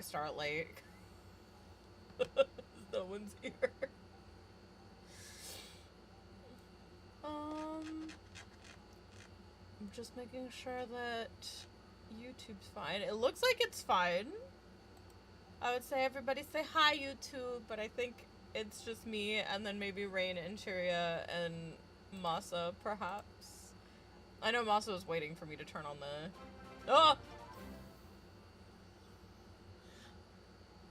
start late. No one's here. I'm just making sure that YouTube's fine. It looks like it's fine. I would say everybody say hi, YouTube, but I think it's just me, and then maybe Rain and Cheria and Masa, perhaps. I know Masa was waiting for me to turn on the... Oh!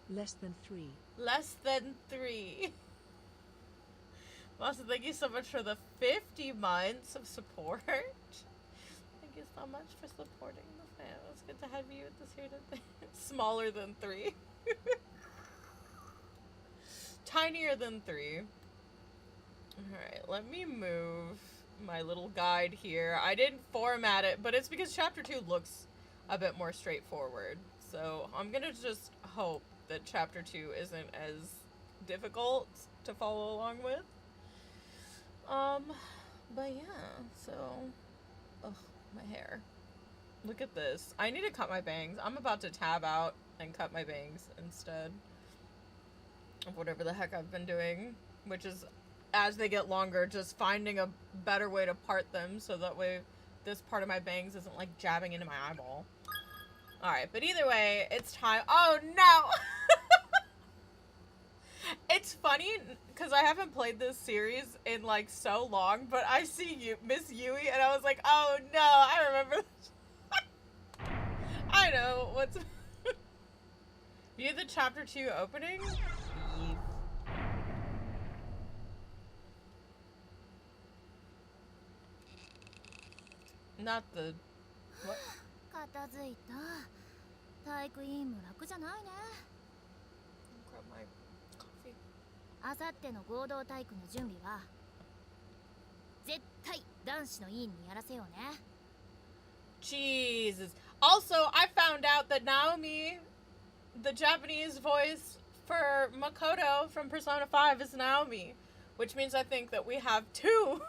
Less than 3. Less than 3. Masa, thank you so much for the 50 months of support. Thank you so much for supporting the fam. It's good to have you with us here today. Smaller than 3. Tinier than 3. Alright, let me move my little guide here. I didn't format it, but it's because chapter 2 looks a bit more straightforward. So I'm gonna just hope that chapter 2 isn't as difficult to follow along with. But yeah, so... Ugh, my hair. Look at this. I need to cut my bangs. I'm about to tab out and cut my bangs instead of whatever the heck I've been doing, which is, as they get longer, just finding a better way to part them so that way this part of my bangs isn't like jabbing into my eyeball. Alright, but either way, it's time. Oh no! It's funny because I haven't played this series in like so long, but I see you, Miss Yui, and I was like, oh no, I remember this. I know what's. View the chapter 2 opening. Not the. What? 片付いた。体育委員も楽じゃないね。 Grab my coffee. あさっての合同体育の準備は絶対男子の委員にやらせようね。 Jesus. Also, I found out that Naomi, the Japanese voice for Makoto from Persona 5 is Naomi, which means I think that we have 2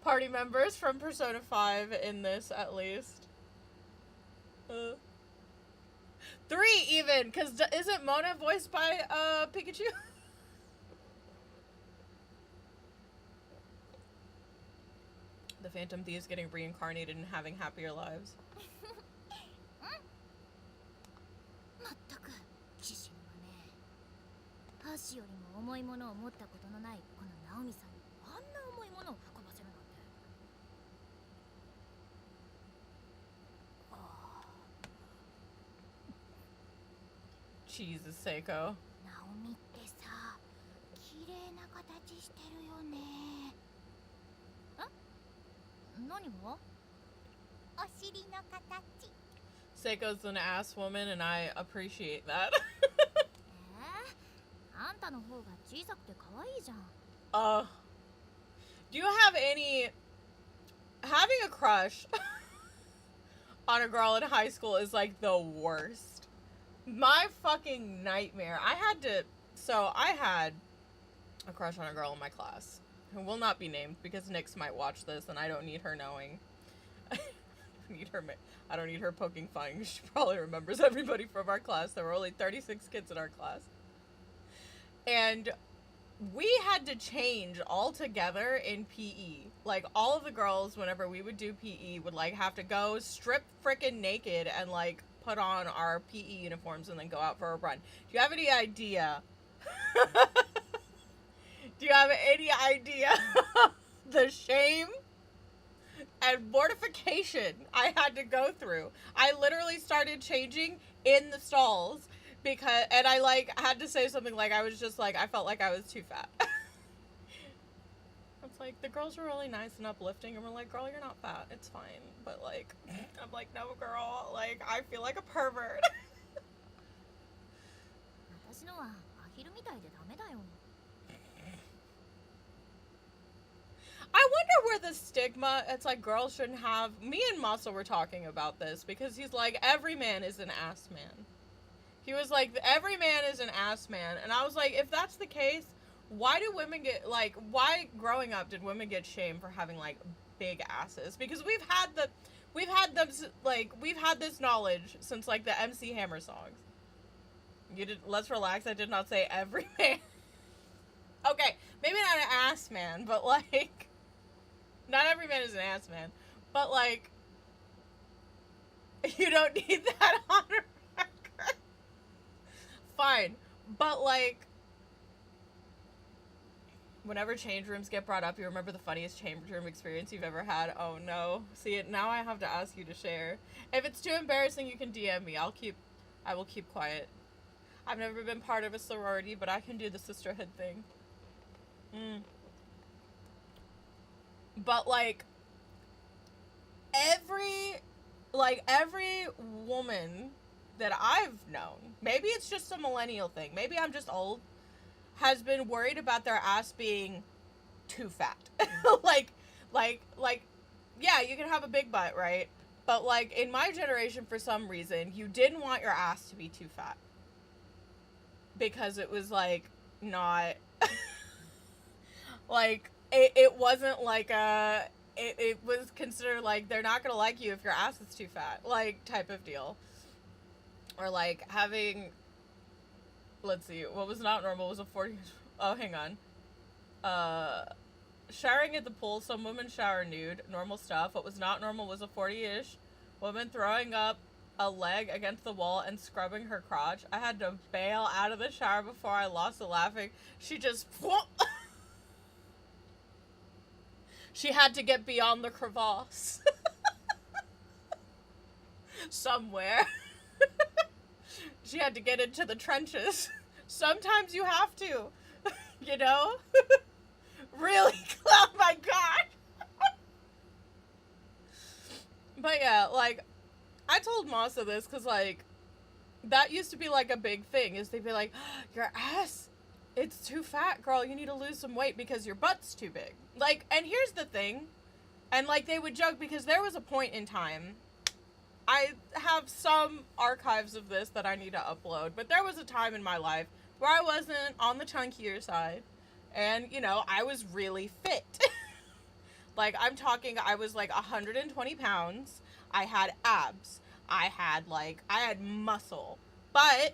party members from Persona 5 in this, at least. 3 even, because isn't Mona voiced by Pikachu? The Phantom Thieves getting reincarnated and having happier lives. まったく騎士はね。箸よりも重いものを持ったことのないこのナオミさんにあんな重いものを運ばせるなんて。 Jesus, Seiko. ナオミってさ、綺麗な形してるよね。何が？お尻の形。 Seiko's an ass woman, and I appreciate that. あんたの方が小さくて可愛いじゃん。Do you have having a crush on a girl in high school is like the worst. My fucking nightmare. I had a crush on a girl in my class who will not be named because Nyx might watch this and I don't need her knowing. I don't need her poking fun. She probably remembers everybody from our class. There were only 36 kids in our class. And we had to change all together in PE. Like, all of the girls, whenever we would do PE, would, like, have to go strip frickin' naked and, like, put on our PE uniforms and then go out for a run. Do you have any idea? Do you have any idea the shame and mortification I had to go through? I literally started changing in the stalls because, and I, like, had to say something like, I was just, like, I felt like I was too fat. It's like, the girls were really nice and uplifting, and we're like, girl, you're not fat, it's fine. But, like, I'm like, no, girl, like, I feel like a pervert. 私のはアヒルみたいでダメだよ。 I wonder where the stigma, it's like girls shouldn't have, me and Masa were talking about this, because he's like, every man is an ass man. He was like, every man is an ass man, and I was like, if that's the case, why do women get, like, why growing up did women get shamed for having, like, big asses? Because we've had this knowledge since, like, the MC Hammer songs. You did. Let's relax. I did not say every man. Okay, maybe not an ass man, but like, not every man is an ass man, but like, you don't need that on a record. Fine, but like, whenever change rooms get brought up, you remember the funniest change room experience you've ever had? Oh no. See, now I have to ask you to share. If it's too embarrassing, you can DM me. I will keep quiet. I've never been part of a sorority, but I can do the sisterhood thing. But like, every woman that I've known, maybe it's just a millennial thing, maybe I'm just old, has been worried about their ass being too fat. like, yeah, you can have a big butt, right? But like, in my generation, for some reason, you didn't want your ass to be too fat. Because it was like, not, like, it wasn't like it was considered like, they're not gonna like you if your ass is too fat, like, type of deal. Or like, having, let's see, what was not normal was a 40, oh, hang on. Showering at the pool, some women shower nude, normal stuff. What was not normal was a 40-ish woman throwing up a leg against the wall and scrubbing her crotch. I had to bail out of the shower before I lost it laughing. She just, she had to get beyond the crevasse. Somewhere. She had to get into the trenches. Sometimes you have to, you know? Really? Oh my god! But yeah, like, I told Masa this because, like, that used to be, like, a big thing, is they'd be like, oh, your ass, it's too fat, girl, you need to lose some weight because your butt's too big. Like, and here's the thing, and, like, they would joke because there was a point in time, I have some archives of this that I need to upload, but there was a time in my life where I wasn't on the chunkier side, and, you know, I was really fit. Like, I'm talking, I was, like, 120 pounds, I had abs, I had muscle, but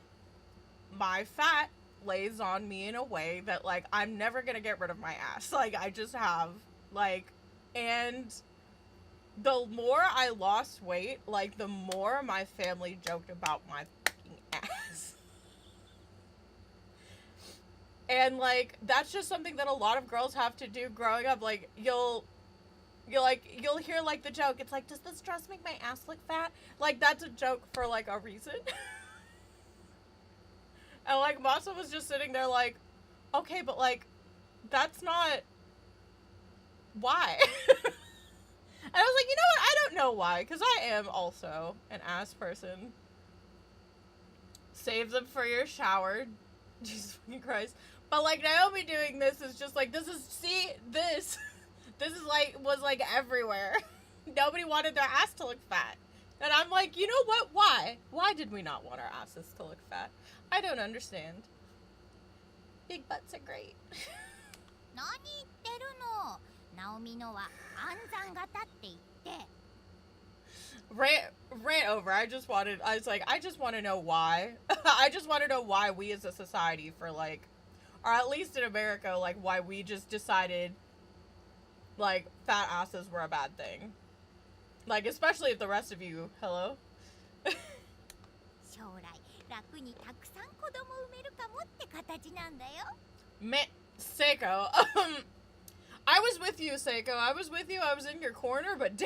my fat lays on me in a way that, like, I'm never gonna get rid of my ass. Like, I just have, like, and the more I lost weight, like, the more my family joked about my fucking ass. And, like, that's just something that a lot of girls have to do growing up. Like, you'll hear, like, the joke. It's like, does this dress make my ass look fat? Like, that's a joke for, like, a reason. And, like, Masa was just sitting there like, okay, but, like, that's not why. And I was like, you know what? I don't know why, because I am also an ass person. Save them for your shower. Jesus fucking Christ. But, like, Naomi doing this is just like, this is, this is, like, was, like, everywhere. Nobody wanted their ass to look fat. And I'm like, you know what? Why? Why did we not want our asses to look fat? I don't understand. Big butts are great. 何言ってるの。ナオミのは暗算型って言って。 Rant over. I just want to know why. I just want to know why we as a society, for, like, or at least in America, like, why we just decided, like, fat asses were a bad thing. Like, especially if the rest of you, hello? 将来楽にたくさん子供産めるかもって形なんだよ。 Seiko, I was with you, Seiko. I was with you. I was in your corner, but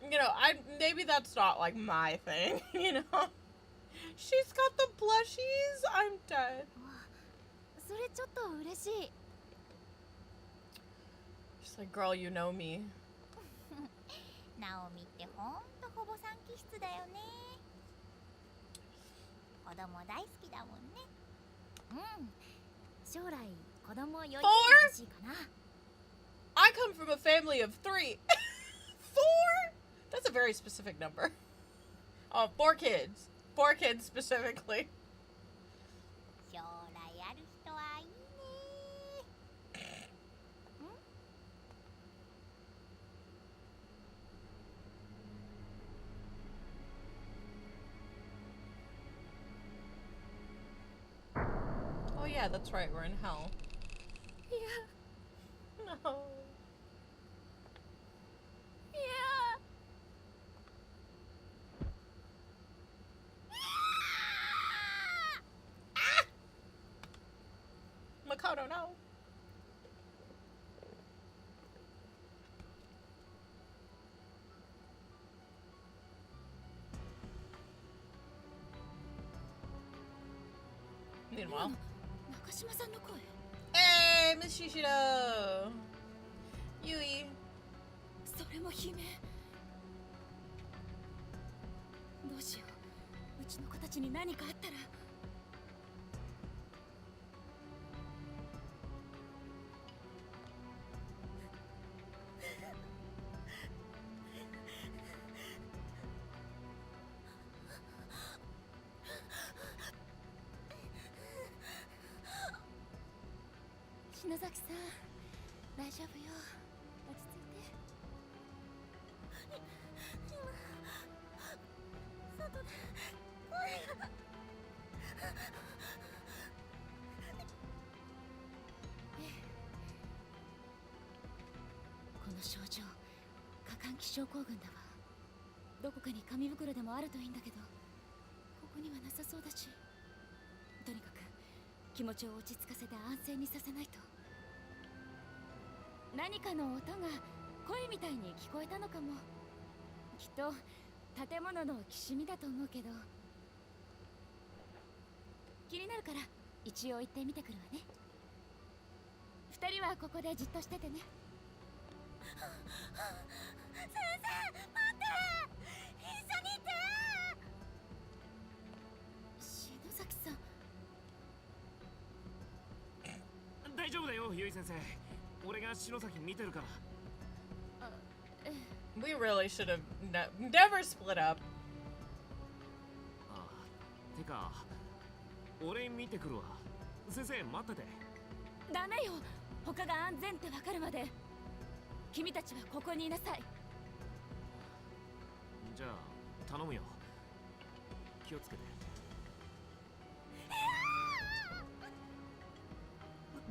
you know, maybe that's not, like, my thing, you know? She's got the plushies. I'm dead. それちょっと嬉しい。 She's like, girl, you know me. ナオミってほんとほぼ産気質だよね。子供大好きだもんね。うん。将来子供をよい欲しいかな。 I come from a family of 3. 4? That's a very specific number. Oh, 4 kids. 4 kids specifically. 将来ある人はいいね。yeah, that's right. We're in hell. いや No. いや Makoto, no. Meanwhile. 中島さんの声 Hey, Miss Shishido! Yui. それも悲鳴どうしよううちの子たちに何かあったら篠崎さん大丈夫よ落ち着いて今外で声がこの症状過換気症候群だわどこかに紙袋でもあるといいんだけどここにはなさそうだしとにかく気持ちを落ち着かせて安静にさせないと何かの音が声みたいに聞こえたのかもきっと建物のきしみだと思うけど気になるから一応行ってみてくるわね二人はここでじっとしててね先生待って一緒にいて篠崎さん大丈夫だよ、ゆい先生。俺が篠崎見てるから。We really should have never split up. ああ、てか、俺見てくるわ。先生、待ってて。ダメよ他が安全ってわかるまで君たちはここにいなさいじゃあ、頼むよ。気をつけて。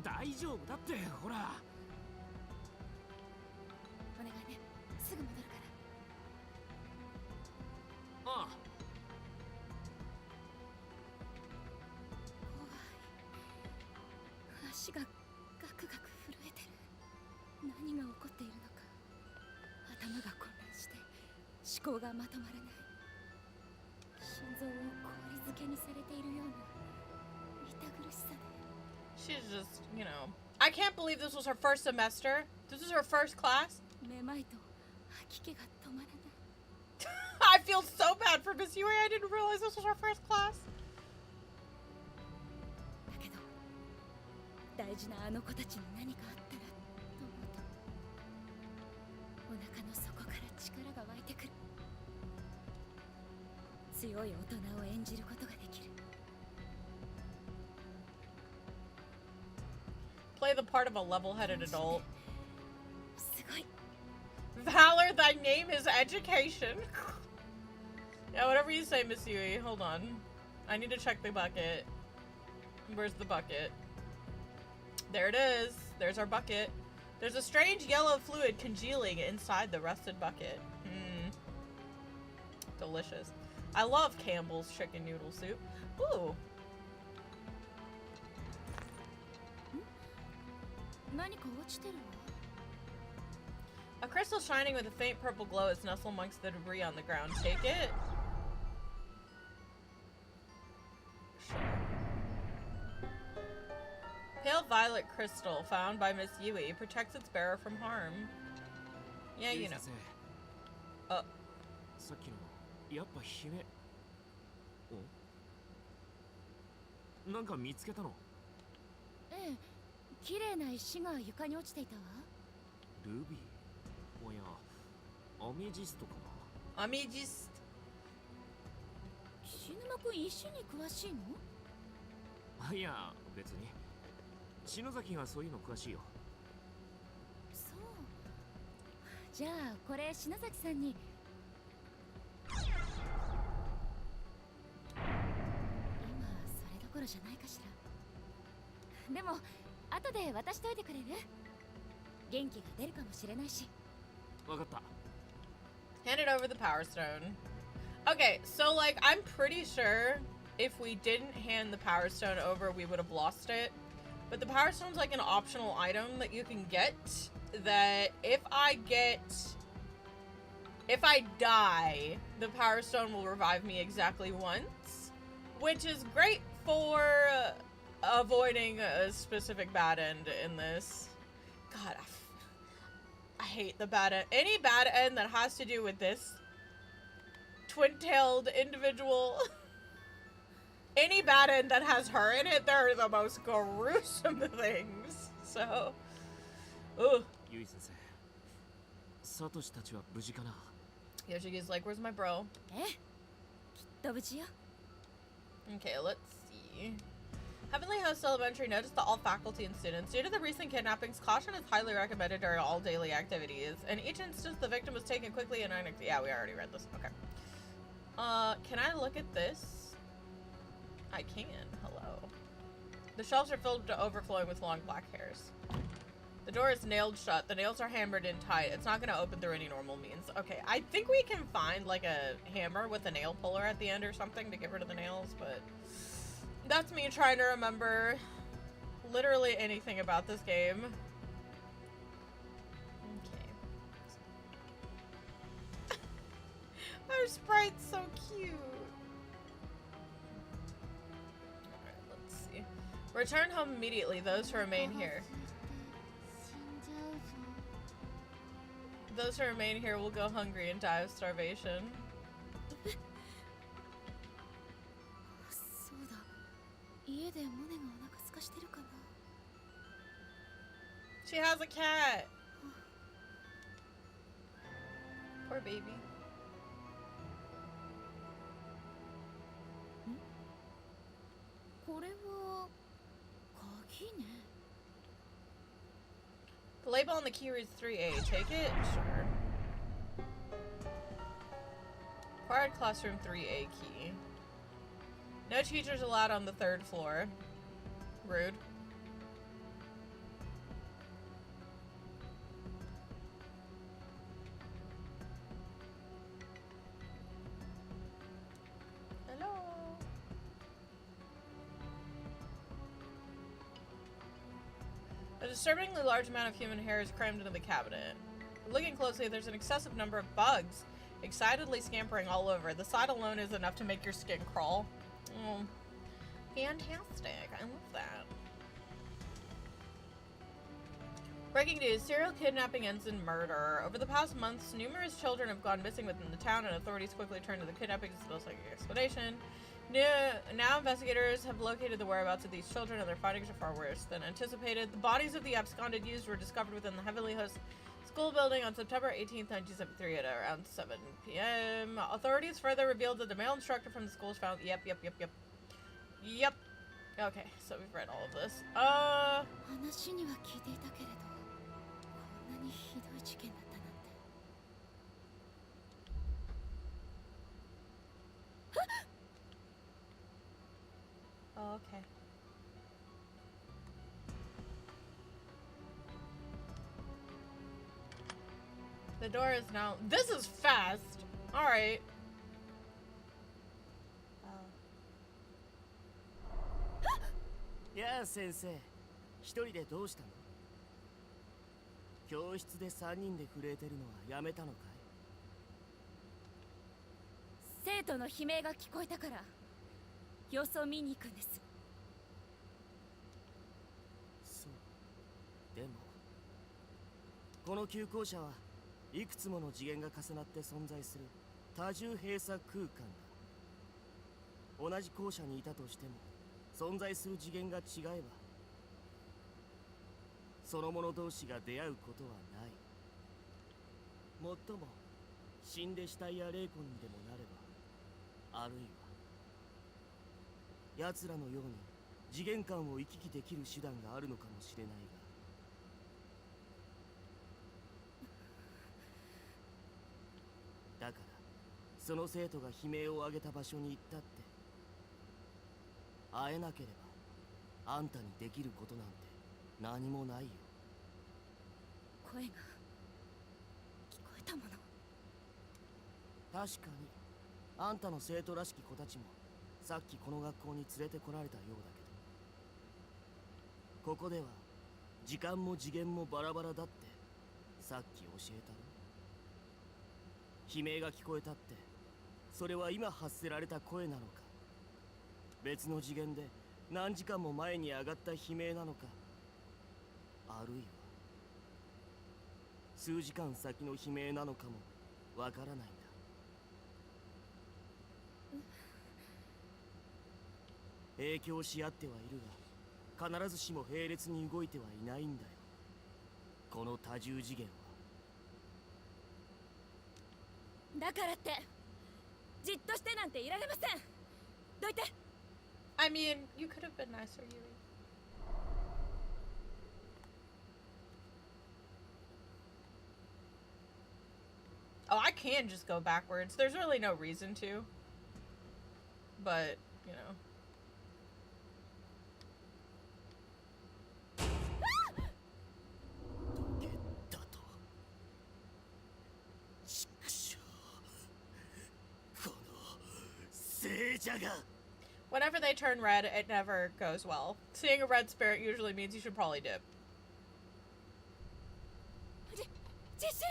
大丈夫だって、ほら。お願いねすぐ戻るからああ。怖い足がガクガク震えてる何が起こっているのか頭が混乱して思考がまとまらない心臓を氷漬けにされているような痛苦しさで She's just, you know. I can't believe this was her first semester. This was her first class. めまいと吐き気が止まらない I feel so bad for Miss Yui. I didn't realize this was her first class. だけど大事なあの子たちに何かあったらと思うとお腹の底から力が湧いてくる強い大人を演じることができる Play the part of a level-headed adult. すごい Valor, thy name is education. Yeah, whatever you say, Miss Yui. Hold on. I need to check the bucket. Where's the bucket? There it is. There's our bucket. There's a strange yellow fluid congealing inside the rusted bucket. Delicious. I love Campbell's chicken noodle soup. Ooh. 何か落ちてるわ A crystal shining with a faint purple glow is nestled amongst the debris on the ground. Take it. Sure. Pale violet crystal found by Miss Yui protects its bearer from harm. Yeah, you know. あ、さっきのやっぱ悲鳴。お？なんか見つけたの？ええ綺麗な石が床に落ちていたわルビー？おや、アメジストかな？アメジスト。菱沼くん石に詳しいの？いや、別に。篠崎がそういうの詳しいよ。そうじゃあこれ篠崎さんに今それどころじゃないかしらでも後で渡しといてくれる？元気が出るかもしれないし。分かった。 Handed over the Power Stone. Okay, so like I'm pretty sure if we didn't hand the Power Stone over, we would have lost it. But the Power Stone's like an optional item that you can get that if I die, the Power Stone will revive me exactly once, which is great for avoiding a specific bad end in this. God, I hate the bad end. Any bad end that has to do with this twin-tailed individual. Any bad end that has her in it, they're the most gruesome things. So, ugh. ユイ先生、サトシたちは無事かな？ Yoshiki's like, where's my bro? え、きっと無事よ。 Okay, let's see. Heavenly Host Elementary noticed that all faculty and students, due to the recent kidnappings, caution is highly recommended during all daily activities. In each instance, the victim was taken quickly and yeah, we already read this. Okay. Can I look at this? I can. Hello. The shelves are filled to overflowing with long black hairs. The door is nailed shut. The nails are hammered in tight. It's not going to open through any normal means. Okay, I think we can find like a hammer with a nail puller at the end or something to get rid of the nails, but that's me trying to remember literally anything about this game. Okay. Our sprite's so cute. Alright, let's see. Return home immediately, those who remain here. Those who remain here will go hungry and die of starvation. そうだ。家でモネがお腹空かしてるかな。 She has a cat. Poor baby. これは鍵ね。 The label on the key reads 3A. Take it? Sure. Required classroom 3A key. No teachers allowed on the 3rd floor. Rude. Hello. A disturbingly large amount of human hair is crammed into the cabinet. Looking closely, there's an excessive number of bugs, excitedly scampering all over. The sight alone is enough to make your skin crawl. Oh, fantastic. I love that. Breaking news. Serial kidnapping ends in murder. Over the past months, numerous children have gone missing within the town, and authorities quickly turn to the kidnapping as the most likely explanation. Now investigators have located the whereabouts of these children, and their findings are far worse than anticipated. The bodies of the absconded youths were discovered within the Heavenly Host school building on September 18th, 1973 at around 7 p.m. Authorities further revealed that the male instructor from the school was found. Yep. Okay, so we've read all of this. 話には聞いていたけれど、こんなにひどい事件だったなんて。 Oh, okay. The door is now. This is fast. All right. やあ先生、一人でどうしたの？教室で3人で震えてるのはやめたのかい？生徒の悲鳴が聞こえたから様子を見に行くんです。そう。でもこの旧校舎はいくつもの次元が重なって存在する多重閉鎖空間だ。同じ校舎にいたとしても存在する次元が違えばその者同士が出会うことはない。もっとも死んで死体や霊魂にでもなれば、あるいは奴らのように次元間を行き来できる手段があるのかもしれないが、だからその生徒が悲鳴を上げた場所に行ったって会えなければあんたにできることなんて何もないよ。声が聞こえたもの。確かにあんたの生徒らしき子たちもさっきこの学校に連れてこられたようだけど、ここでは時間も次元もバラバラだってさっき教えたろ。悲鳴が聞こえたって、それは今発せられた声なのか、別の次元で何時間も前に上がった悲鳴なのか、あるいは数時間先の悲鳴なのかもわからないんだ。影響し合ってはいるが、必ずしも並列に動いてはいないんだよ、この多重次元は。だからってじっとしてなんていられません。どいて。 I mean, you could have been nicer, Yuri. Oh, I can just go backwards. There's really no reason to. But, you know. ゲッタとちくしょう、この聖者が。 Whenever they turn red, it never goes well. Seeing a red spirit usually means you should probably dip. 実習。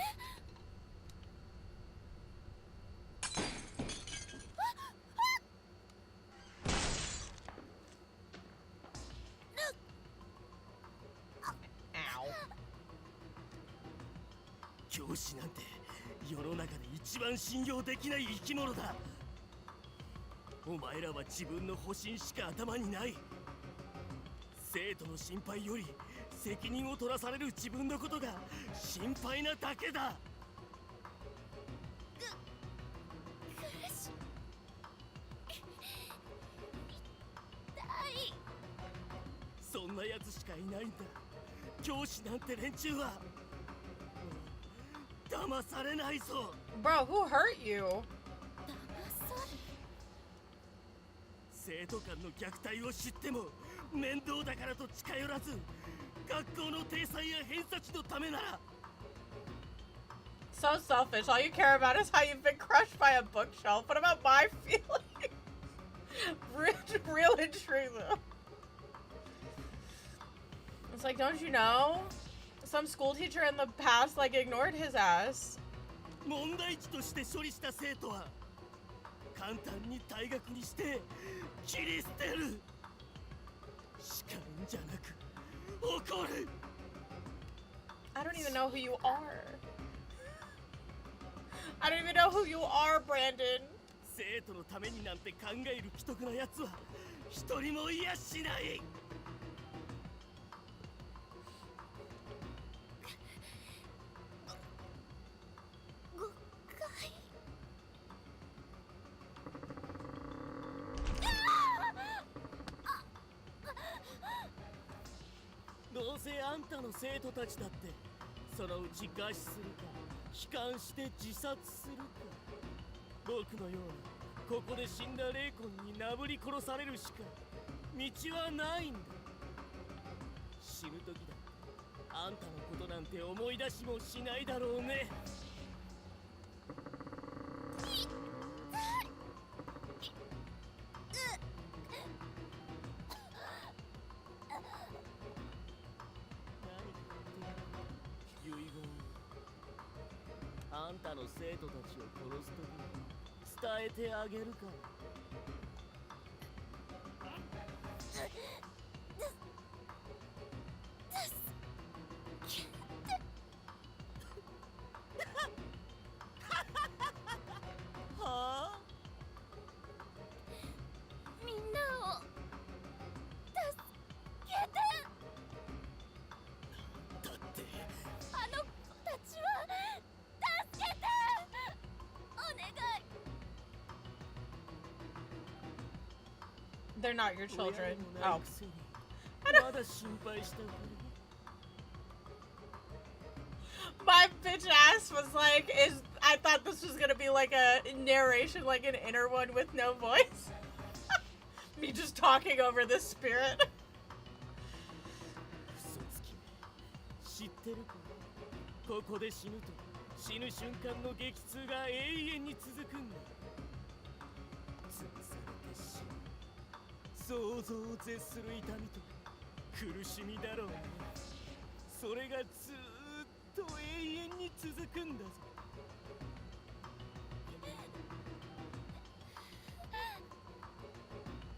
Ow. 教師なんて世の中で一番信用できない生き物だ。お前らは自分の保身しか頭にない。生徒の心配より責任を取らされる自分のことが心配なだけだ。苦しい。痛い。そんなやつしかいないんだ。教師なんて連中は騙されないぞ。 Bro, who hurt you? 騙され。生徒間の虐待を知っても面倒だからと近寄らず、学校の体裁や偏差値のためなら。 So selfish. All you care about is how you've been crushed by a bookshelf. What about my feelings? Real and true, though. It's like, don't you know? Some school teacher in the past, like, ignored his ass. 問題児として処理した生徒は簡単に退学にして切り捨てる。叱るんじゃなく怒る。 I don't even know who you are. I don't even know who you are, Brandon. 生徒のためになんて考える既得なやつは一人もいやしない。誤解。どうせあんたの生徒たちだってそのうち餓死するか悲観して自殺するか、僕のようなここで死んだ霊魂になぶり殺されるしか道はないんだ。死ぬ時だってあんたのことなんて思い出しもしないだろうね。遺言。あんたの生徒たちを殺す時に伝えてあげるから。はあ？みんなを助けて。だってあの子たちは助けて。お願い。 They're not your children. 親もない Oh. くせにまだ心配したふり。 My bitch ass was like, I thought this was gonna be like a narration, like an inner one with no voice. Me just talking over the spirit. てるか。ここで死ぬと死ぬ瞬間の激痛が永遠に続くんだ。潰されて死ぬ、想像を絶する痛みと苦しみだろうね。それがずーっと永遠に続くんだぞ。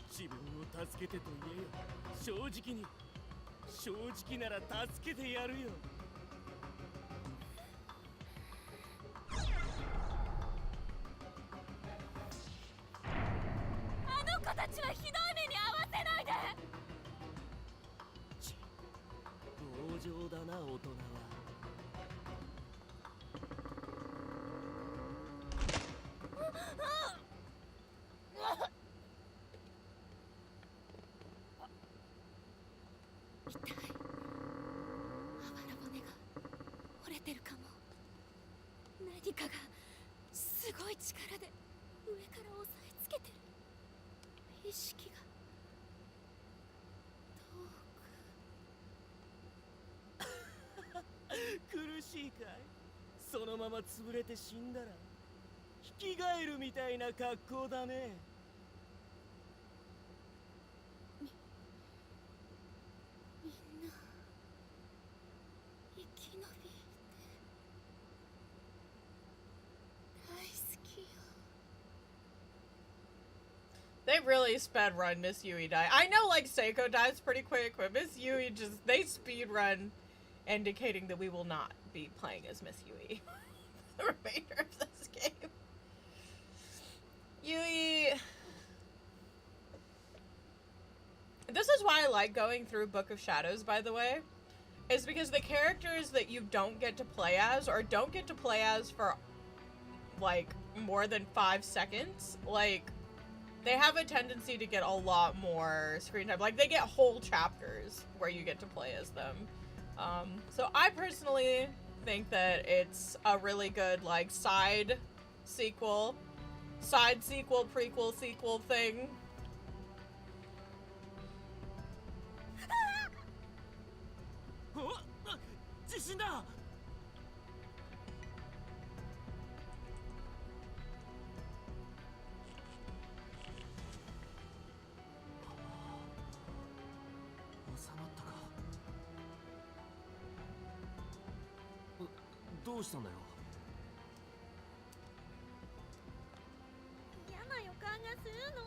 自分を助けてと言えよ。正直に、正直なら助けてやるよ。あの子たちはひどい目に遭わせないで。ち、強情だな大人は。痛い。あばら骨が折れてるかも。何かがすごい力で上から押さえつけてる。意識が遠く。苦しいかい。そのまま潰れて死んだら生き返るみたいな格好だね。みんな生き延びて大好きよ。 They really sped run Miss Yui die. I know like Seiko dies pretty quick, but Miss Yui just they speed run, indicating that we will not be playing as Miss Yui the remainder of this game. Yui. This is why I like going through Book of Shadows, by the way, is because the characters that you don't get to play as or don't get to play as for like more than 5 seconds, like they have a tendency to get a lot more screen time. Like they get whole chapters where you get to play as them. So I personally think that it's a really good like side sequel, prequel, sequel thing. 地震だ。収まったか。どうしたんだよ。嫌な予感がするの。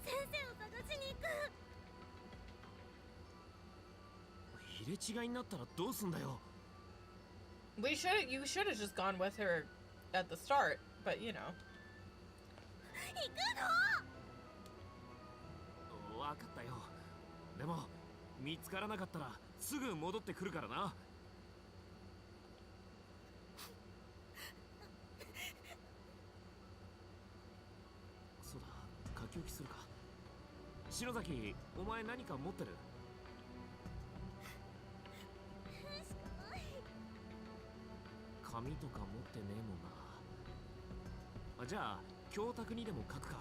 先生を探しに行く。入れ違いになったらどうすんだよ。You should have just gone with her at the start, but you know. 行くの。わかったよ。でも見つからなかったらすぐ戻ってくるからな。そうだ、書き置きするか。篠崎、お前何か持ってる？紙とか持ってねえもんな。じゃあ教託にでも書くか。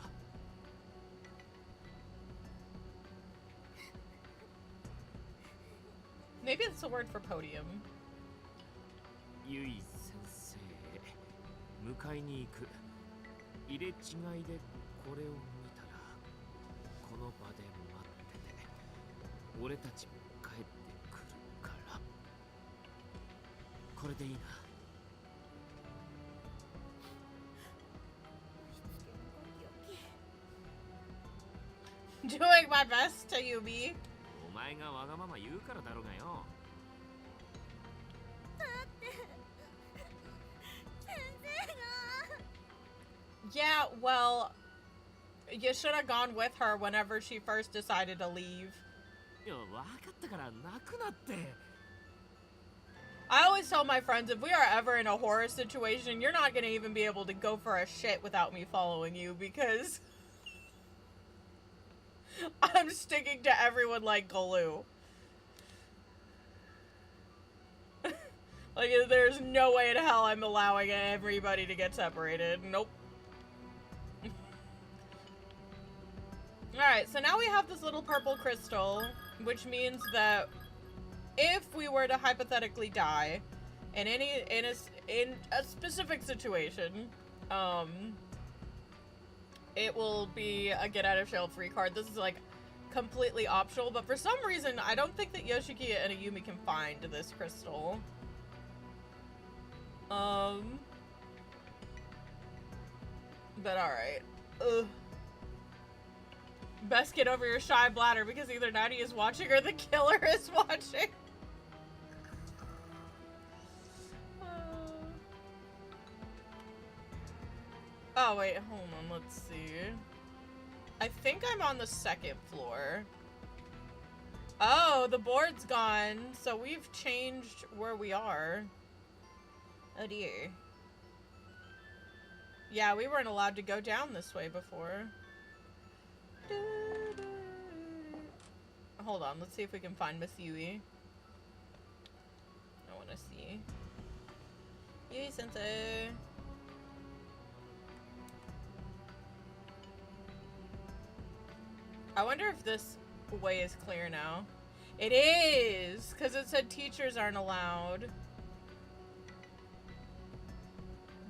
Maybe it's a word for podium. ゆい先生、迎えに行く。入れ違いでこれを見たらこの場で待ってて。俺たちも帰ってくるから。これでいいな。Doing my best to Yumi. お前がわがまま言うからだろうがよ。だって先生が。 Yeah, well, you should have gone with her whenever she first decided to leave. いや、わかったから泣くなって。I always tell my friends, if we are ever in a horror situation, you're not gonna even be able to go for a shit without me following you, because I'm sticking to everyone like glue. Like, there's no way in hell I'm allowing everybody to get separated. Nope. Alright, so now we have this little purple crystal, which means that if we were to hypothetically die in a specific situation, it will be a get out of jail free card. This is like completely optional, but for some reason I don't think that Yoshiki and Ayumi can find this crystal. But alright. Best get over your shy bladder because either Natty is watching or the killer is watching. Oh wait, hold on, let's see. I think I'm on the second floor. Oh, the board's gone, so we've changed where we are. Oh dear. Yeah, we weren't allowed to go down this way before. Hold on, let's see if we can find Miss Yui. I want to see. Yui Sensei. I wonder if this way is clear now. It is! Because it said teachers aren't allowed.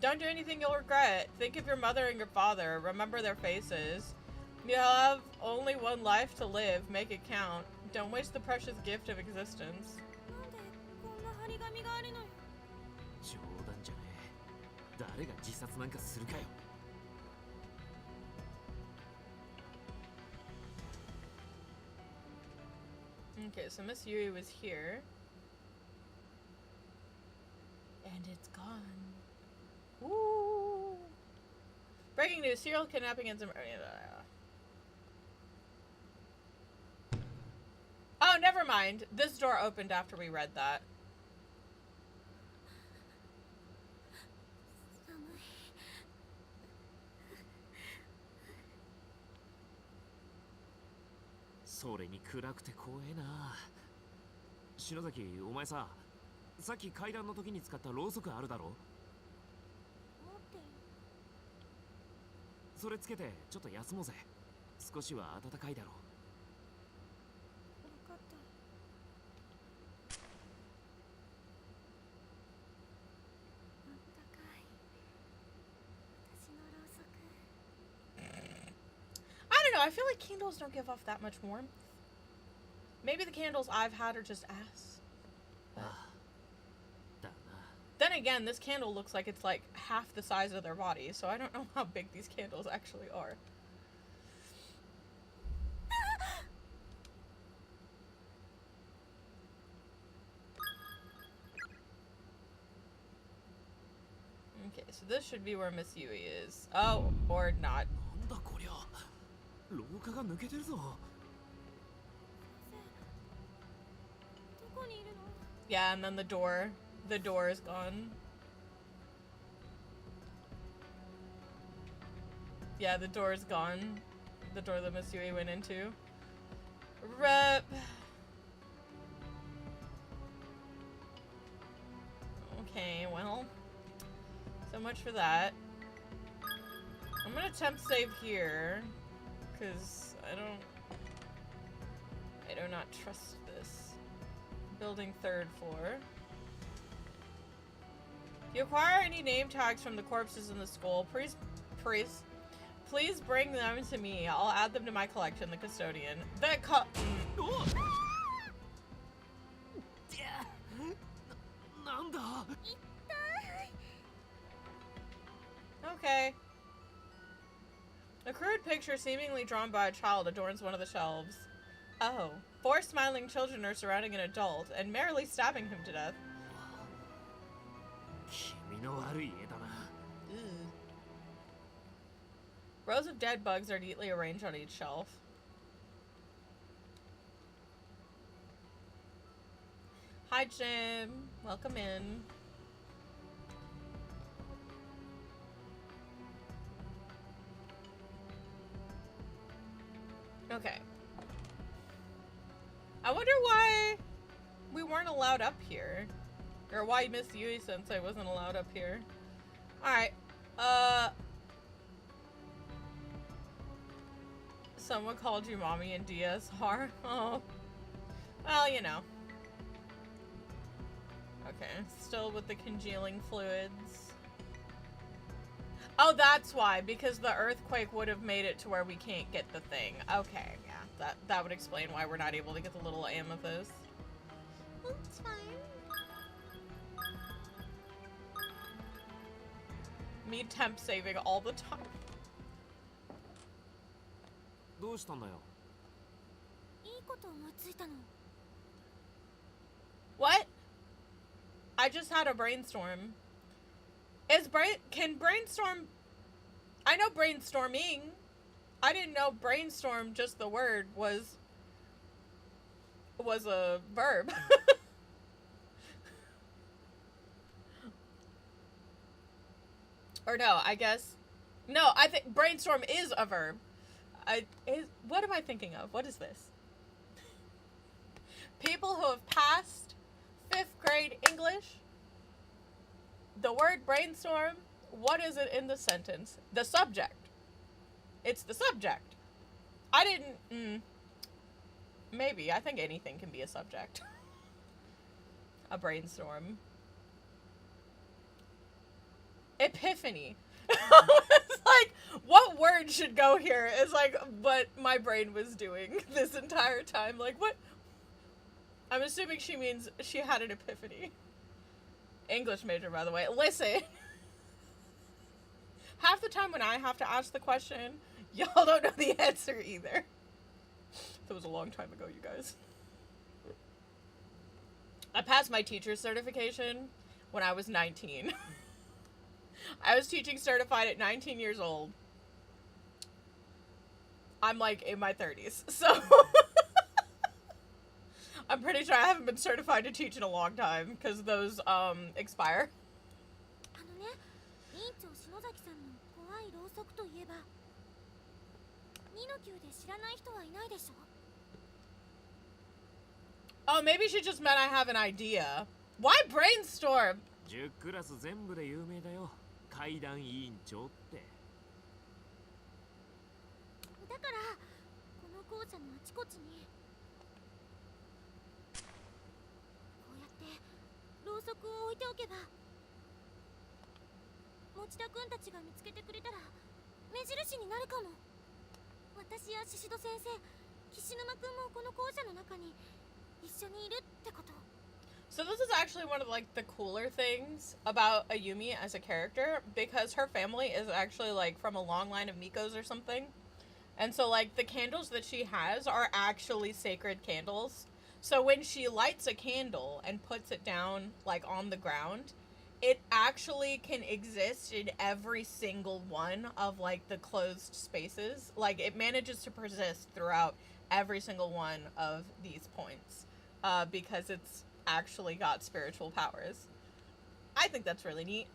Don't do anything you'll regret. Think of your mother and your father. Remember their faces. You have only one life to live. Make it count. Don't waste the precious gift of existence. 冗談じゃねえ。誰が自殺なんかするかよ。Okay, so Miss Yui was here. And it's gone. Ooh. Breaking news, serial kidnapping and some... Oh, never mind. This door opened after we read that.それに暗くて怖えな。篠崎、お前さ、さっき階段の時に使ったろうそくあるだろ？それつけてちょっと休もうぜ。少しは暖かいだろう。分かった。暖かい。私のろうそく。I don't know, I feel like candles don't give off that much warmth. Maybe the candles I've had are just ass. Then again, this candle looks like it's like half the size of their body, so I don't know how big these candles actually are. Okay, so this should be where Miss Yui is. Oh, or not. なんだこりゃ。廊下が抜けてるぞ。どこにいるの? Yeah, and then the door is gone. Yeah, the door is gone. The door that Miss Yui went into. Rep. Okay, well. So much for that. I'm gonna attempt save here. Because I do not trust this. Building 3rd floor. If you acquire any name tags from the corpses in the skull, please bring them to me. I'll add them to my collection, the custodian. Okay. A crude picture seemingly drawn by a child adorns one of the shelves. Oh. 4 smiling children are surrounding an adult and merrily stabbing him to death. Rows of dead bugs are neatly arranged on each shelf. Hi, Jim. Welcome in. Okay. I wonder why we weren't allowed up here. Or why Miss Yui Sensei wasn't allowed up here. Alright. Someone called you mommy in DSR. Oh. Well, you know. Okay, still with the congealing fluids. Oh, that's why, because the earthquake would have made it to where we can't get the thing. Okay, yeah, that would explain why we're not able to get the little amethyst. That's fine. Me temp saving all the time. どうしたんだよ。いいこと思いついたの。 What? I just had a brainstorm. Can brainstorm... I know brainstorming. I didn't know brainstorm, just the word, was a verb. Or no, I guess... No, I think brainstorm is a verb. What am I thinking of? What is this? People who have passed 5th grade English. The word brainstorm, what is it in the sentence? The subject. It's the subject. I didn't... maybe. I think anything can be a subject. A brainstorm. Epiphany. It's like, what word should go here? It's like what my brain was doing this entire time. Like, what? I'm assuming she means she had an epiphany. English major, by the way. Listen. Half the time when I have to ask the question, y'all don't know the answer either. That was a long time ago, you guys. I passed my teacher's certification when I was 19. I was teaching certified at 19 years old. I'm like in my 30s, so I'm pretty sure I haven't been certified to teach in a long time because those expire. あのね、委員長篠崎さんの怖いろうそくといえば、2の級で知らない人はいないでしょ? Oh, maybe she just meant I have an idea. Why brainstorm? 10クラス全部で有名だよ。階段委員長って。だからこの校舎のあちこちにこうやってろうそくを置いておけば、持田くんたちが見つけてくれたら目印になるかも。私や宍戸先生、岸沼くんもこの校舎の中に一緒にいるってこと。 So this is actually one of like the cooler things about Ayumi as a character, because her family is actually like from a long line of Mikos or something. And so like the candles that she has are actually sacred candles. So when she lights a candle and puts it down like on the ground, it actually can exist in every single one of like the closed spaces. Like it manages to persist throughout every single one of these points, because it's actually got spiritual powers. I think that's really neat.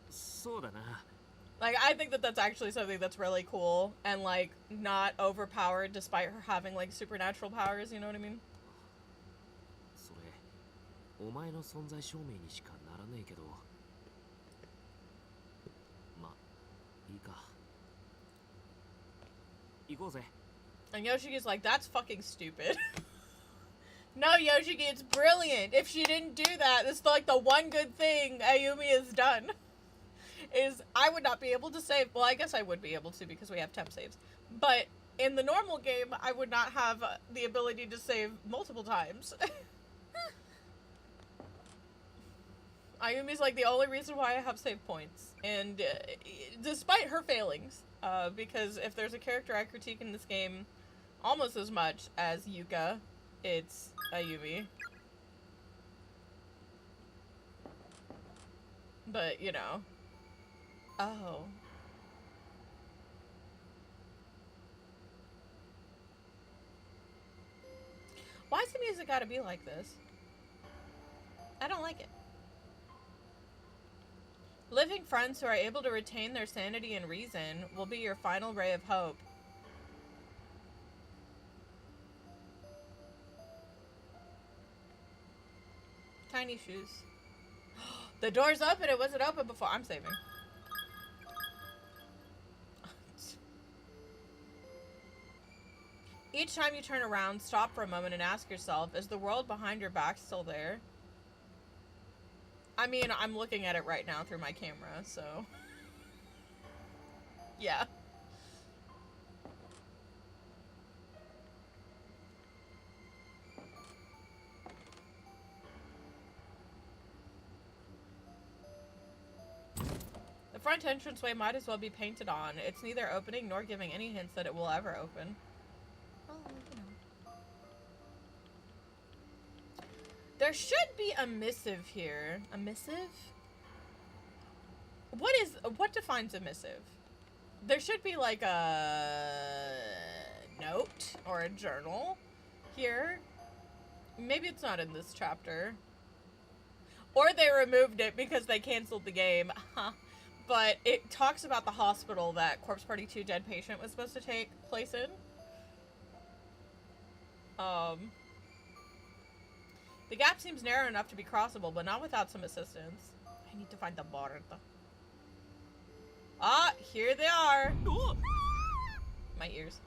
そうだな。 Like, I think that that's actually something that's really cool and, like, not overpowered despite her having, like, supernatural powers, you know what I mean? それ、お前の存在証明にしかならねえけど。ま、いいか。行こうぜ。 And Yoshiki's like, that's fucking stupid. No, Yoshiki, it's brilliant. If she didn't do that, it's like the one good thing Ayumi has done. Is I would not be able to save. Well, I guess I would be able to because we have temp saves. But in the normal game, I would not have the ability to save multiple times. Ayumi's like the only reason why I have save points. And despite her failings, because if there's a character I critique in this game almost as much as Yuka, it's Ayumi. But, you know. Oh. Why's the music gotta be like this? I don't like it. Living friends who are able to retain their sanity and reason will be your final ray of hope. Tiny shoes. The door's open. It wasn't open before. I'm saving. Each time you turn around, stop for a moment and ask yourself, is the world behind your back still there? I mean, I'm looking at it right now through my camera, so... Yeah. The front entranceway might as well be painted on. It's neither opening nor giving any hints that it will ever open. Oh, you know. There should be a missive here. A missive? What defines a missive? There should be like a note or a journal here. Maybe it's not in this chapter. Or they removed it because they canceled the game. But it talks about the hospital that Corpse Party 2 Dead Patient was supposed to take place in. The gap seems narrow enough to be crossable, but not without some assistance. I need to find the board. Ah, here they are. My ears.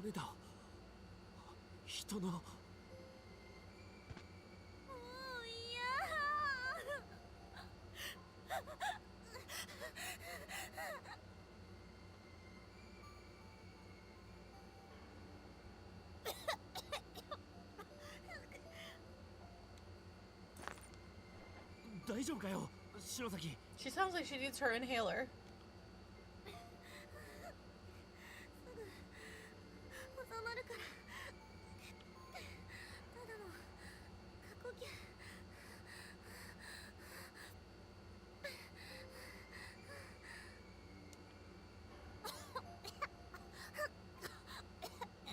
俺だ。人の。大丈夫かよ、篠崎。 She sounds like she needs her inhaler. 収まるから。ただの過呼吸。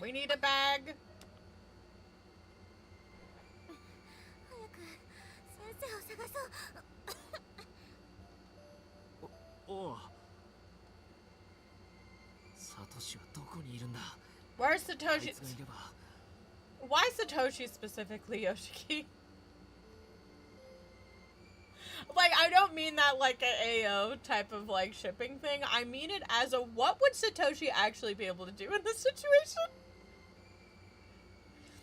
We need a bag. 早く先生を探そう。おう。サトシはどこにいるんだ。 Where's あい Satoshi? つがいれば。 Why Satoshi specifically, Yoshiki? Like, I don't mean that like a AO type of like shipping thing. I mean it as a what would Satoshi actually be able to do in this situation?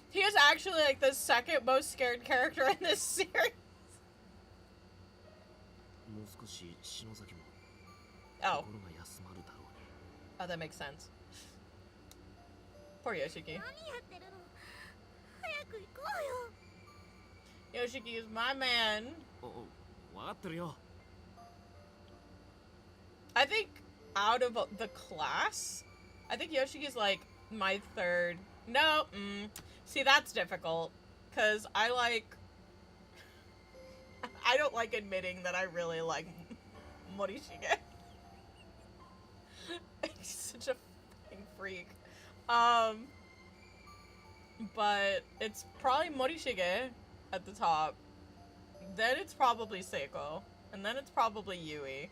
He is actually like the second most scared character in this series. もう少し篠崎も Oh, 心が休まるだろうに。 oh, that makes sense. Poor Yoshiki. 何やってるの。早く行こうよ。 Yoshiki is my man. お、分かってるよ。 I think out of the class, I think Yoshiki's like my third. No, see that's difficult because I don't like admitting that I really like Morishige. He's such a fucking freak. But it's probably Morishige at the top. Then it's probably Seiko, and then it's probably Yui.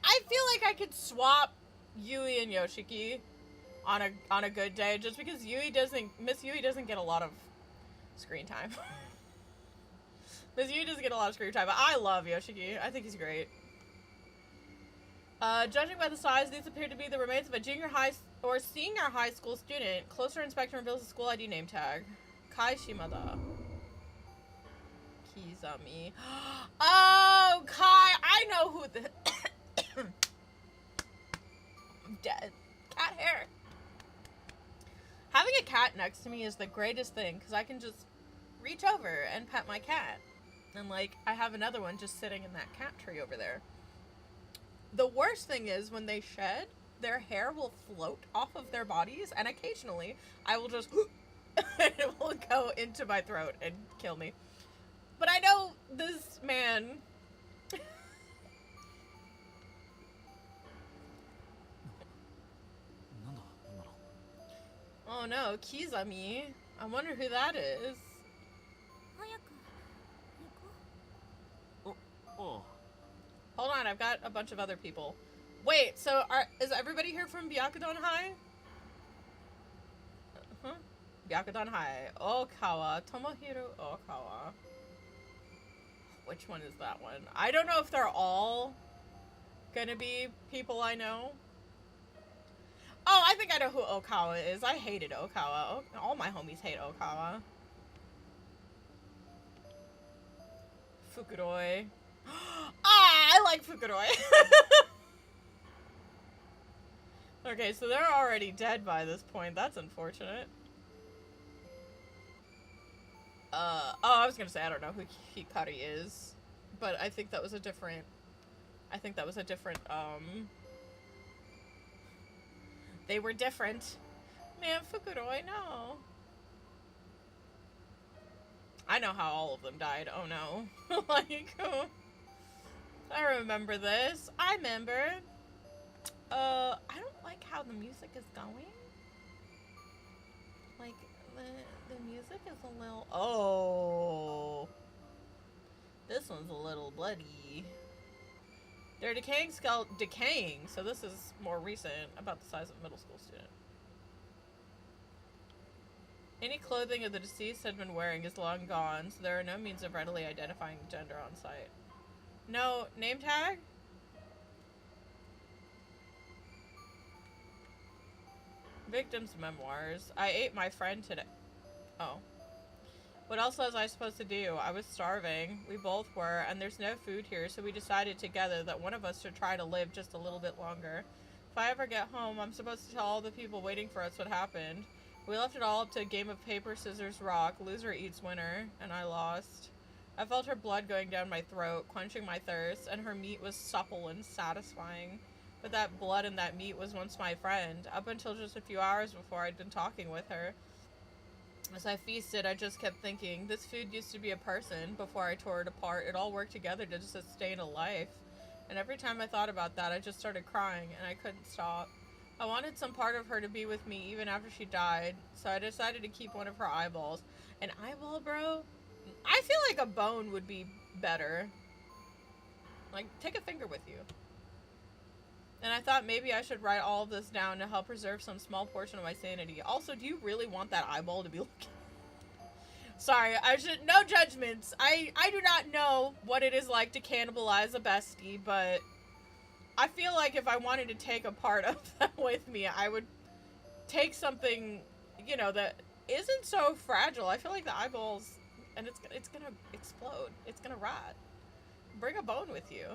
I feel like I could swap Yui and Yoshiki on a good day, just because Miss Yui doesn't get a lot of screen time. Miss Yui doesn't get a lot of screen time, but I love Yoshiki. I think he's great. Judging by the size, these appear to be the remains of a junior high or senior high school student. Closer inspection reveals the school ID name tag. Kai Shimada. Kizami. Oh, Kai! I know who the... I'm dead. Cat hair. Having a cat next to me is the greatest thing, because I can just reach over and pet my cat. And, like, I have another one just sitting in that cat tree over there. The worst thing is when they shed, their hair will float off of their bodies, and occasionally I will just... and it will go into my throat and kill me. But I know this man... Oh no, Kizami. I wonder who that is. 早く行こう。おう。 Hold on, I've got a bunch of other people. Wait, so is everybody here from Byakudon High? Huh? Byakudon High. Okawa. Tomohiro Okawa. Which one is that one? I don't know if they're all gonna be people I know. Oh, I think I know who Okawa is. I hated Okawa. All my homies hate Okawa. Fukuroi. I like Fukuroi. Okay, so they're already dead by this point. That's unfortunate. Oh, I was gonna say I don't know who Hikari is, but I think that was a different. They were different. Man, Fukuroi, no. I know how all of them died. Oh no. Like, I remember this. I remember. I don't like how the music is going. Like, the music is a little... Oh. This one's a little bloody. They're decaying, so this is more recent, about the size of a middle school student. Any clothing of the deceased had been wearing is long gone, so there are no means of readily identifying gender on site. No name tag? Victim's memoirs. I ate my friend today. Oh. What else was I supposed to do? I was starving. We both were, and there's no food here, so we decided together that one of us should try to live just a little bit longer. If I ever get home, I'm supposed to tell all the people waiting for us what happened. We left it all up to a game of paper, scissors, rock. Loser eats winner, and I lost. I felt her blood going down my throat, quenching my thirst, and her meat was supple and satisfying. But that blood and that meat was once my friend, up until just a few hours before I'd been talking with her. As I feasted, I just kept thinking, this food used to be a person before I tore it apart. It all worked together to sustain a life. And every time I thought about that, I just started crying, and I couldn't stop. I wanted some part of her to be with me even after she died, so I decided to keep one of her eyeballs. An eyeball, bro? I feel like a bone would be better. Like, take a finger with you. And I thought maybe I should write all of this down to help preserve some small portion of my sanity. Also, do you really want that eyeball to be looking? Sorry, no judgments. I do not know what it is like to cannibalize a bestie, but I feel like if I wanted to take a part of them with me, I would take something, you know, that isn't so fragile. I feel like the eyeballs, and it's gonna explode. It's gonna rot. Bring a bone with you.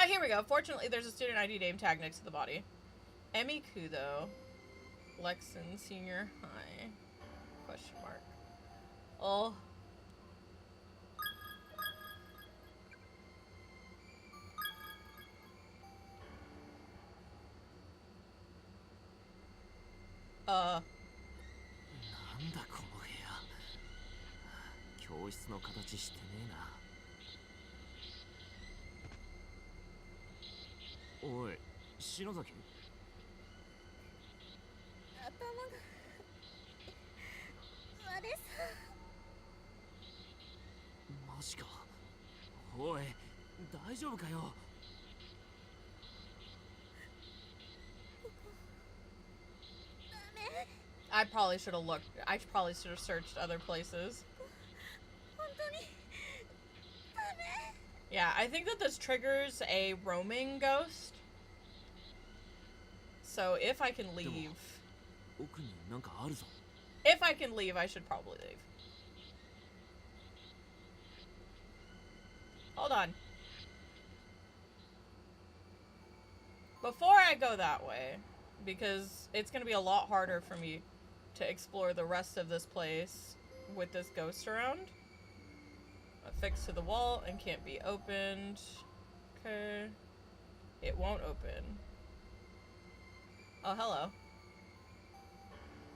Here we go. Fortunately, there's a student ID name tag next to the body. Emi Kudo. Lexon Senior High. Question mark. Oh.なんだこの部屋。教室の形してねえな。おい、篠崎。頭が割れそう。マジか。おい、大丈夫かよ。I probably should have looked. I probably should have searched other places. Yeah, I think that this triggers a roaming ghost. So if I can leave... If I can leave, I should probably leave. Hold on. Before I go that way, because it's going to be a lot harder for me to explore the rest of this place with this ghost around. Affixed to the wall and can't be opened. Okay. It won't open. Oh, hello.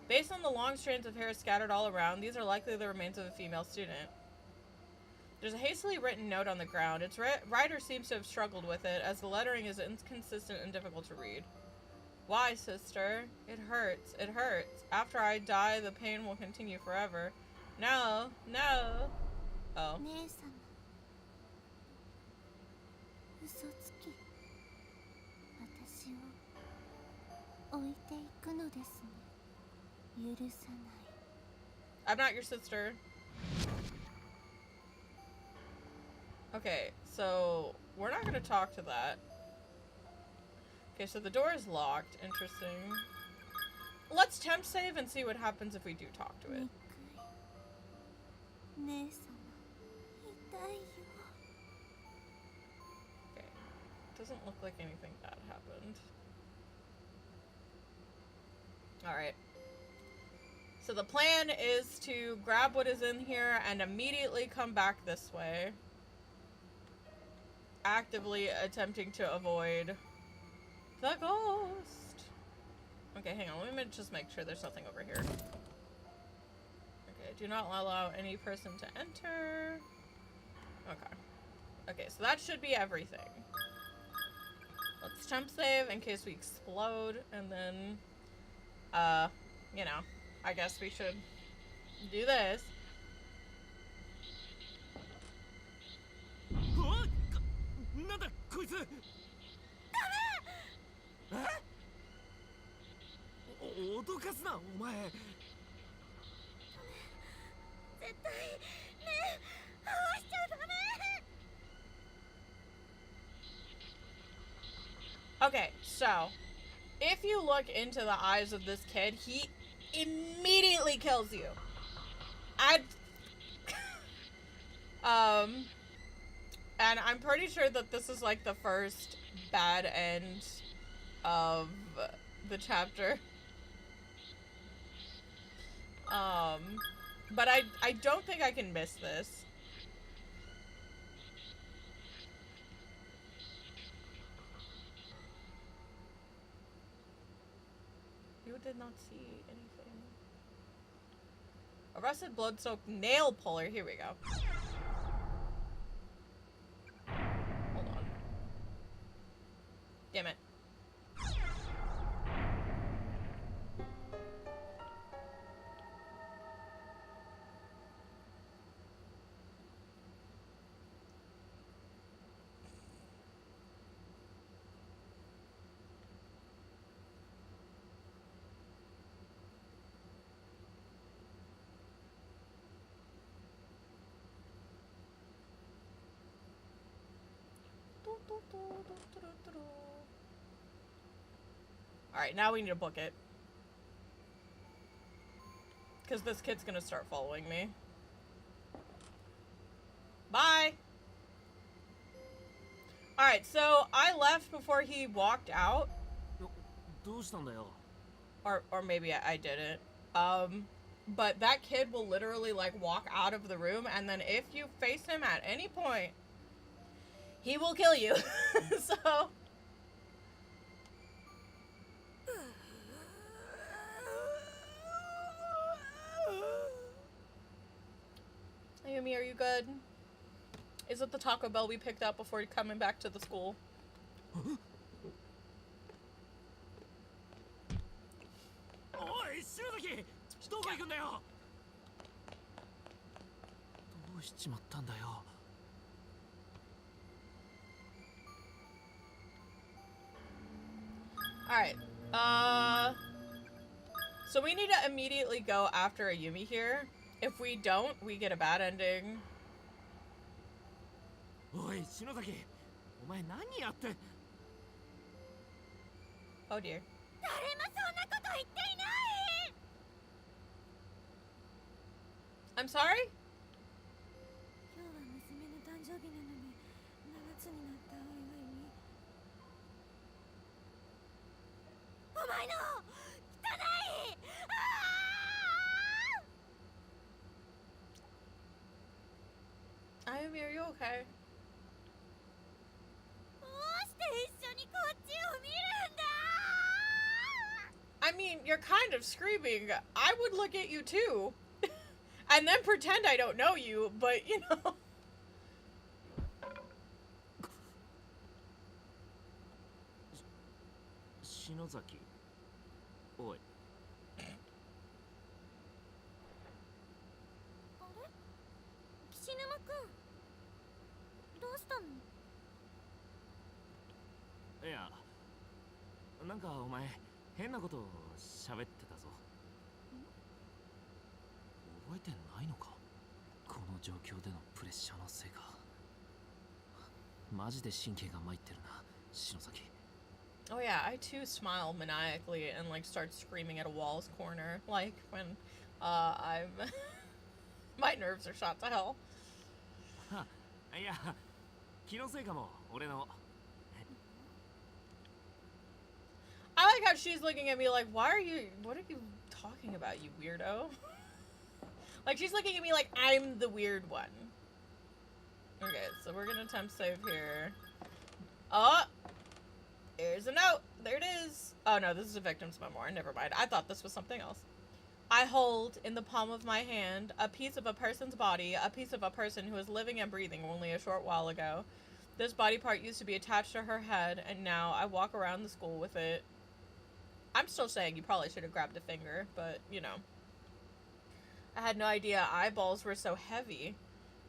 Based on the long strands of hair scattered all around, these are likely the remains of a female student. There's a hastily written note on the ground. Its writer seems to have struggled with it, as the lettering is inconsistent and difficult to read. Why, sister? It hurts. It hurts. After I die, the pain will continue forever. No. No. Oh. I'm not your sister. Okay, so we're not gonna talk to that. Okay, so the door is locked. Interesting. Let's temp save and see what happens if we do talk to it. 姉様痛いよ Okay. Doesn't look like anything bad happened. Alright. So the plan is to grab what is in here and immediately come back this way. Actively attempting to avoid the ghost. Okay, hang on. Let me just make sure there's nothing over here. Okay, do not allow any person to enter. Okay. Okay, so that should be everything. Let's temp save in case we explode, and then, you know, I guess we should do this. なんだこいつ。ダメ。え？脅かすなお前。絶対ね合わしちゃダメ Okay, so if you look into the eyes of this kid, he immediately kills you. And I'm pretty sure that this is like the first bad end of the chapter. But I don't think I can miss this. You did not see anything. Arrested blood-soaked nail puller. Here we go. Hold on. Damn it. Alright, now we need to book it. Because this kid's gonna start following me. Bye! Alright, so I left before he walked out. どうしたんだよ。 Or maybe I didn't. But that kid will literally, like, walk out of the room, and then if you face him at any point, he will kill you. So... Ayumi, are you good? Is it the Taco Bell we picked up before coming back to the school? おい篠崎どこ行くんだよ。どうしちまったんだよ。 Alright, so we need to immediately go after Ayumi here. If we don't, we get a bad ending. おい篠崎お前何やって。 Oh dear. 誰もそんなこと言っていない I'm sorry? 今日は娘の誕生日なのに7つになったお祝いにお前の汚いAyumi, are you okay? どうして一緒にこっちを見るんだ I mean, you're kind of screaming. I would look at you too. And then pretend I don't know you, but you know. 篠崎おいあれ岸沼くんどうしたのいやなんかお前変なこと喋ってたぞ。覚えてないのかこの状況でのプレッシャーのせいか。マジで神経が参ってるな、篠崎。 Oh yeah, I too smile maniacally and like start screaming at a wall's corner, like when I'm my nerves are shot to hell. いや、気のせいかも、俺の。 I like how she's looking at me like, what are you talking about, you weirdo? Like she's looking at me like I'm the weird one. Okay, so we're gonna attempt save here. Oh! Here's a note. There it is. Oh no, this is a victim's memoir. Never mind. I thought this was something else. I hold in the palm of my hand a piece of a person's body, a piece of a person who was living and breathing only a short while ago. This body part used to be attached to her head, and now I walk around the school with it. I'm still saying you probably should have grabbed a finger, but, you know. I had no idea eyeballs were so heavy,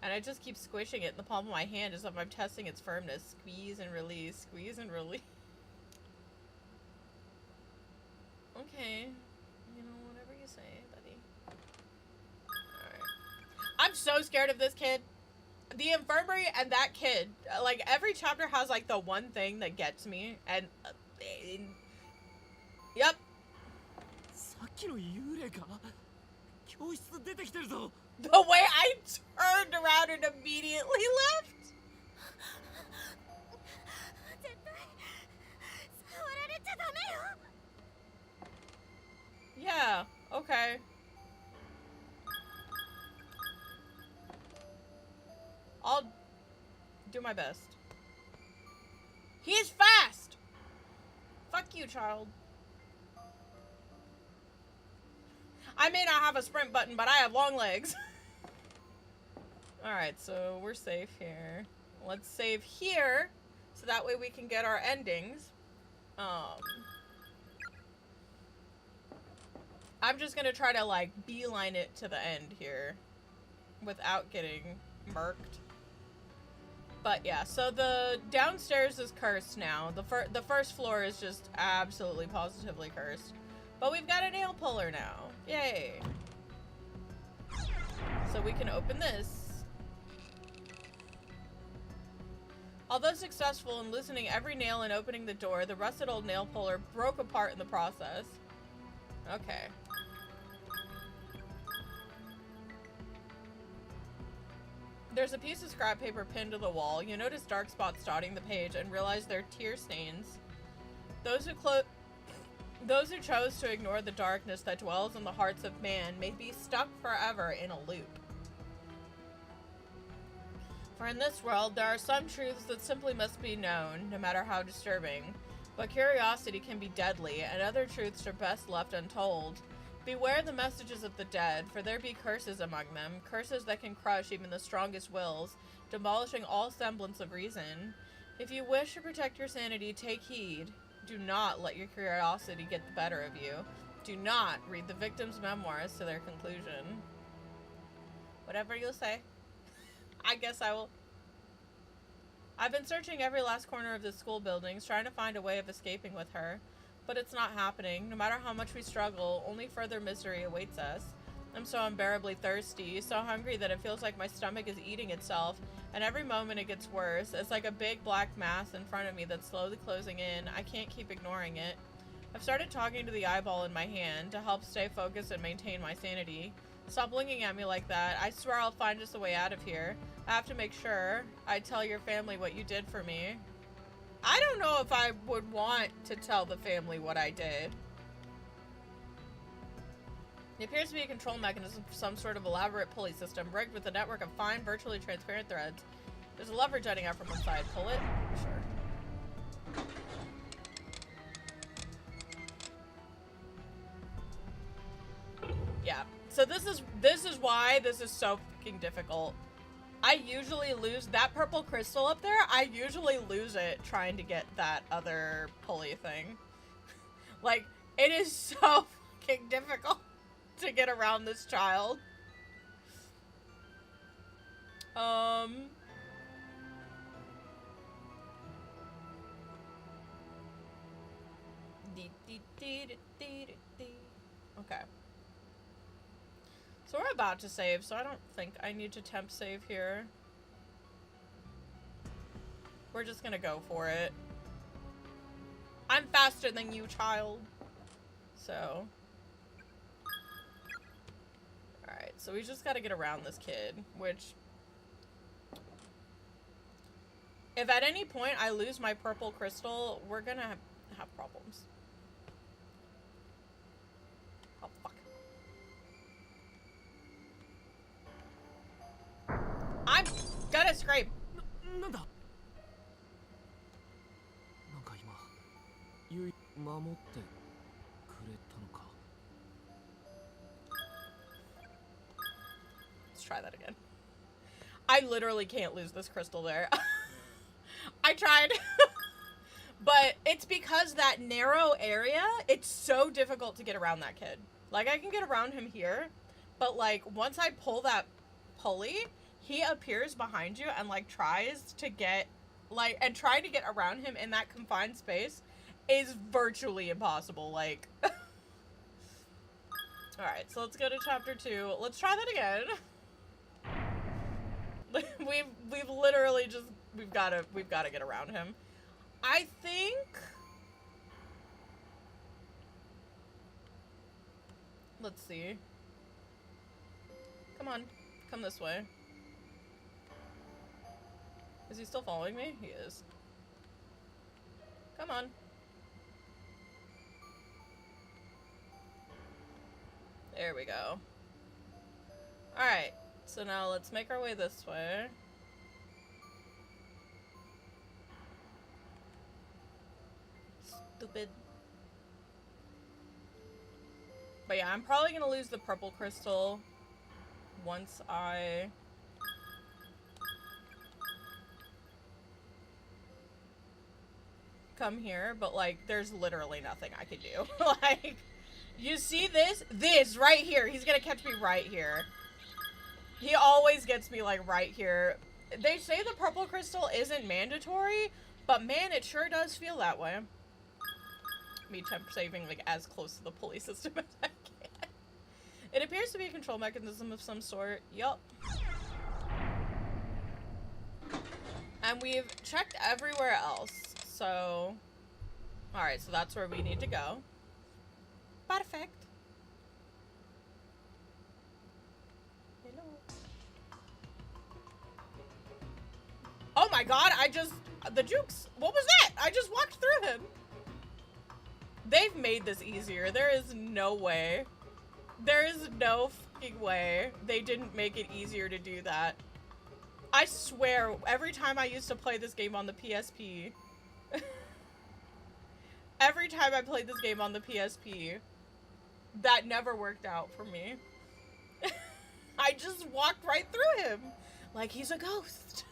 and I just keep squishing it in the palm of my hand as if I'm testing its firmness. Squeeze and release, squeeze and release. Okay. You know, whatever you say, buddy. Alright. I'm so scared of this kid. The infirmary and that kid. Like, every chapter has, like, the one thing that gets me. And, yep. さっきの幽霊か？教室出てきてるぞ。 The way I turned around and immediately left. 絶対触られちゃダメよ。 Yeah, okay. I'll do my best. He is fast! Fuck you, child. I may not have a sprint button, but I have long legs. Alright, so we're safe here. Let's save here, so that way we can get our endings. I'm just gonna try to, like, beeline it to the end here without getting murked. But yeah, so the downstairs is cursed now. The first floor is just absolutely positively cursed. But we've got a nail puller now. Yay. So we can open this. Although successful in loosening every nail and opening the door, the rusted old nail puller broke apart in the process. Okay. There's a piece of scrap paper pinned to the wall. You notice dark spots dotting the page and realize they're tear stains. Those who chose to ignore the darkness that dwells in the hearts of man may be stuck forever in a loop. For in this world, there are some truths that simply must be known, no matter how disturbing. But curiosity can be deadly, and other truths are best left untold. Beware the messages of the dead, for there be curses among them, curses that can crush even the strongest wills, demolishing all semblance of reason. If you wish to protect your sanity, take heed. Do not let your curiosity get the better of you. Do not read the victim's memoirs to their conclusion. Whatever you'll say. I guess I will. I've been searching every last corner of the school buildings, trying to find a way of escaping with her. But it's not happening. No matter how much we struggle, only further misery awaits us. I'm so unbearably thirsty, so hungry that it feels like my stomach is eating itself, and every moment it gets worse. It's like a big black mass in front of me that's slowly closing in. I can't keep ignoring it. I've started talking to the eyeball in my hand to help stay focused and maintain my sanity. Stop blinking at me like that. I swear I'll find us a way out of here. I have to make sure I tell your family what you did for me. I don't know if I would want to tell the family what I did. It appears to be a control mechanism for some sort of elaborate pulley system, rigged with a network of fine, virtually transparent threads. There's a lever jutting out from one side. Pull it? Sure. Yeah. So this is why this is so fucking difficult. I usually lose that purple crystal up there. I usually lose it trying to get that other pulley thing. Like, it is so fucking difficult to get around this child. Okay. So we're about to save, so I don't think I need to temp save here. We're just gonna go for it. I'm faster than you, child. So. Alright, so we just gotta get around this kid, which... If at any point I lose my purple crystal, we're gonna have problems. Oh, fuck. I'm gonna scrape. なんだなんか今ゆい守ってくれたのか Let's try that again. I literally can't lose this crystal there. I tried. But it's because that narrow area, it's so difficult to get around that kid. Like, I can get around him here, but, like, once I pull that pulley, he appears behind you and, like, tries to get, like, and trying to get around him in that confined space is virtually impossible. Like, alright, so let's go to chapter 2. Let's try that again. We've literally just, we've gotta get around him. I think... Let's see. Come on. Come this way. Is he still following me? He is. Come on. There we go. Alright. So now let's make our way this way. Stupid. But yeah, I'm probably gonna lose the purple crystal once I... come here, but like, there's literally nothing I can do. Like, you see this? This right here. He's gonna catch me right here. He always gets me like right here. They say the purple crystal isn't mandatory, but man, it sure does feel that way. Me temp saving like as close to the pulley system as I can. It appears to be a control mechanism of some sort. Yup. And we've checked everywhere else. So, alright, so that's where we need to go. Perfect. Hello. Oh my god, the jukes, what was that? I just walked through him. They've made this easier. There is no way. There is no fucking way they didn't make it easier to do that. I swear, every time I used to play this game on the PSP, every time I played this game on the PSP, that never worked out for me. I just walked right through him like he's a ghost.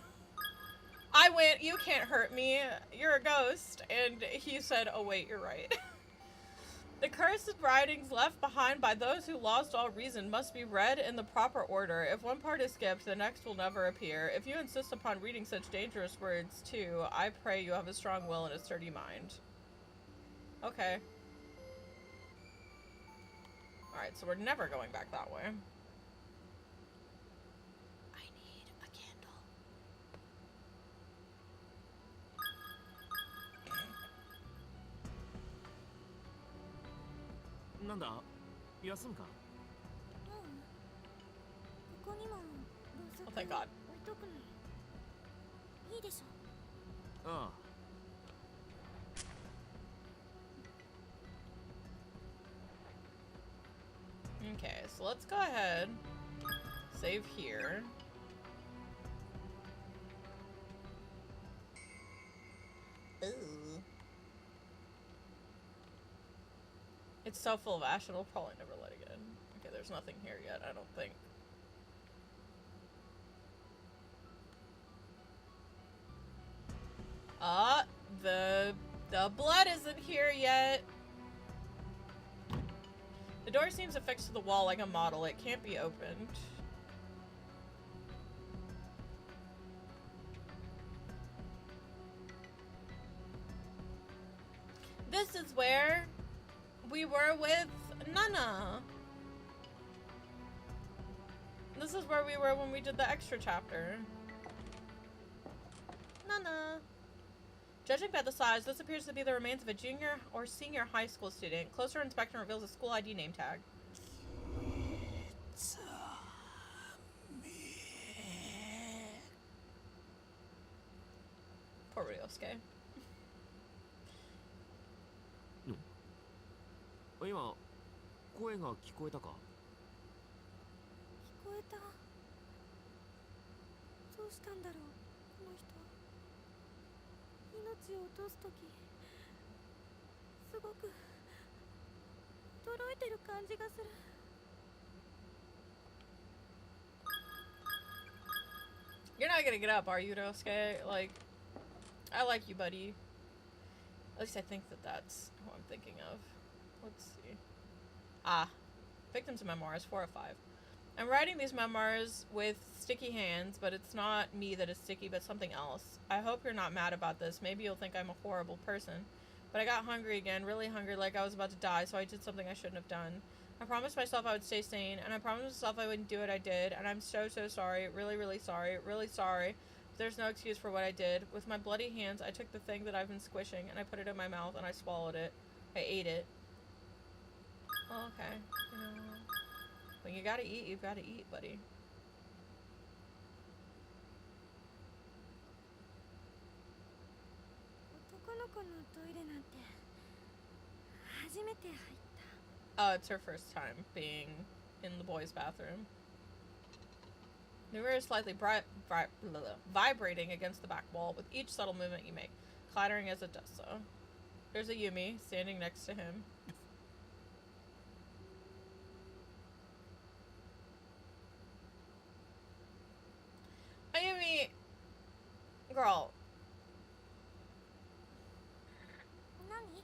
I went, "You can't hurt me, you're a ghost," and he said, "Oh wait, you're right." The cursed writings left behind by those who lost all reason must be read in the proper order. If one part is skipped, the next will never appear. If you insist upon reading such dangerous words, too, I pray you have a strong will and a sturdy mind. Okay. Alright, so we're never going back that way. I need a candle. なんだ休むか ここにもろうそ Oh, く thank God. 置いとくのいいでしょああ Okay, so let's go ahead. Save here. Ooh. It's so full of ash, it'll probably never let it in. Okay, there's nothing here yet, I don't think. The blood isn't here yet. The door seems affixed to the wall like a model. It can't be opened. This is where we were with Nana. This is where we were when we did the extra chapter. Nana. Judging by the size, this appears to be the remains of a junior or senior high school student. Closer inspection reveals a school ID name tag. Poor Ryosuke. 今声が聞こえたか？聞こえた。どうしたんだろう、この人。命を落とすとき、すごく驚いてる感じがする。You're not gonna get up, are you, Ryosuke? Like, I like you, buddy. At least I think that that's who I'm thinking of. Let's see. Ah, Victims Memoirs, 4 of 5. I'm writing these memoirs with sticky hands, but it's not me that is sticky, but something else. I hope you're not mad about this. Maybe you'll think I'm a horrible person. But I got hungry again, really hungry, like I was about to die, so I did something I shouldn't have done. I promised myself I would stay sane, and I promised myself I wouldn't do what I did, and I'm so, so sorry. Really, really sorry. Really sorry. There's no excuse for what I did. With my bloody hands, I took the thing that I've been squishing, and I put it in my mouth, and I swallowed it. I ate it. Oh, okay. When you gotta eat, you've gotta eat, buddy. 男の子のトイレなんて初めて入った。Oh, it's her first time being in the boys' bathroom. The mirror is slightly vibrating against the back wall with each subtle movement you make, clattering as it does so. There's a Yumi standing next to him. Ayumi, girl. 何？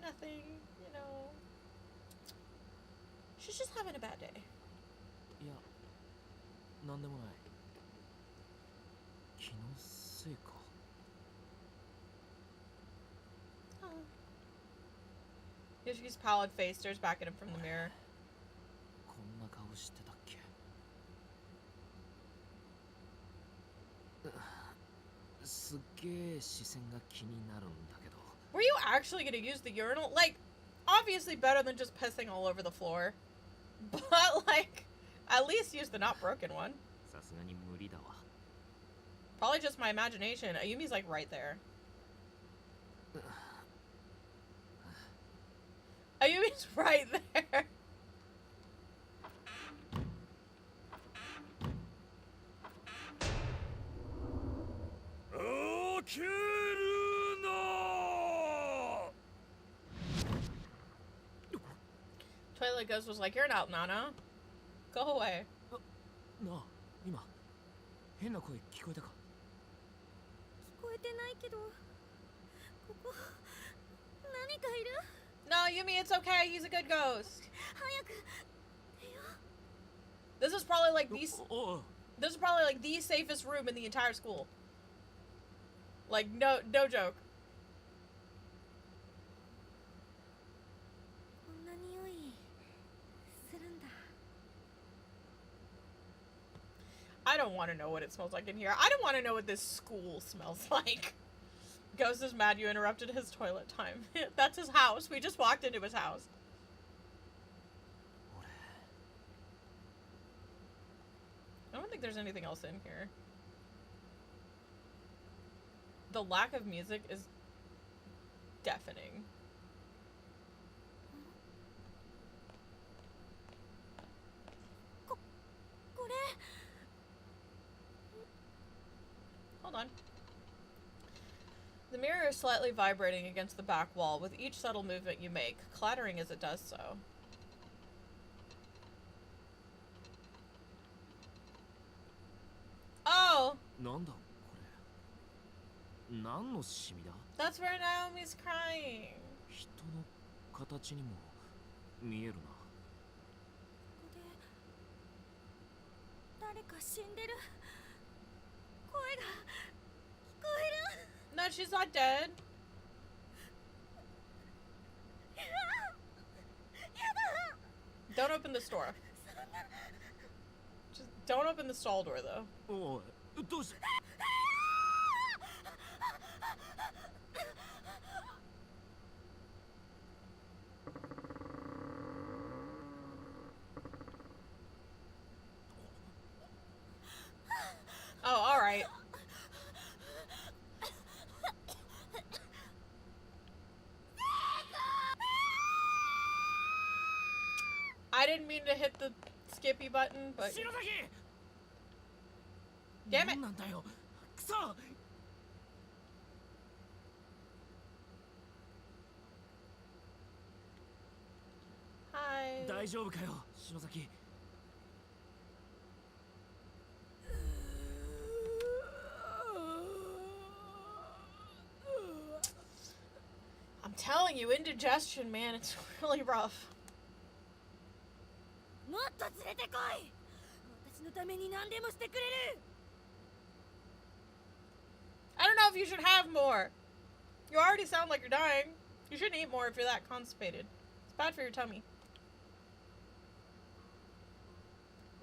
Nothing, you know. She's just having a bad day. いや、なんでもない。気のせいか。Yoshiki's pallid face stares back at him from the mirror. こんな顔してたっけ？すっげえ視線が気になるんだけど。Were you actually gonna use the urinal? Like, obviously better than just pissing all over the floor. But, like, at least use the not broken one. さすがに無理だわ。 Probably just my imagination. Ayumi's, like, right there. Ayumi's right there. Toilet Ghost was like, "You're not Nana. Go away." なあ、今変な声聞こえたか？聞こえてないけど、ここ何かいる？ No, Yumi, it's okay. He's a good ghost. 早く出よう。 This is probably like theおお、 this is probably like the safest room in the entire school. Like no joke. こんな匂いするんだ。 I don't want to know what it smells like in here. I don't want to know what this school smells like. Ghost is mad you interrupted his toilet time. That's his house. We just walked into his house. I don't think there's anything else in here. The lack of music is deafening. Hold on. The mirror is slightly vibrating against the back wall with each subtle movement you make, clattering as it does so. Oh! なんだこれ？何のシミだ？ That's where Naomi's crying. 人の形にも見えるな。ここで誰か死んでる。声が聞こえる。 No, she's not dead. やだ。 Don't open this door. Just don't open the stall door, though. おい、どうし？ didn't mean to hit the skippy button, but 篠崎 damn it. 何なんだよくそ Hi. 大丈夫かよ篠崎 I'm telling you, indigestion, man, it's really rough. もっと連れてこい。私のために何でもしてくれる。 I don't know if you should have more. You already sound like you're dying. You shouldn't eat more if you're that constipated. It's bad for your tummy.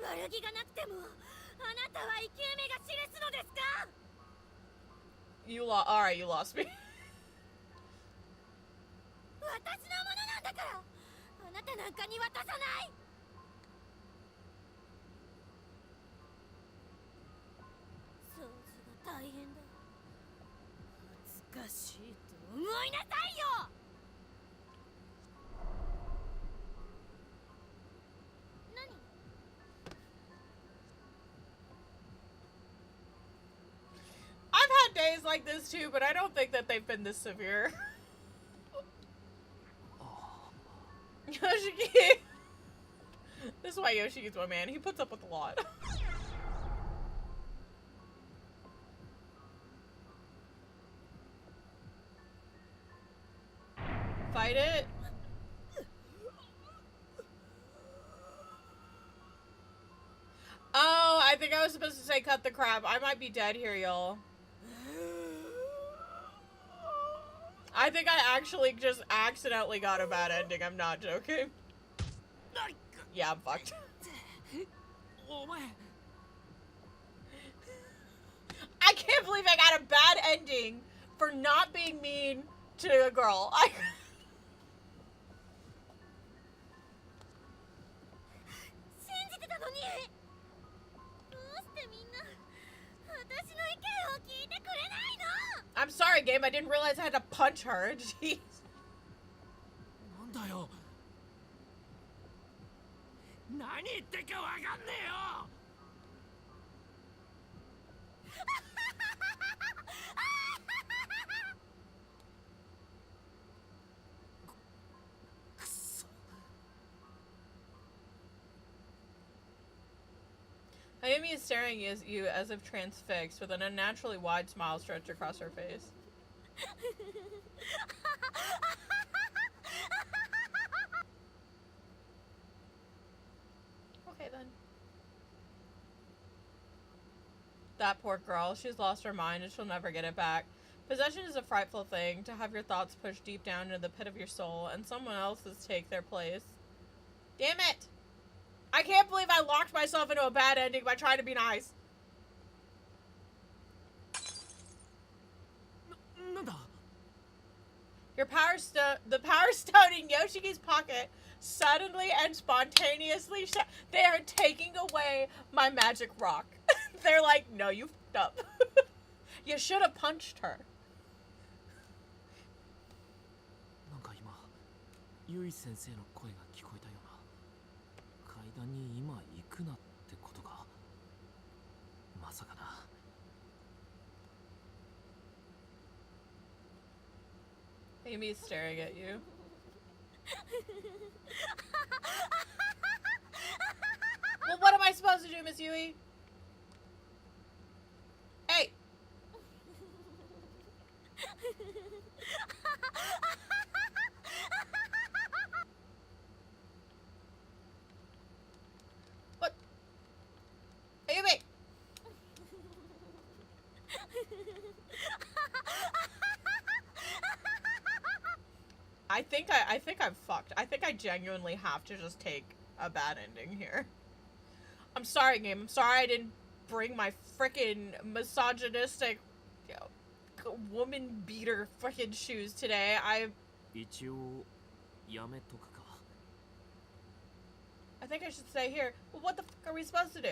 悪気がなくても、あなたは生き埋めが記すのですか？ You lost. Alright, you lost me. 私のものなんだから、あなたなんかに渡さない。掃除が大変だ。恥ずかしいと思いなさいよ。何？ I've had days like this too, but I don't think that they've been this severe. Yoshiki! This is why Yoshiki's my man. He puts up with a lot. Fight it? Oh, I think I was supposed to say cut the crap. I might be dead here, y'all. I think I actually just accidentally got a bad ending. I'm not joking. Yeah, I'm fucked. お前 I can't believe I got a bad ending for not being mean to a girl. 信じてたのに。どうしてみんな私の意見を聞いてくれないの？ I'm sorry, game. I didn't realize I had to punch her. Jeez. なんだよ何言ってかわかんねえよ くそ Ayumi is staring at you as if transfixed, with an unnaturally wide smile stretched across her face. Okay then. That poor girl. She's lost her mind and she'll never get it back. Possession is a frightful thing, to have your thoughts pushed deep down into the pit of your soul and someone else's take their place. Damn it! I can't believe I locked myself into a bad ending by trying to be nice. なんだ The power stone in Yoshiki's pocket suddenly and spontaneously they are taking away my magic rock. They're like, no, you fucked up. You should have punched her. なんか今ユイ先生の声が聞こえたような階段に今行くなってことかまさかな Amy's staring at you. Well, what am I supposed to do, Miss Yui? Hey! What? Ayumi! I think I'm fucked. I think I genuinely have to just take a bad ending here. I'm sorry, game. I'm sorry I didn't bring my frickin' misogynistic, you know, woman beater frickin' shoes today. 一応やめとくか I think I should stay here. Well, what the fuck are we supposed to do?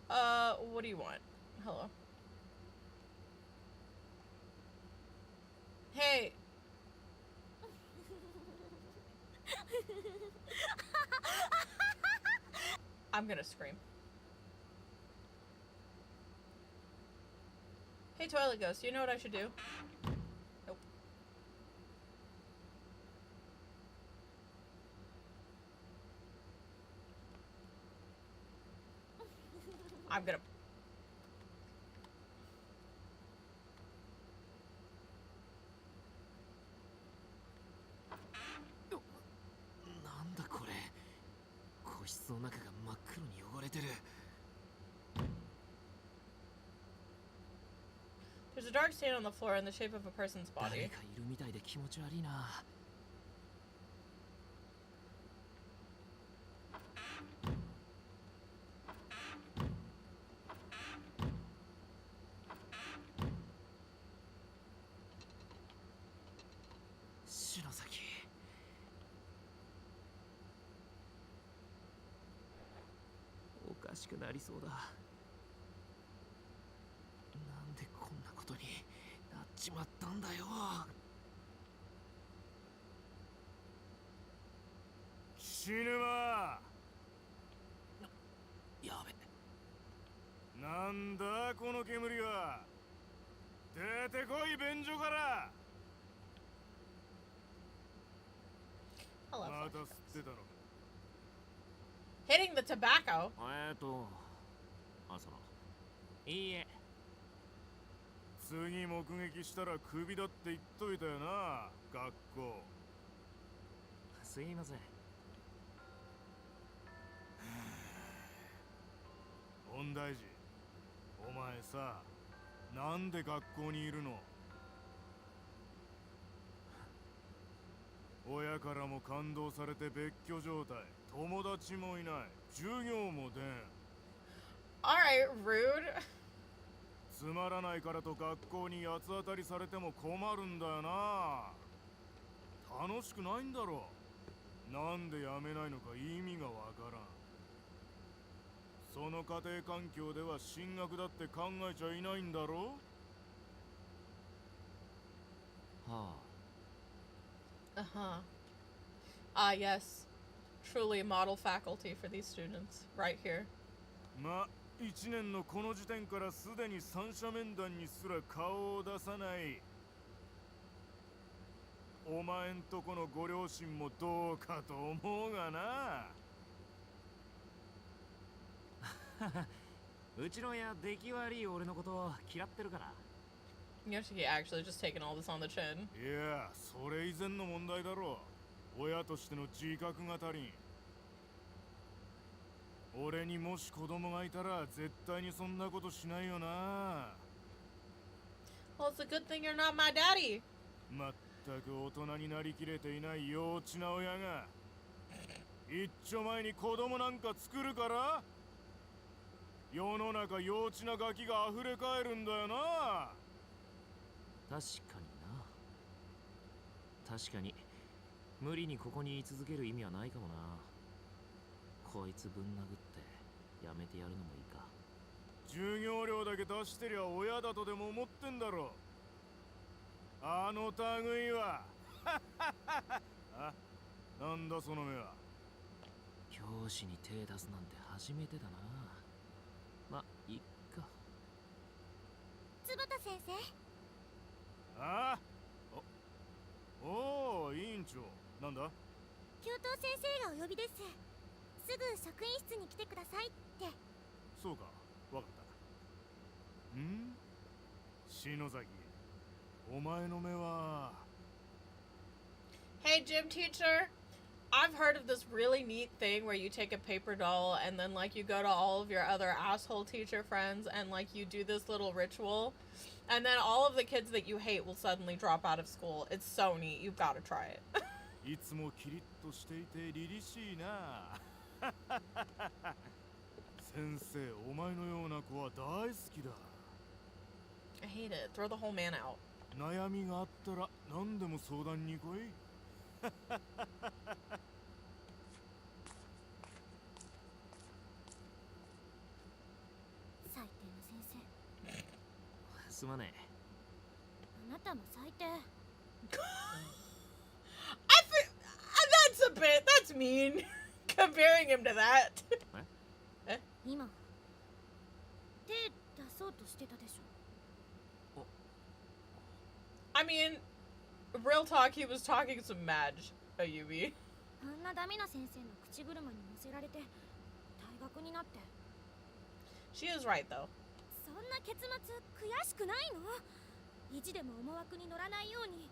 What do you want? Hello. Hey. I'm gonna scream. Hey, Toilet Ghost, you know what I should do? Nope. I'm gonna...なんだこれ。個室の中が真っ黒に汚れてる。 There's a dark stain on the floor in the shape of a person's 誰 body. かいるみたいで気持ち悪いな。篠崎。おかしくなりそうだ。なんでこんなことになっちまったんだよ。死ぬま。やべ。なんだこの煙は。出てこい便所から。 I love また吸っ flashbacks. てたのか。 Hitting the tobacco. 朝の。いいえ。次目撃したらクビだって言っといたよな、学校。すいません。本大寺、お前さ、なんで学校にいるの？親からも感動されて別居状態、友達もいない、授業も出ん。 Alright, rude. つまらないからと学校に八つ当たりされても困るんだよな。楽しくないんだろ。なんでやめないのか意味がわからん。その家庭環境では進学だって考えちゃいないんだろ。はあ。 Uh-huh. Ah, yes. Truly model faculty for these students. Right here. ま、一年のこの時点からすでに三者面談にすら顔を出さない。お前んとこのご両親もどうかと思うがな。うちの親出来悪い俺のこと嫌ってるから。 Yoshiki actually just taking all this on the chin. いや、それ以前の問題だろう。親としての自覚が足りん。俺にもし子供がいたら絶対にそんなことしないよな。 Well, it's a good thing you're not my daddy. まったく大人になりきれていない幼稚な親が一丁前に子供なんか作るから。世の中幼稚なガキが溢れかえるんだよな。確かにな。確かに無理にここに居続ける意味はないかもな。こいつぶん殴ってやめてやるのもいいか。授業料だけ出してりゃ親だとでも思ってんだろ。あの類は。あ、なんだその目は。教師に手出すなんて初めてだな。ま、いっか。坪田先生。ああ、おお、委員長、なんだ。教頭先生がお呼びです。すぐ職員室に来てくださいって。そうか、わかった。ん？篠崎、お前の目は。 Hey, gym teacher. I've heard of this really neat thing where you take a paper doll and then like you go to all of your other asshole teacher friends and like you do this little ritual and then all of the kids that you hate will suddenly drop out of school. It's so neat. You've got to try it. いつもキリッとしていて凛々しいな。先生、お前のような子は大好きだ。 I hate it. Throw the whole man out. 悩みがあったら何でも相談に来い。最低の先生。すまねあなたも最低。That's a bit. That's mean. Comparing him to that. 今手出そうとしてたでしょ。 I mean, real talk, he was talking some mad, Ayubi. あんなダメな先生の口車に乗せられて退学になって。 She is right, though. そんな結末悔しくないの？意地でも思惑に乗らないように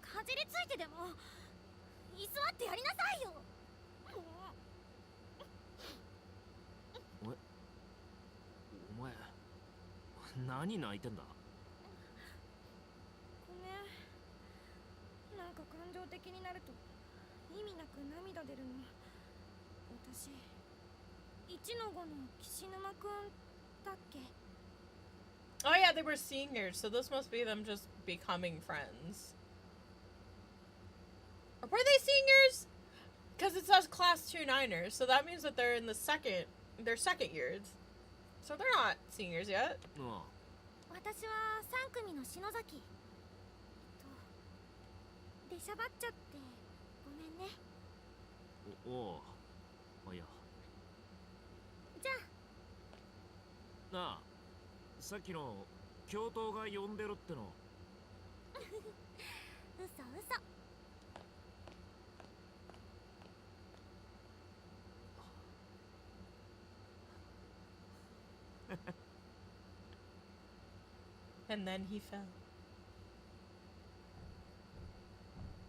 かじりついてでも居座ってやりなさいよ。お前何泣いてんだ。ごめん、なんか感情的になると意味なく涙出るの。私1の5の岸沼くんだっけ？ Oh yeah, they were seniors, so this must be them just becoming friends. Or were they seniors? Because it says class 2 Niners, so that means that they're in the they're second years. So they're not seniors yet. あ私は3組の篠崎。出しゃばっちゃってごめんね。あ、おお。いや。じゃあ。なあ、さっきの教頭が呼んでるっての。嘘嘘。 And then he fell.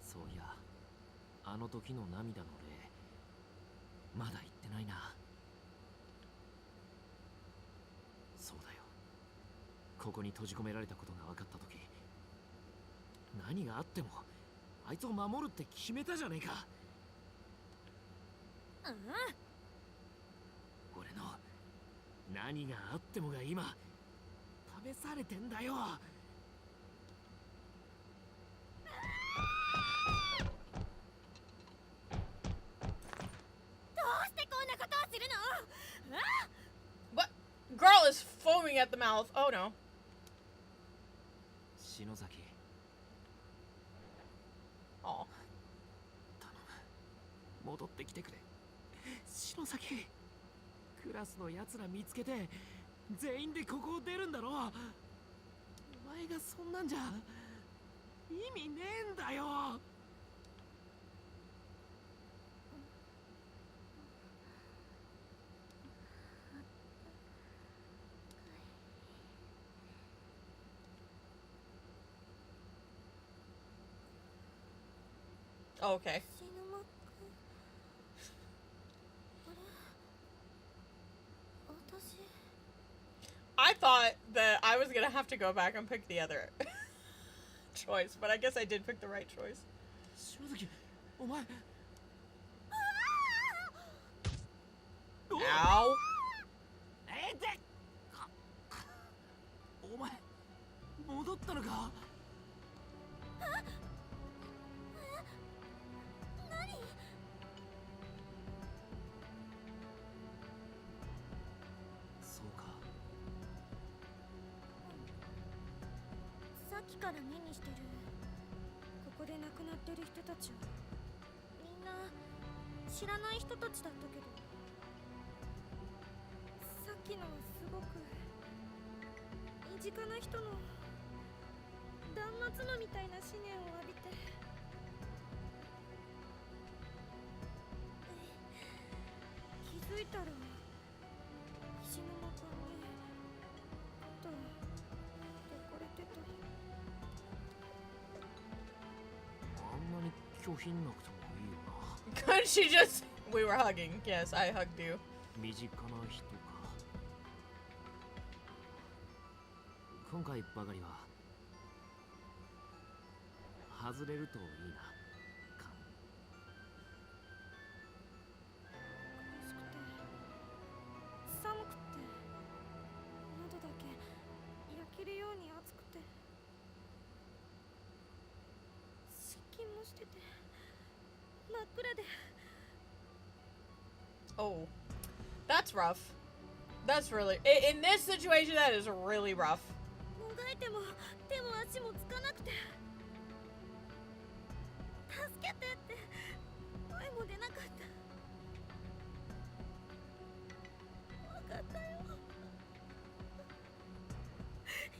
そういや、あの時の涙の礼、まだ言ってないな。そうだよ。ここに閉じ込められたことが分かった時、何があってもあいつを守るって決めたじゃねえか。うん。俺の何があってもが今試されてんだよ。What? Girl is foaming at the mouth. Oh no. 篠崎。 Oh. 頼む。戻ってきてくれ。篠崎。クラスのやつら見つけて全員でここを出るんだろ。お前がそんなんじゃ意味ねえんだよ。 Oh, okay. I thought that I was gonna have to go back and pick the other choice, but I guess I did pick the right choice. 篠崎、お前。 Ow. お前戻ったのか。 さっきから目にしてるここで亡くなってる人たちはみんな知らない人たちだったけど、さっきのはすごく身近な人の断末魔みたいな思念を浴びて、気づいたら石沼くんにとデコれてた。 あんなに拒否んなくてもいいよな。 Could she just... We were hugging. Yes, I hugged you. 身近な人か。今回ばかりは外れるといいな。苦しくて寒くて喉だけ焼けるように熱くて失禁もしてて真っ暗で。 Oh. That's rough. That's really... In this situation, that is really rough. もがいても手も足もつかなくて助けてっても出なかった。怖かったよ。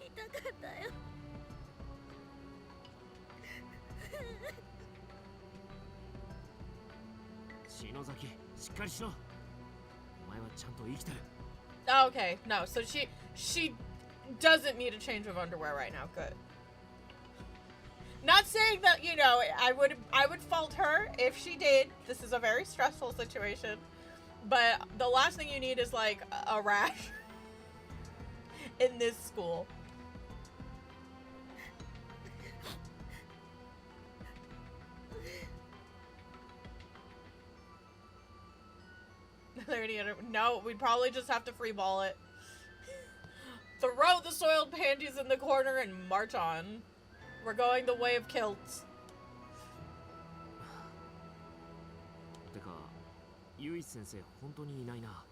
痛かったよ。篠崎、しっかりしろ。お前はちゃんと生きてる。 Okay, no, so she doesn't need a change of underwear right now. Good. Not saying that, you know, I would fault her if she did. This is a very stressful situation. But the last thing you need is like a rash in this school. No, we'd probably just have to free ball it. Throw the soiled panties in the corner and march on. We're going the way of kilts. てか、ユイ先生本当にいないな。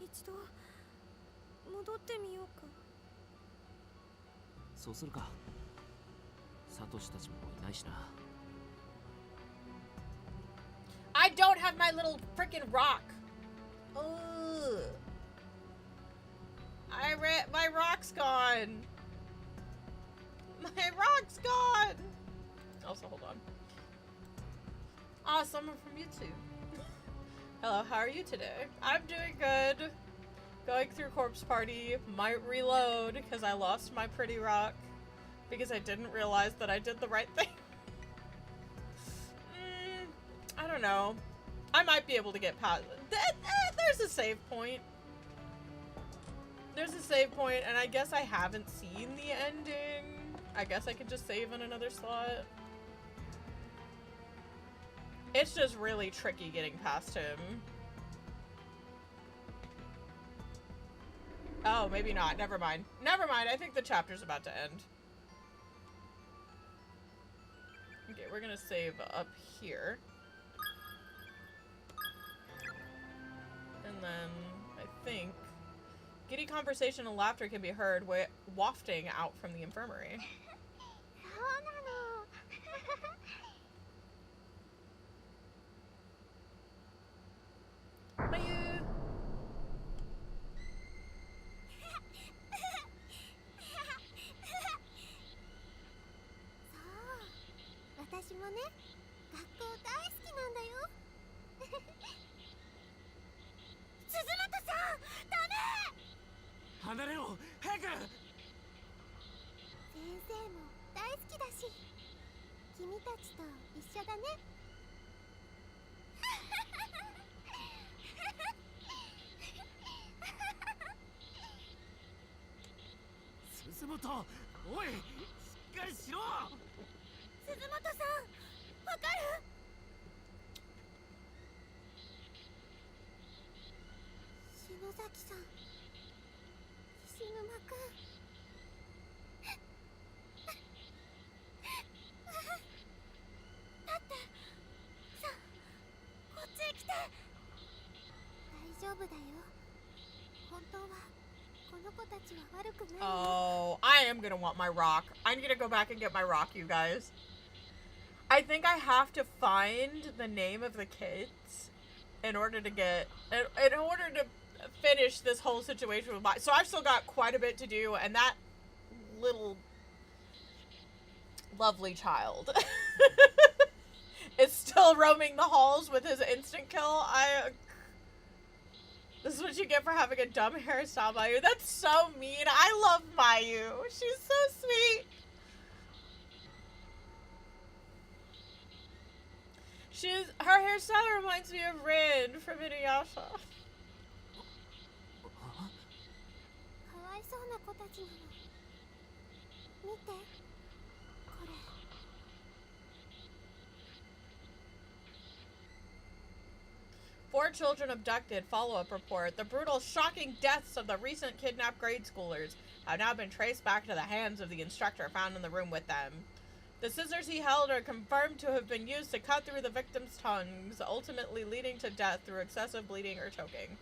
一度戻ってみようか。そうするか。サトシたちもいないしな。I don't have my little freaking rock. Ugh. My rock's gone. My rock's gone. Also, hold on. Ah, someone from YouTube. Hello, how are you today? I'm doing good. Going through Corpse Party. Might reload because I lost my pretty rock. Because I didn't realize that I did the right thing. I don't know. I might be able to get past. There's a save point. There's a save point, and I guess I haven't seen the ending. I guess I could just save in another slot. It's just really tricky getting past him. Oh, maybe not. Never mind. Never mind. I think the chapter's about to end. Okay, we're gonna save up here. And then, I think, giddy conversation and laughter can be heard wafting out from the infirmary. Bye. 私もね、学校大好きなんだよ。鈴本さん、ダメ！離れろ、早く！先生も大好きだし、君たちと一緒だね。鈴本、おい、しっかりしろ！鈴本さん、わかる？篠崎さん、菱沼くん。だってさ、こっちへ来て。大丈夫だよ。本当はこの子たちは悪くないよ。 Oh, I am gonna want my rock. I'm gonna go back and get my rock, you guys. I think I have to find the name of the kids in order to get, in order to finish this whole situation with my, so I've still got quite a bit to do, and that little lovely child is still roaming the halls with his instant kill. This is what you get for having a dumb hairstyle, Mayu. That's so mean. I love Mayu. She's so sweet. Her hairstyle reminds me of Rin from Inuyasha. かわいそうな子たちなの。見て、これ。4 children abducted. Follow-up report. The brutal, shocking deaths of the recent kidnapped grade schoolers have now been traced back to the hands of the instructor found in the room with them. The scissors he held are confirmed to have been used to cut through the victims' tongues, ultimately leading to death through excessive bleeding or choking.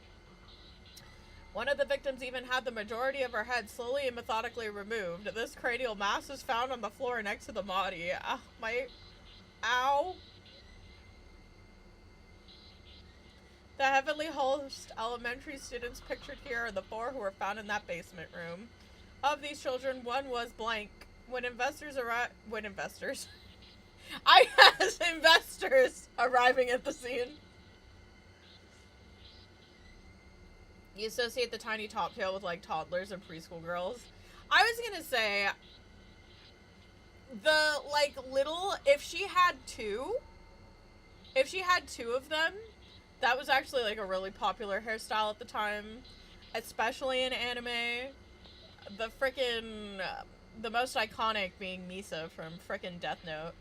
One of the victims even had the majority of her head slowly and methodically removed. This cranial mass is found on the floor next to the body. Ow. The Heavenly Host elementary students pictured here are the 4 who were found in that basement room. Of these children, one was blank. When investors I has investors arriving at the scene. You associate the tiny top tail with like toddlers and preschool girls. I was gonna say the like little if she had two of them, that was actually like a really popular hairstyle at the time, especially in anime. The frickin' the most iconic being Misa from frickin' Death Note.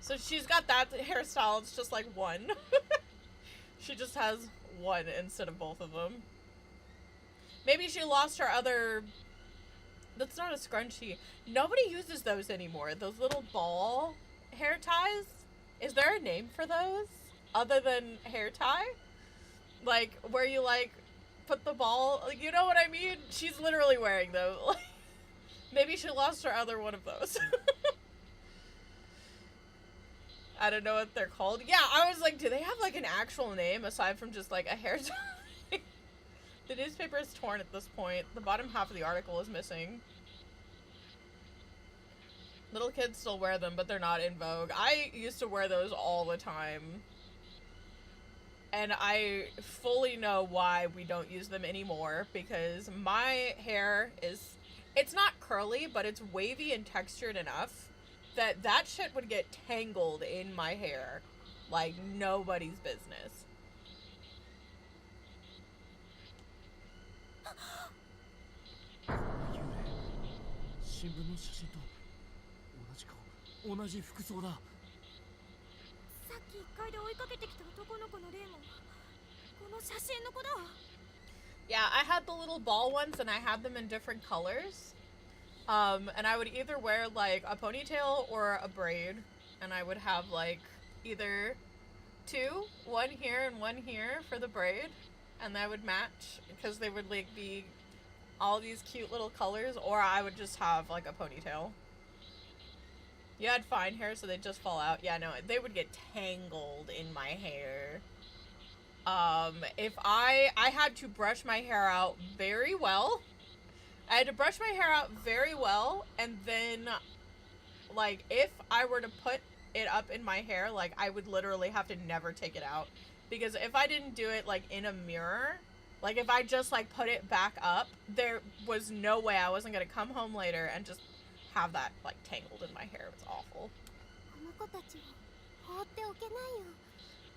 So she's got that hairstyle, it's just like one. She just has one instead of both of them. Maybe she lost her other... That's not a scrunchie. Nobody uses those anymore. Those little ball hair ties. Is there a name for those? Other than hair tie? Like, where you, like, put the ball... Like, you know what I mean? She's literally wearing those. Maybe she lost her other one of those. I don't know what they're called. Yeah, I was like, do they have, like, an actual name aside from just, like, a hair tie? The newspaper is torn at this point. The bottom half of the article is missing. Little kids still wear them, but they're not in vogue. I used to wear those all the time. And I fully know why we don't use them anymore, because my hair is... It's not curly, but it's wavy and textured enough that that shit would get tangled in my hair like nobody's business. Yeah, I had the little ball ones and I had them in different colors. And I would either wear like a ponytail or a braid, and I would have like either two, one here and one here for the braid, and that would match because they would like be all these cute little colors, or I would just have like a ponytail. You had fine hair, so they'd just fall out. Yeah, no, they would get tangled in my hair. If I had to brush my hair out very well. I had to brush my hair out very well, and then, like, if I were to put it up in my hair, like, I would literally have to never take it out. Because if I didn't do it, like, in a mirror, like, if I just, like, put it back up, there was no way I wasn't gonna come home later and just have that, like, tangled in my hair. It was awful.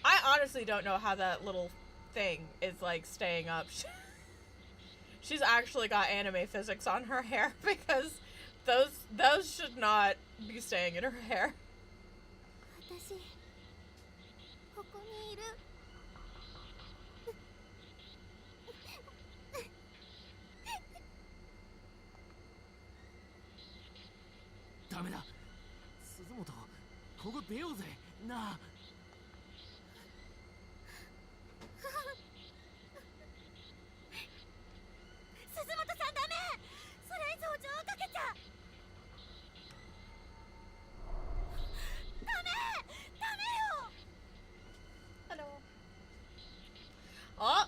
I honestly don't know how that little thing is, like, staying up. She's actually got anime physics on her hair, because those should not be staying in her hair. Oh!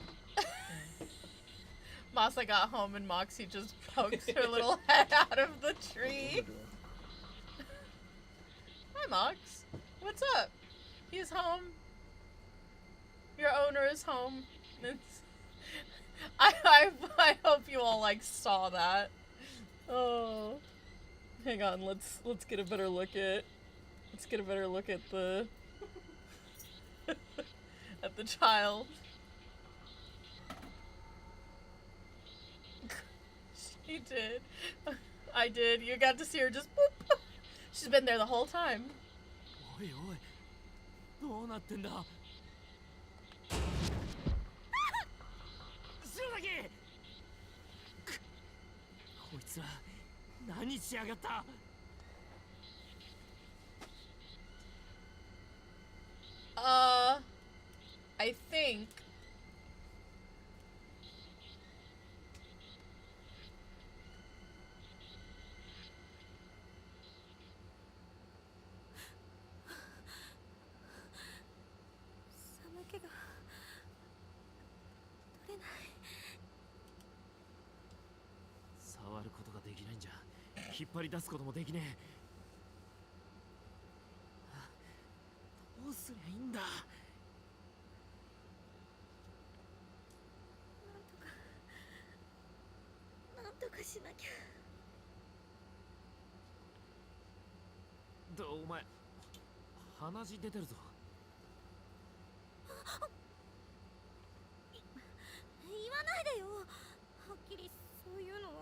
Masa got home and Moxie just pokes her little head out of the tree. Hi, Mox. What's up? He's home. Your owner is home. I hope you all, like, saw that. Oh. Hang on, let's get a better look at... Let's get a better look at the... at the child. She did. I did. You got to see her just boop. She's been there the whole time. I think... 気が取れない。触ることができないんじゃ引っ張り出すこともできねえ。どうすりゃいいんだ。なんとかしなきゃ。お前鼻血出てるぞ。言わないでよ。はっきりそういうのは。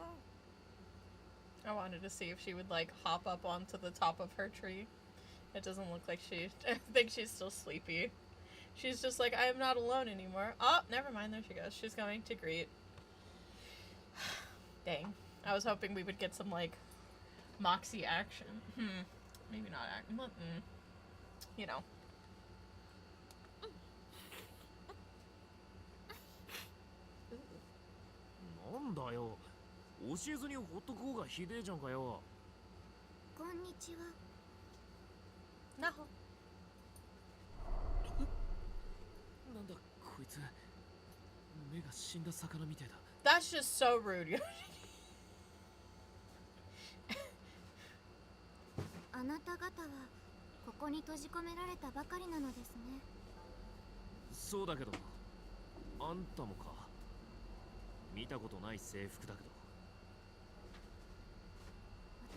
I wanted to see if she would like hop up onto the top of her tree. It doesn't look like she. I think she's still sleepy. She's just like, I am not alone anymore. Oh, never mind. There she goes. She's going to greet. Dang. I was hoping we would get some like Moxie action. Maybe not action. You know. なんだよ、教えずにほっとく方がひでえじゃんかよ。こんにちは。No. なんだこいつ、目が死んだ魚みてえだ。 That's just so rude. あなた方はここに閉じ込められたばかりなのですね。そうだけど、あんたもか。見たことない制服だけど。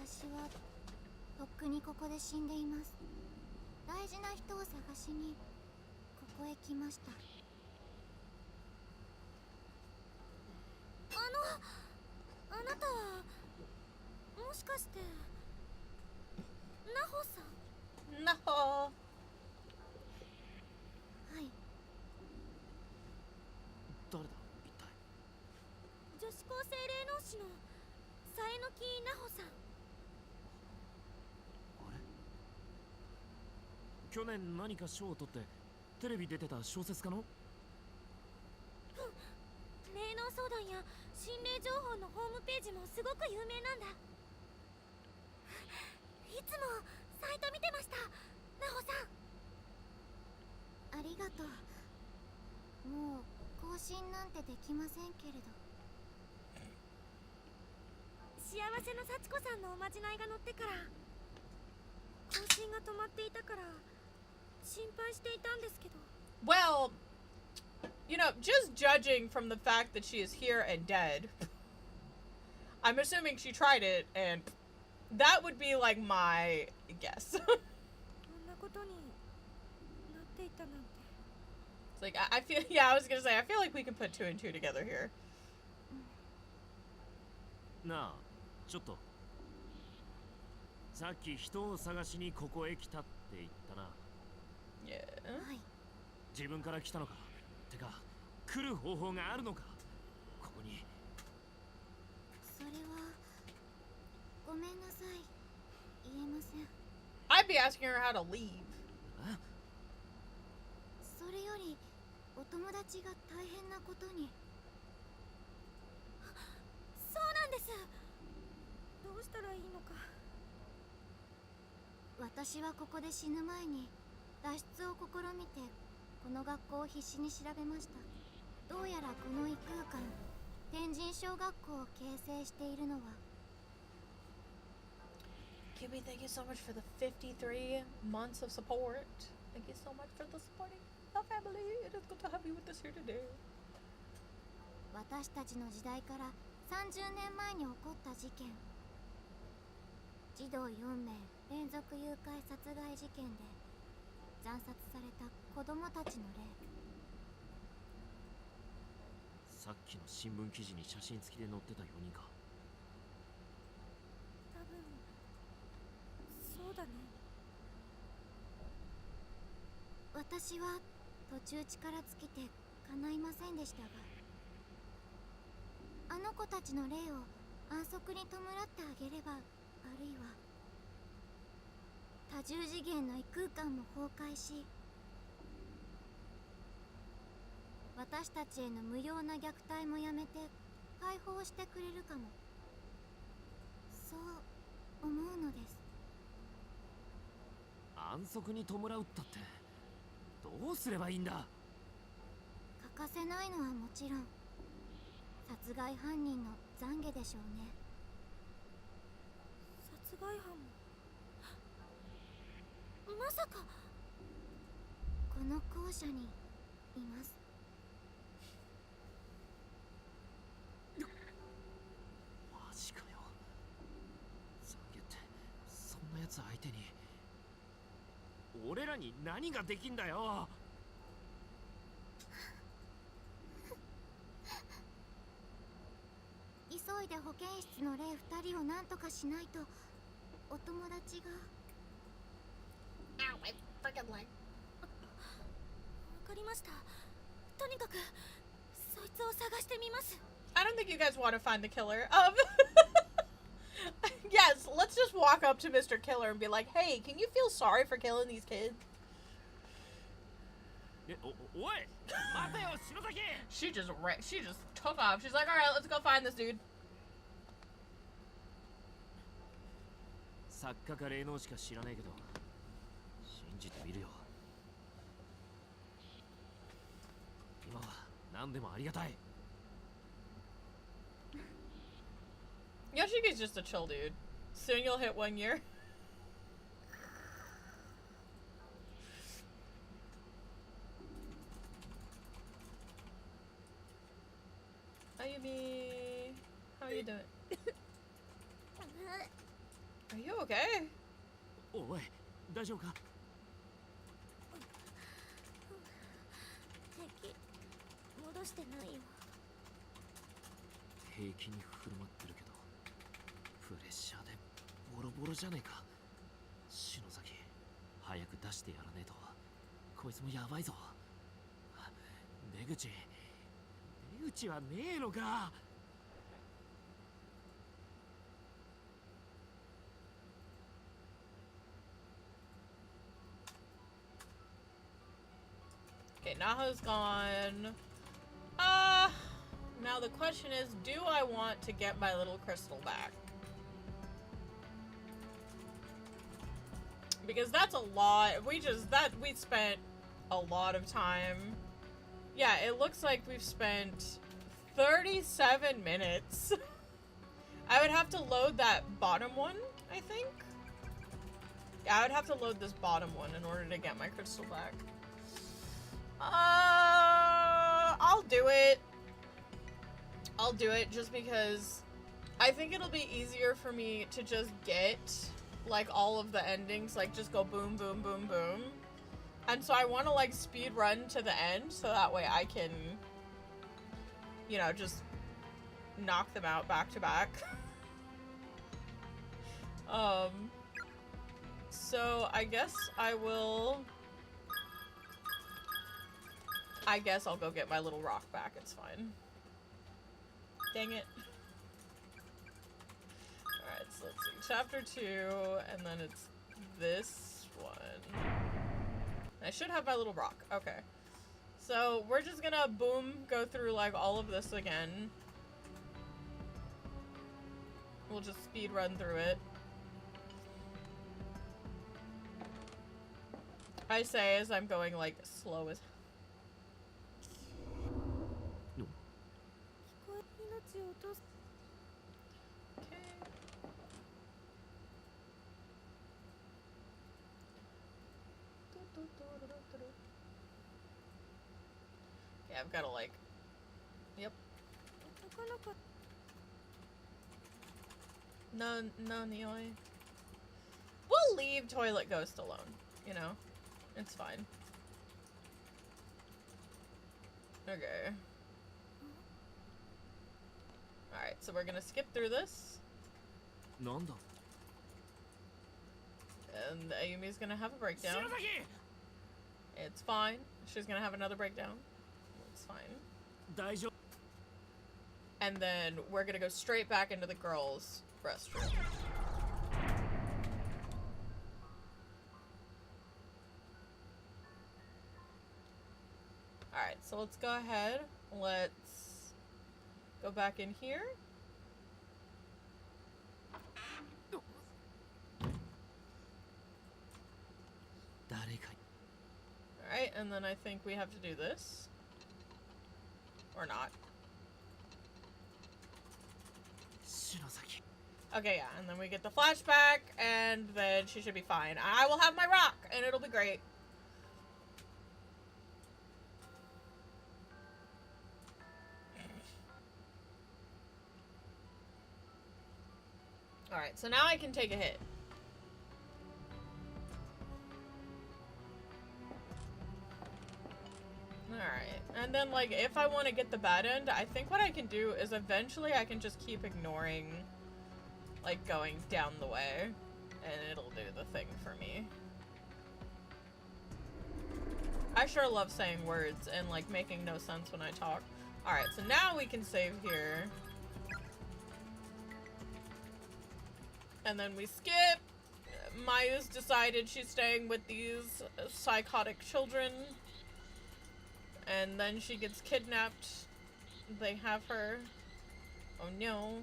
私はとっくにここで死んでいます。大事な人を探しにここへ来ました。あなたはもしかしてナホさん？ No. はい。誰だ一体。女子高生霊能師のサエノキナホさん。あれ、去年何か賞を取ってテレビ出てた小説家の。霊能相談や心霊情報のホームページもすごく有名なんだ。いつもサイト見てました、ナホさん。ありがとう。もう更新なんてできませんけれど。幸せの幸子さんのおまじないが乗ってから更新が止まっていたから心配していたんですけど。 Well, you know, just judging from the fact that she is here and dead, I'm assuming she tried it, and that would be like my guess. こんなことになっていたなんて。 It's like, I feel, yeah, I was gonna say, I feel like we can put two and two together here. なあ、ちょっと。さっき人を探しにここへ来たって言ったな。Yeah. はい。自分から来たのか。てか、来る方法があるのか。ここに。それはごめんなさい。言えません。 I'd be asking her how to leave. それよりお友達が大変なことに。そうなんです。どうしたらいいのか。私はここで死ぬ前に脱出を試みてこの学校を必死に調べました。どうやらこの異空間天神小学校を形成しているのは。 Kimmy, thank you so much for the 53 months of support. Thank you so much for the supporting the family. It is good to have you with us here today. 私たちの時代から30年前に起こった事件。児童4名連続誘拐殺害事件で惨殺された子供たちの例。さっきの新聞記事に写真付きで載ってた4人か。多分そうだね。私は途中力尽きて叶いませんでしたが、あの子たちの霊を安息に弔ってあげれば、あるいは多重次元の異空間も崩壊し、私たちへの無用な虐待もやめて解放してくれるかも。そう思うのです。安息に弔うったってどうすればいいんだ。かせないのはもちろん殺害犯人の懺悔でしょうね。殺害犯もまさかこの校舎にいます。マジかよ。懺悔ってそんなやつ相手に俺らに何ができんだよ。急いで保健室の霊2人を何とかしないとお友達が。わかりました。とにかくそいつを探してみます。 I don't think you guys want to find the killer. Yes, let's just walk up to Mr. Killer and be like, hey, can you feel sorry for killing these kids? おい待てよ篠崎。 She just took off. She's like, alright, let's go find this dude. 作家か霊能しか知らないけど信じてみるよ。今は何でもありがたい。 Yoshiki's just a chill dude. Soon you'll hit 1 year. Ayumi, how are you doing? Are you okay? おい大丈夫か。敵戻してないよ。平気に振る舞ってるけどプレッシャーでボロボロじゃねえか。篠崎早く出してやらねえとこいつもやばいぞ。出口はねえのか。Okay, Naho's gone. Now the question is, do I want to get my little crystal back? Because that's a lot. We spent a lot of time. Yeah, it looks like we've spent 37 minutes. I would have to load that bottom one, I think. Yeah, I would have to load this bottom one in order to get my crystal back. I'll do it. I'll do it just because I think it'll be easier for me to just get like all of the endings, like just go boom, boom, boom, boom. And so I want to like speed run to the end so that way I can, you know, just knock them out back to back. So I guess I'll go get my little rock back. It's fine. Dang it. Alright, so let's see. Chapter 2, and then it's this one. I should have my little rock. Okay. So we're just gonna boom go through like all of this again. We'll just speed run through it. I say as I'm going like slow as. Yeah, I've gotta like. Yep. No, Nioi. We'll leave Toilet Ghost alone. You know, it's fine. Okay. Alright, so we're gonna skip through this. なんだ And Ayumi's gonna have a breakdown. 篠崎 It's fine. She's gonna have another breakdown. It's fine. 大丈夫 And then we're gonna go straight back into the girls' restroom. Alright, so let's go ahead. Let's go back in here. Alright, and then I think we have to do this. Or not. 篠崎 Okay, yeah, and then we get the flashback, and then she should be fine. I will have my rock, and it'll be great. Alright, so now I can take a hit. Alright, and then, like, if I want to get the bad end, I think what I can do is eventually I can just keep ignoring, like, going down the way, and it'll do the thing for me. I sure love saying words and, like, making no sense when I talk. Alright, so now we can save here. And then we skip. Mayu's decided she's staying with these psychotic children. And then she gets kidnapped. They have her. Oh no.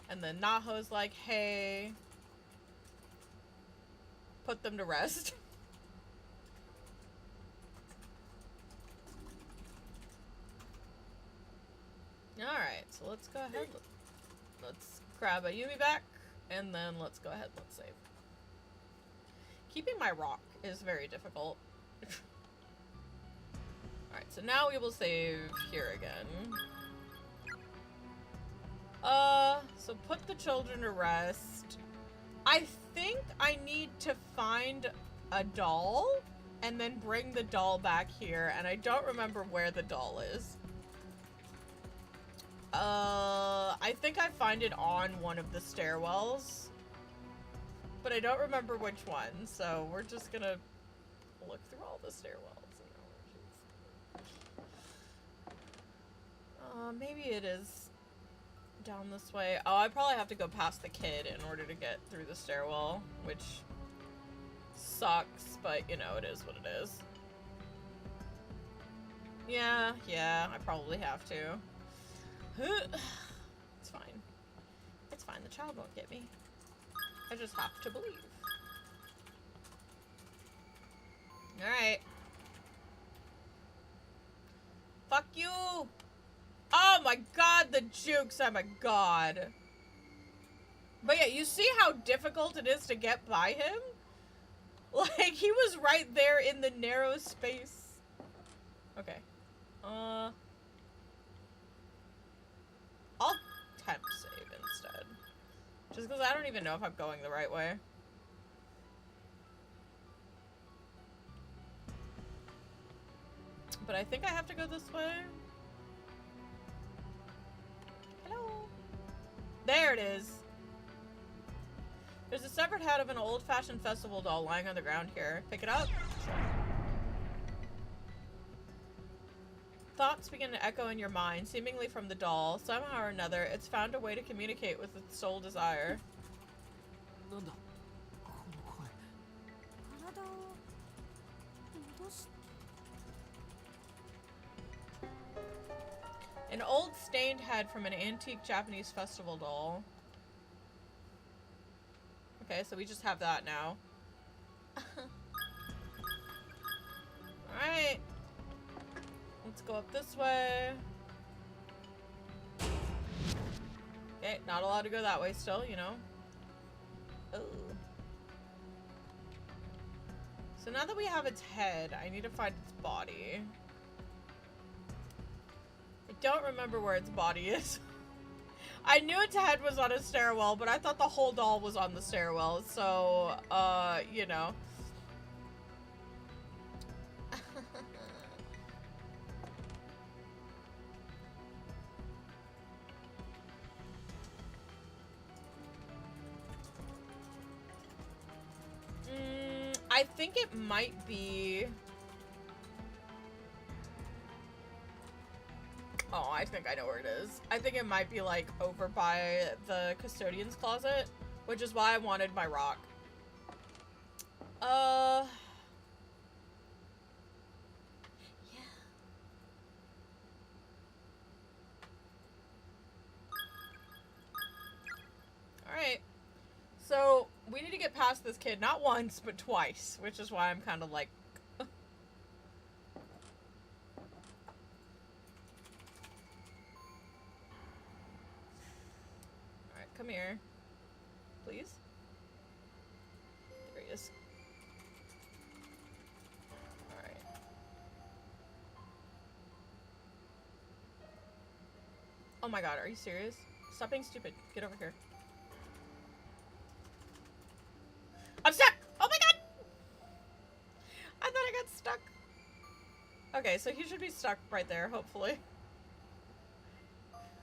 And then Naho's like, hey. Put them to rest. Alright, so let's go ahead. Let's grab a Yumi back. And then let's go ahead, let's save. Keeping my rock is very difficult. Alright, so now we will save here again. So put the children to rest. I think I need to find a doll and then bring the doll back here, and I don't remember where the doll is. I think I find it on one of the stairwells, but I don't remember which one, so we're just gonna look through all the stairwells. Maybe it is down this way. Oh, I probably have to go past the kid in order to get through the stairwell, which sucks, but you know, it is what it is. Yeah, I probably have to. It's fine. It's fine. The child won't get me. I just have to believe. Alright. Fuck you! Oh my god, the jukes! I'm a god. But yeah, you see how difficult it is to get by him? Like, he was right there in the narrow space. Okay. I'll temp save instead. Just because I don't even know if I'm going the right way. But I think I have to go this way. Hello. There it is. There's a severed head of an old-fashioned festival doll lying on the ground here. Pick it up. Sure. Thoughts begin to echo in your mind, seemingly from the doll. Somehow or another, it's found a way to communicate with its sole desire. なんだこの声体を戻して An old stained head from an antique Japanese festival doll. Okay, so we just have that now. Alright. Let's go up this way. Okay, not allowed to go that way still, you know. Oh. So now that we have its head, I need to find its body. I don't remember where its body is. I knew its head was on a stairwell, but I thought the whole doll was on the stairwell, so, you know. I think it might be... Oh, I think I know where it is. I think it might be, like, over by the custodian's closet, which is why I wanted my rock. Yeah. Alright. So, we need to get past this kid, not once, but twice, which is why I'm kind of like... come here. Please? There he is. Alright. Oh my god, are you serious? Stop being stupid. Get over here. I'm stuck! Oh my god! I thought I got stuck. Okay, so he should be stuck right there, hopefully.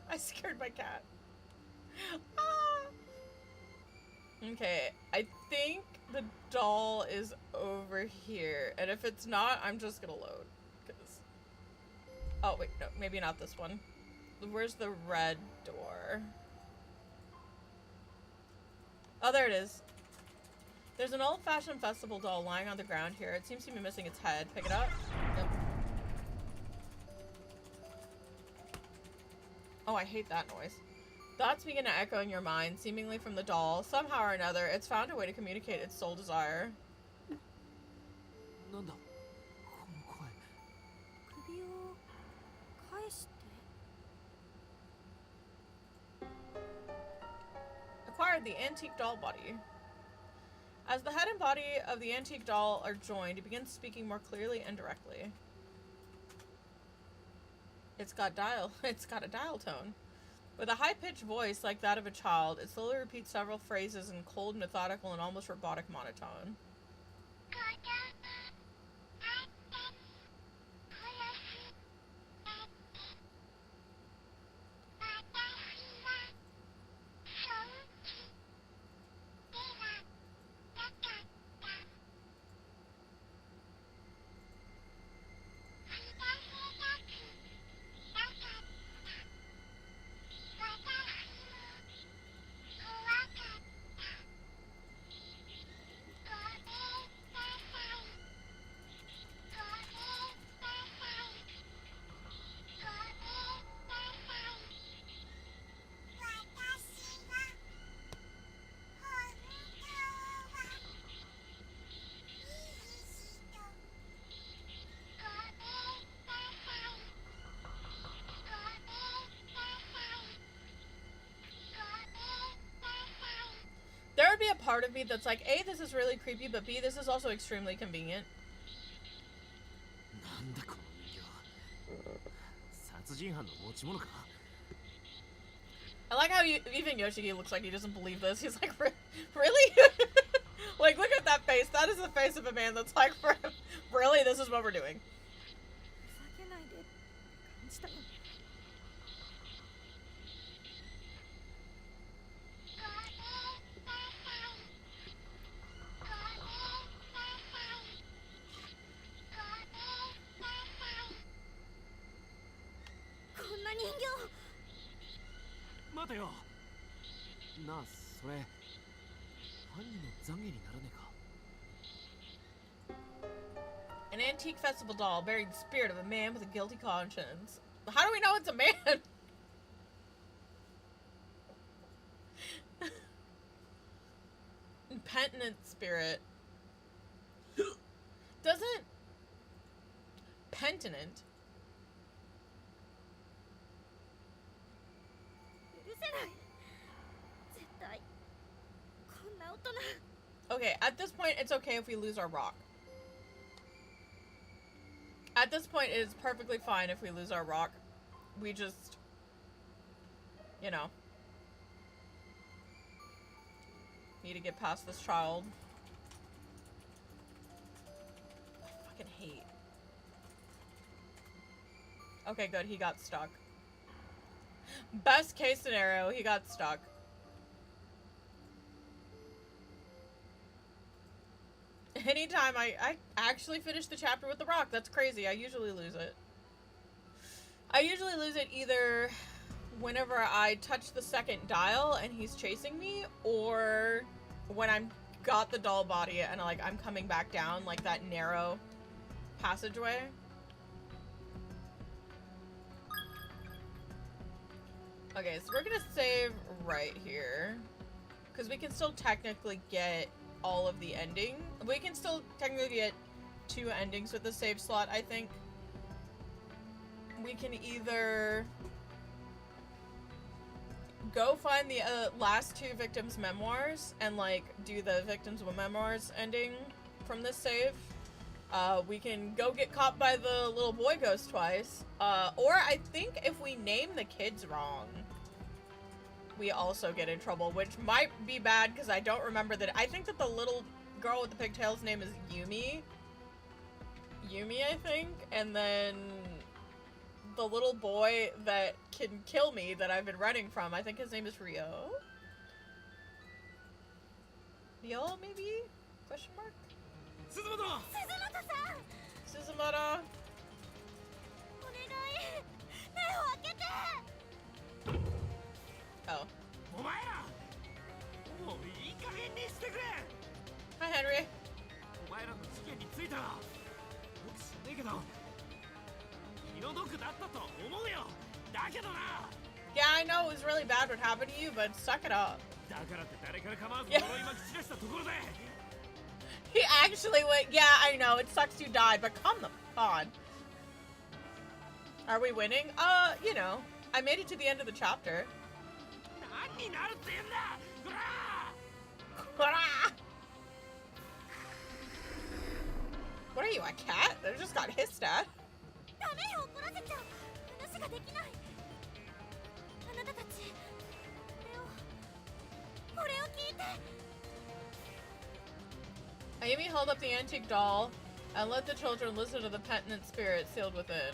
I scared my cat. Ah. Okay, I think the doll is over here. And if it's not, I'm just gonna load. 'Cause... Oh, wait, no, maybe not this one. Where's the red door? Oh, there it is. There's an old-fashioned festival doll lying on the ground here. It seems to be missing its head. Pick it up. Yep. Oh, I hate that noise. Thoughts begin to echo in your mind, seemingly from the doll. Somehow or another, it's found a way to communicate its sole desire. なんだこの声。首を返して。 Acquired the antique doll body. As the head and body of the antique doll are joined, it begins speaking more clearly and directly. It's got a dial tone. With a high-pitched voice like that of a child, it slowly repeats several phrases in cold, methodical, and almost robotic monotone. There would be a part of me that's like, A, this is really creepy, but B, this is also extremely convenient. なんだこの人形。殺人犯の持ち物か。 I like how even Yoshiki looks like he doesn't believe this. He's like, really? Like, look at that face. That is the face of a man that's like, really? This is what we're doing. ふざけないでって感じたのに。 こんな人形。待てよ。なあ、それ犯人の懺悔にならねえか。 An antique festival doll buried the spirit of a man with a guilty conscience. How do we know it's a man? Penitent spirit. Doesn't... Penitent? 許せない。絶対。こんな大人。 Okay, at this point, it's okay if we lose our rock. At this point, it is perfectly fine if we lose our rock. We just... You know. Need to get past this child. I fucking hate. Okay, good. He got stuck. Best case scenario, he got stuck. Anytime I actually finish the chapter with the rock. That's crazy. I usually lose it. I usually lose it either whenever I touch the second dial and he's chasing me, or when I'm got the doll body and I'm coming back down like that narrow passageway. Okay, so we're gonna save right here because we can still technically get all of the ending. We can still technically get 2 endings with the save slot, I think. We can either go find the last two victims' memoirs and like do the victims' memoirs ending from this save, we can go get caught by the little boy ghost twice. Or I think if we name the kids wrong, we also get in trouble, which might be bad because I don't remember that. I think that the little girl with the pigtails name is Yumi. Yumi, I think. And then the little boy that can kill me that I've been running from, I think his name is Ryo. Ryo, maybe? Question mark? Suzumoto! Suzumoto! Oh. お前らもういい加減にしてくれ Hi, Henry. お前らの事件については僕知んねえけど気の毒だったと思うよだけどな Yeah, I know it was really bad what happened to you, but suck it up. だからって誰から構わず Yeah. 呪いまき散らしたところで He actually went, yeah, I know, it sucks you died, but come on. Are we winning? You know, I made it to the end of the chapter. 何になるって言うんだほら What are you, a cat? That just got hissed at. ダメよ、怒らせちゃう。話ができない。あなたたち、これを聞いて。Amy held up the antique doll and let the children listen to the penitent spirit sealed within.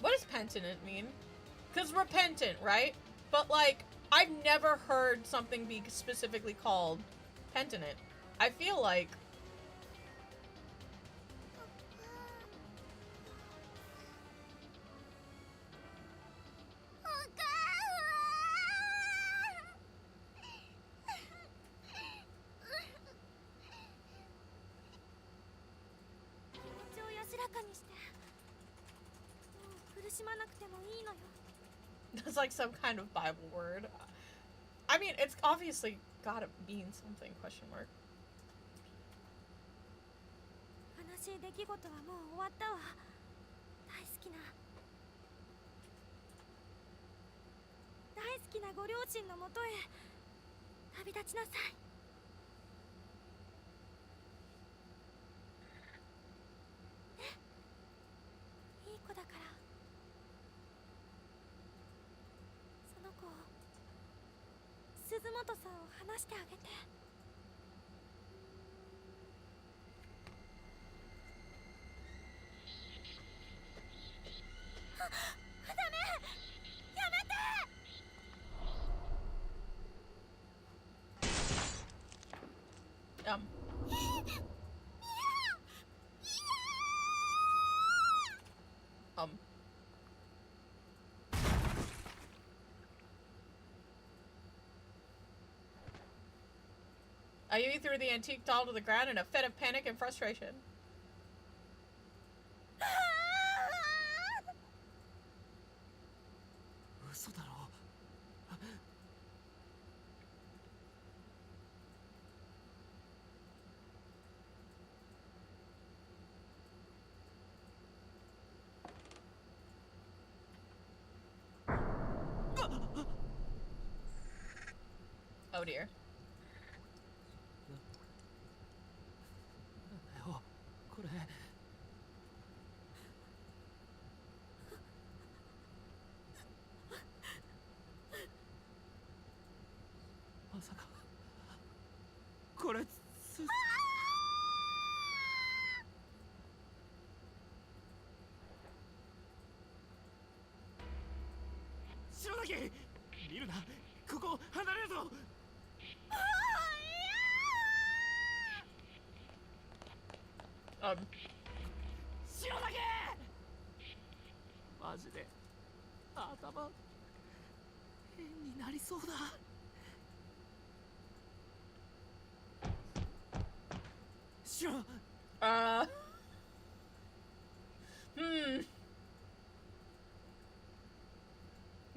What does penitent mean? Because repentant, right? But like, I've never heard something be specifically called penitent. I feel like... That's like some kind of Bible word. I mean, it's obviously gotta mean something, question mark. 悲しい出来事はもう終わったわ。大好きなご両親のもとへ旅立ちなさい。ね、いい子だから。その子を鈴本さんを話してあげて。Ayumi threw the antique doll to the ground in a fit of panic and frustration. 嘘だろ Oh dear. これまさかこれ白崎見るなここ離れるぞ 白崎マジで頭変になりそうだ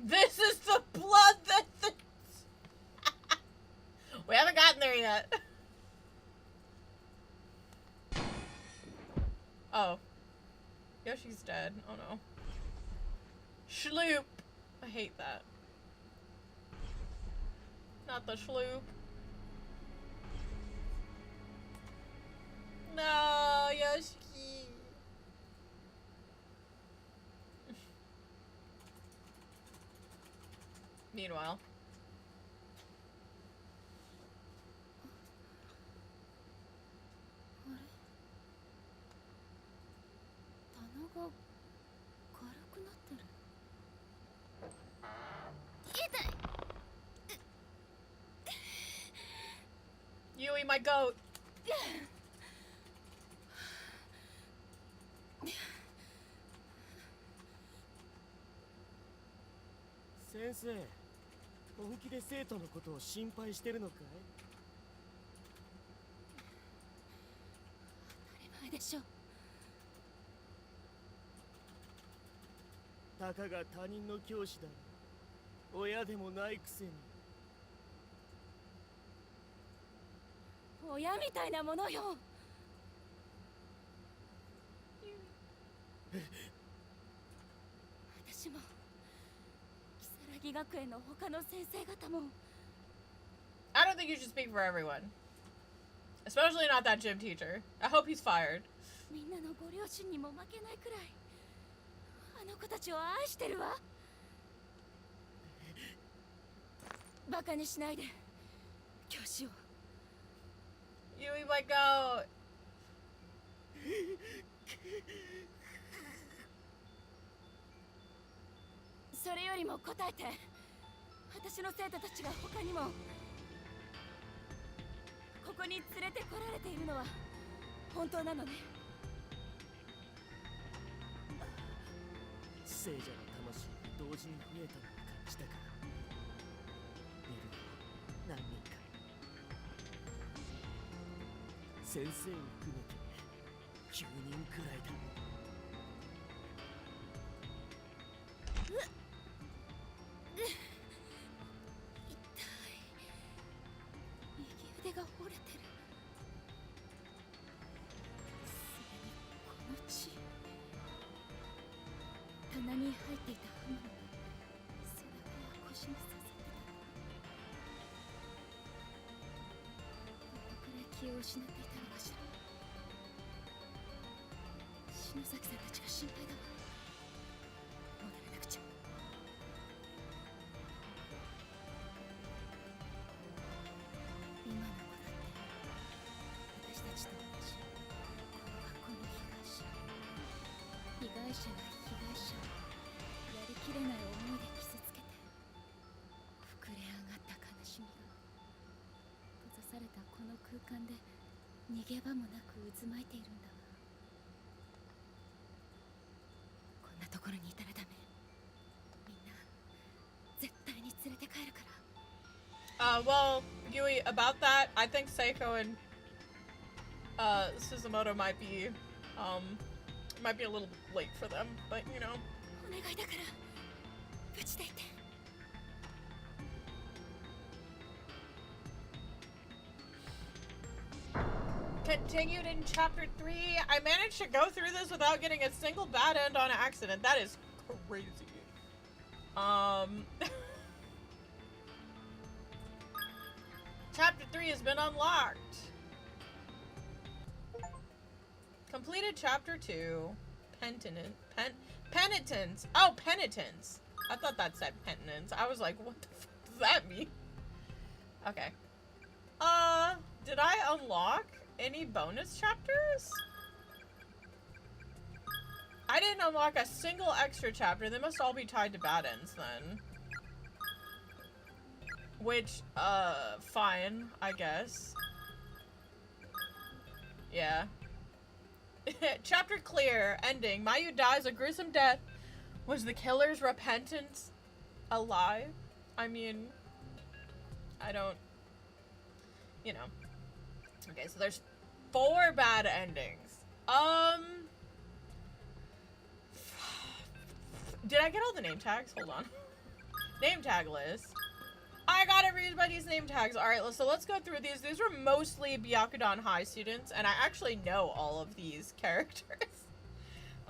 This is the blood that we haven't gotten there yet. Oh. Yoshi's dead. Oh no. Shloop. I hate that. Not the sloop. No, Yoshiki. Meanwhile. あれ棚が軽くなってる。痛い。 Yui, my goat. 先生、本気で生徒のことを心配してるのかい？当たり前でしょ。たかが他人の教師だ。親でもないくせに。親みたいなものよ。私も如月学園の他の先生方も I don't think you should speak for everyone. Especially not that gym teacher. I hope he's fired. みんなのご両親にも負けないくらいあの子たちを愛してるわ。バカにしないで教師を。 Yui, my goat. それよりも答えて。私の生徒たちが他にもここに連れてこられているのは本当なのね。聖者の魂が同時に増えたのを感じたから。いるよ、何人か。先生を含めて9人くらいだ。右腕が折れてる。それにこの血。棚に入っていた刃物が背中や腰に刺さってた。どのくらい気を失っていたのかしら。篠崎さんたちが心配だわ。戻らなくちゃ。今の子だって私たちと同じこの学校の被害者。被害者が被害者をやりきれない思いで傷つけて膨れ上がった悲しみが閉ざされたこの空間で逃げ場もなく渦巻いているんだわ。こんなところにいたらダメ。みんな絶対に連れて帰るから。 Well, Yui, about that, I think Seiko and Suzumoto might be a little late for them, but you know. お願いだから無事でいて。Continued in chapter 3. I managed to go through this without getting a single bad end on accident. That is crazy. Chapter 3 has been unlocked. Completed chapter 2. Penitence. Oh, penitence. I thought that said penitence. I was like, what the fuck does that mean? Okay. Did I unlock any bonus chapters? I didn't unlock a single extra chapter. They must all be tied to bad ends then. Which, fine, I guess. Yeah. Chapter clear. Ending. Mayu dies a gruesome death. Was the killer's repentance a lie? I mean, I don't... You know. Okay, so there's 4 bad endings. Did I get all the name tags? Hold on. Name tag list. I gotta read by these name tags. Alright, so let's go through these. These were mostly Byakudan High students, and I actually know all of these characters.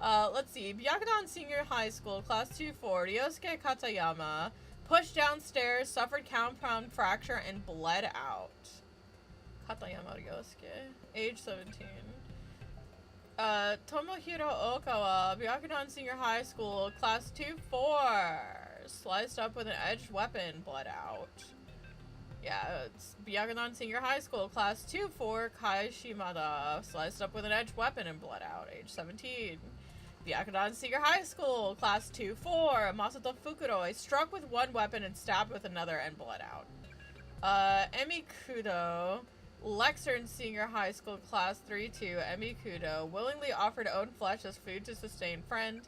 Let's see. Byakudan Senior High School, Class 2-4, Ryosuke Katayama, pushed downstairs, suffered compound fracture, and bled out. Katayama Ryosuke, age 17. Tomohiro Okawa, Byakudan Senior High School, Class 2-4, sliced up with an edged weapon, bled out. Yeah, it's Byakudan Senior High School, Class 2-4, Kai Shimada, sliced up with an edged weapon and bled out, age 17. Byakudan Senior High School, Class 2-4, Masato Fukuroi, struck with one weapon and stabbed with another and bled out. Emi Kudo, Lexern Senior High School, Class 3-2, Emi Kudo, willingly offered own flesh as food to sustain friend.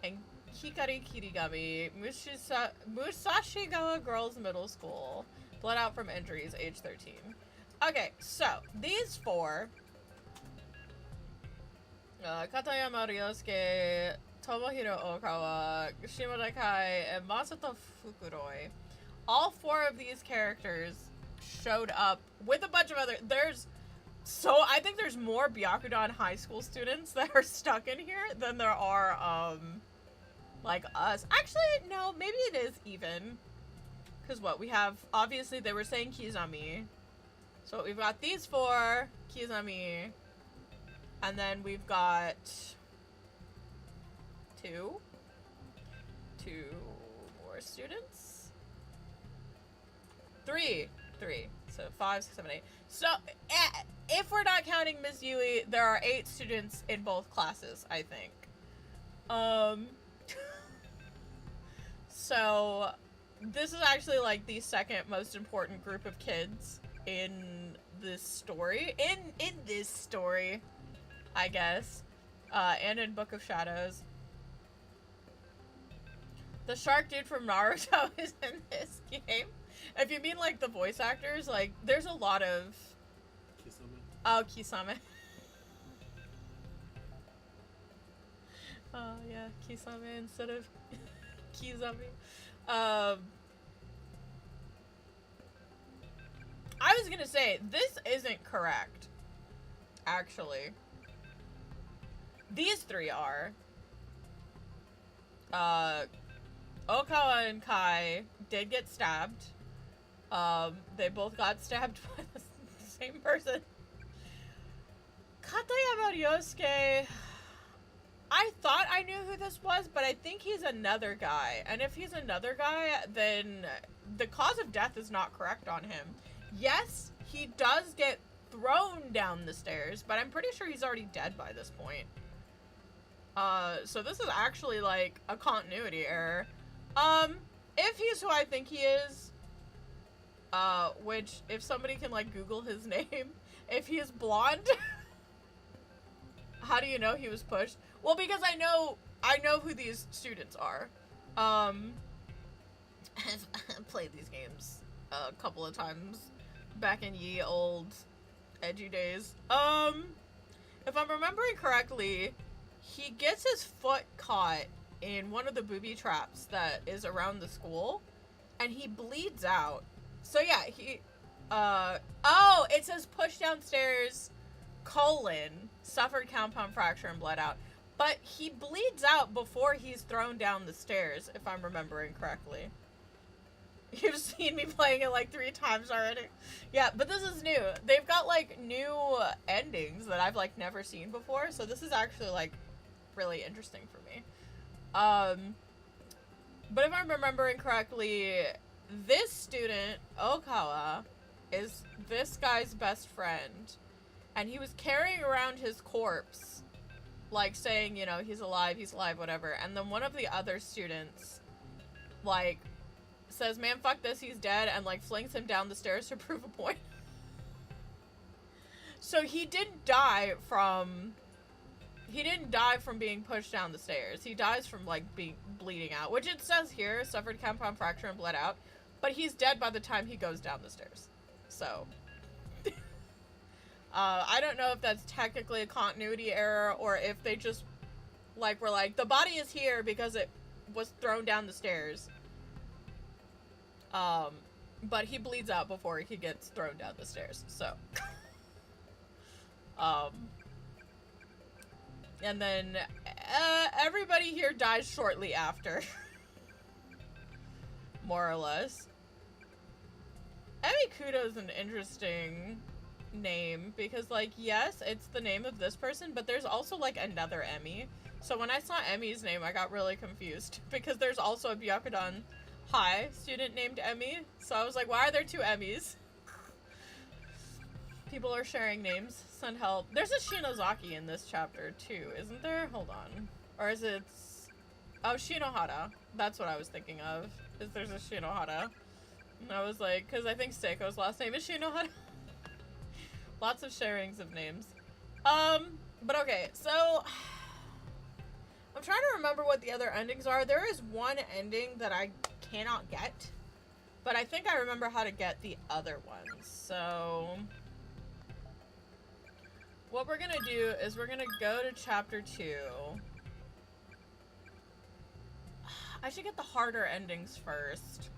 And Hikari Kirigami, Musashigawa Girls Middle School, bled out from injuries, age 13. Okay, so, these four, Katayama Ryosuke, Tomohiro Okawa, Shimada Kai, and Masato Fukuroi, all four of these characters showed up with a bunch of other, I think there's more Byakudan high school students that are stuck in here than there are, like us. Actually, no, maybe it is even. Because what, we have, obviously they were saying Kizami. So we've got these four, Kizami, and then we've got two more students. Three. So 5, 6, 7, 8. So if we're not counting Miss Yui, there are 8 students in both classes, I think. So this is actually like the second most important group of kids in this story. In this story, I guess. And in Book of Shadows. The shark dude from Naruto is in this game. If you mean like the voice actors, like there's a lot of Kisame. Oh, Kisame. Oh yeah, Kisame instead of Kizami. I was gonna say, this isn't correct. Actually. These three are. Okawa and Kai did get stabbed. They both got stabbed by the same person. Katayama Ryosuke, I thought I knew who this was, but I think he's another guy. And if he's another guy, then the cause of death is not correct on him. Yes, he does get thrown down the stairs, but I'm pretty sure he's already dead by this point. So this is actually like a continuity error. If he's who I think he is, which if somebody can like Google his name, if he is blonde, how do you know he was pushed? Well, because I know who these students are. I've played these games a couple of times back in ye old edgy days. If I'm remembering correctly, he gets his foot caught in one of the booby traps that is around the school, and he bleeds out. So yeah, he, oh, it says push downstairs, suffered compound fracture and bled out. But he bleeds out before he's thrown down the stairs, if I'm remembering correctly. You've seen me playing it like 3 times already. Yeah, but this is new. They've got like new endings that I've like never seen before, so this is actually like really interesting for me. But if I'm remembering correctly, this student, Okawa, is this guy's best friend, and he was carrying around his corpse, like saying, you know, he's alive, whatever, and then one of the other students, like, says, man, fuck this, he's dead, and like flings him down the stairs to prove a point. So he didn't die from being pushed down the stairs. He dies from like being bleeding out, which it says here, suffered compound fracture and bled out, but he's dead by the time he goes down the stairs. So I don't know if that's technically a continuity error or if they just like were like, the body is here because it was thrown down the stairs. But he bleeds out before he gets thrown down the stairs, so. And then everybody here dies shortly after. More or less. Emi Kudo is an interesting name because, like, yes, it's the name of this person, but there's also, like, another Emi. So when I saw Emi's name, I got really confused because there's also a Byakudan High student named Emi. So I was like, why are there two Emis? People are sharing names. Send help. There's a Shinozaki in this chapter, too, isn't there? Hold on. Or is it... Oh, Shinohara. That's what I was thinking of. Is there's a Shinohara. And I was like, because I think Seiko's last name is Shinohara. Lots of sharings of names. But okay, so... I'm trying to remember what the other endings are. There is one ending that I cannot get. But I think I remember how to get the other ones. So... what we're gonna do is we're gonna go to chapter 2. I should get the harder endings first.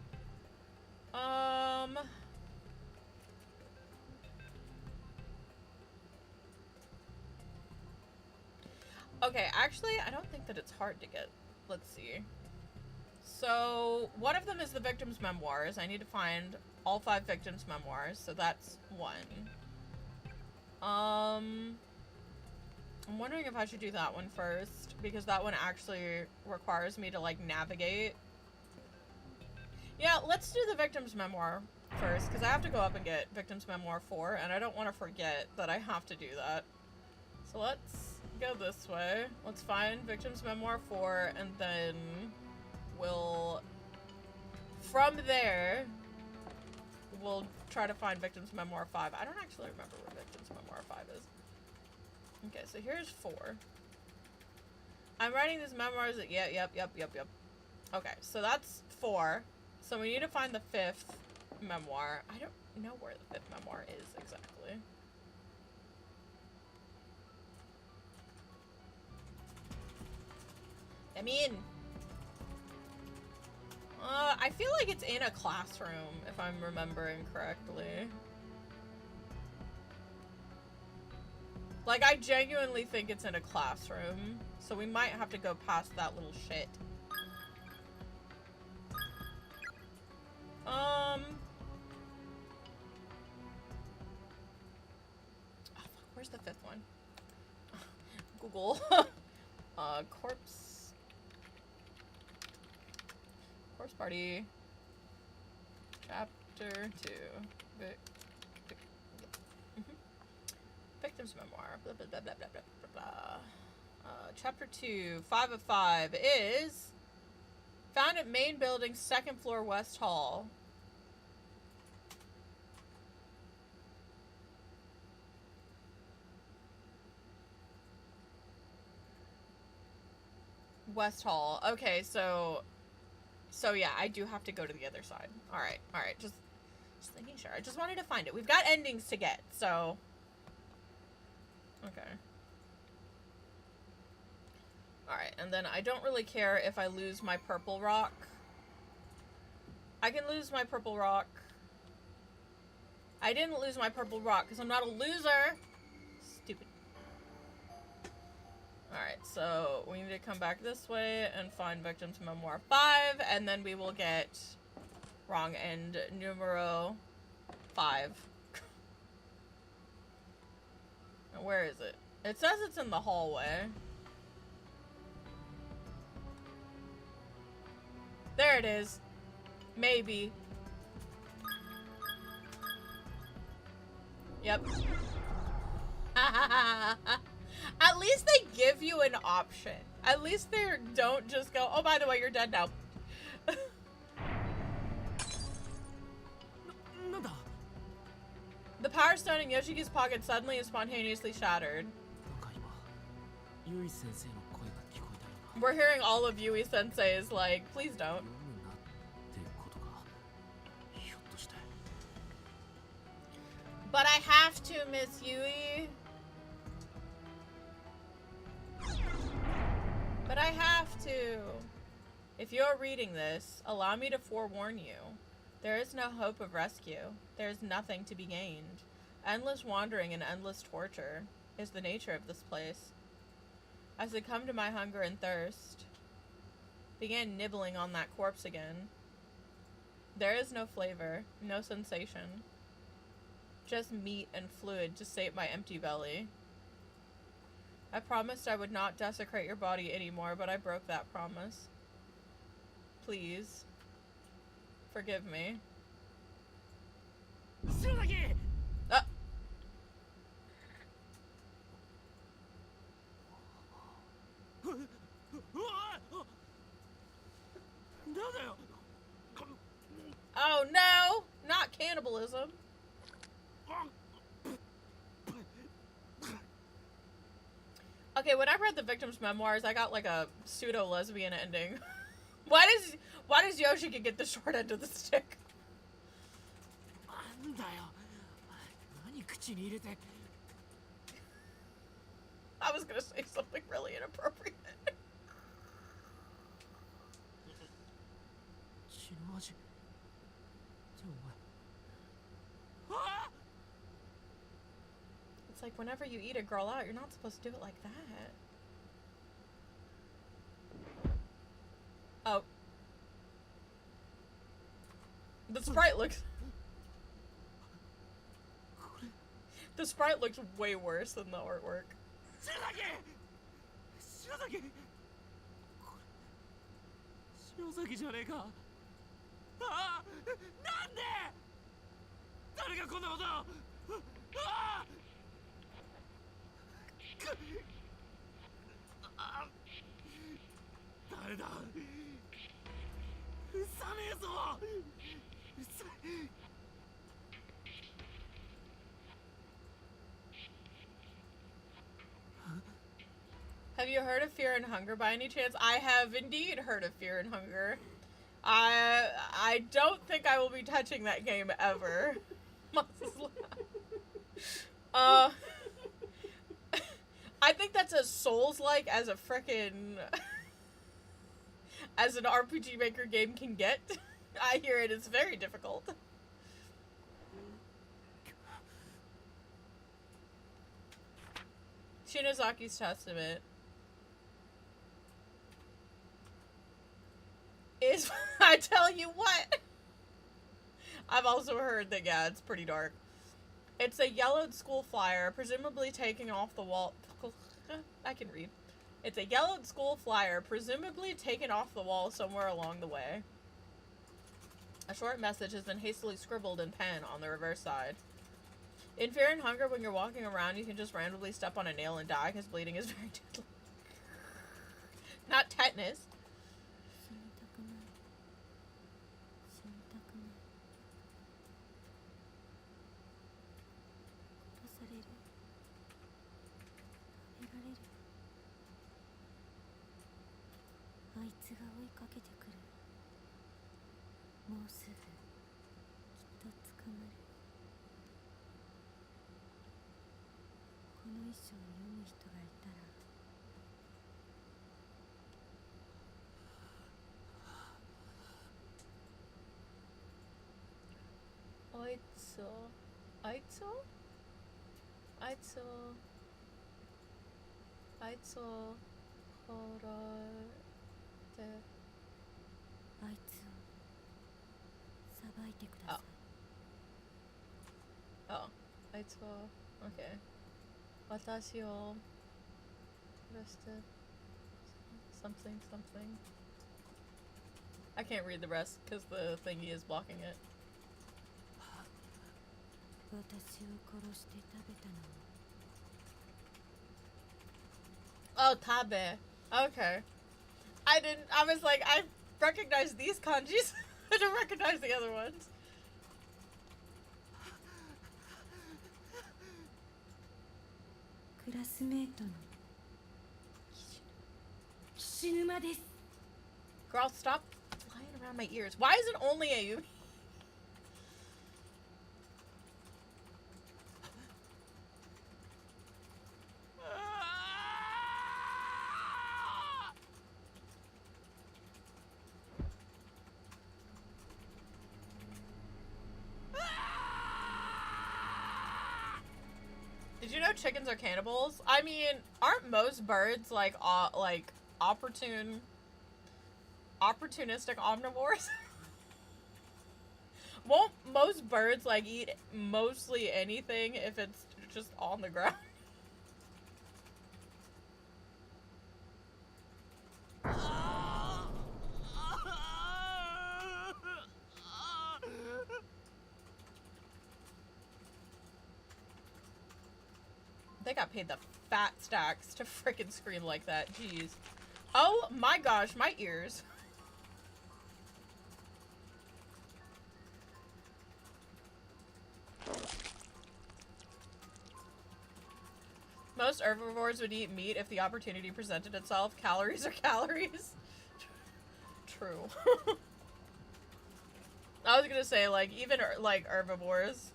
Okay, actually, I don't think that it's hard to get. Let's see. So, one of them is the victim's memoirs. I need to find all 5 victims' memoirs, so that's one. I'm wondering if I should do that one first, because that one actually requires me to, like, navigate. Yeah, let's do the victim's memoir first, because I have to go up and get victim's memoir 4, and I don't want to forget that I have to do that. So let's go this way. Let's find victim's memoir 4, and then we'll, from there, we'll try to find victim's memoir 5. I don't actually remember what victim's memoir 5 is. Okay, so here's 4. I'm writing these memoirs at, yep. Okay, so that's 4. So we need to find the 5th memoir. I don't know where the 5th memoir is exactly. I'm in. I feel like it's in a classroom, if I'm remembering correctly. Like, I genuinely think it's in a classroom, so we might have to go past that little shit. Oh, fuck, where's the 5th one? Google. Corpse Party. Chapter 2. Victim's memoir. Blah, blah, blah, blah, blah, blah, blah. Chapter 2, 5 of 5 is found at main building, 2nd floor, West Hall. West Hall. Okay, so yeah, I do have to go to the other side. All right. Just making sure. I just wanted to find it. We've got endings to get, so okay. All right, and then I don't really care if I lose my purple rock. I can lose my purple rock. I didn't lose my purple rock because I'm not a loser. Stupid. Alright, so we need to come back this way and find victim's memoir 5, and then we will get wrong end numero 5. Now, where is it? It says it's in the hallway. There it is. Maybe. Yep. At least they give you an option. At least they don't just go, oh, by the way, you're dead now. The power stone in Yoshiki's pocket suddenly and spontaneously shattered. We're hearing all of Yui Sensei's like, please don't. But I have to, Miss Yui. But I have to. If you're reading this, allow me to forewarn you. There is no hope of rescue. There is nothing to be gained. Endless wandering and endless torture is the nature of this place. I succumbed to my hunger and thirst. Began nibbling on that corpse again. There is no flavor, no sensation. Just meat and fluid to sate my empty belly. I promised I would not desecrate your body anymore, but I broke that promise. Please. Forgive me. Ah! なんだよ Oh no! Not cannibalism. Okay, when I read the victim's memoirs, I got like a pseudo lesbian ending. Why does Yoshiki get the short end of the stick? なんだよ何口に入れて I was gonna say something really inappropriate. 血の味ってお前あ It's like whenever you eat a girl out, you're not supposed to do it like that. Oh. The sprite looks... The sprite looks way worse than the artwork. 白崎白崎じゃねえかああなんで誰がこんなことをああ誰だうさねえぞうさ Have you heard of Fear and Hunger by any chance? I have indeed heard of Fear and Hunger. I don't think I will be touching that game ever. I think that's as Souls-like as a frickin' as an RPG Maker game can get. I hear it is very difficult. Shinozaki's Testament is, I tell you what, I've also heard that, yeah, it's pretty dark. It's a yellowed school flyer, presumably taken off the wall. I can read. It's a yellowed school flyer, presumably taken off the wall somewhere along the way. A short message has been hastily scribbled in pen on the reverse side. In Fear and Hunger, when you're walking around, you can just randomly step on a nail and die because bleeding is very deadly. Not tetanus. あいつが追いかけてくる。もうすぐきっと捕まる。この遺書を読む人がいたら。 あいつを裁いてください。Oh, okay. 私を殺して something. I can't read the rest because the thingy is blocking it. 私を殺して食べたのも。 Oh, tabe. Okay. I was like, I recognize these kanjis. I don't recognize the other ones. クラスメートの岸沼です。 Girl, stop flying around my ears. Why is it only Ayumi? Did you know know chickens are cannibals. I mean, aren't most birds like opportunistic omnivores? Won't most birds like eat mostly anything if it's just on the ground? They got paid the fat stacks to frickin' scream like that. Jeez. Oh my gosh, my ears. Most herbivores would eat meat if the opportunity presented itself. Calories are calories. True. I was gonna say, like, even, like, herbivores.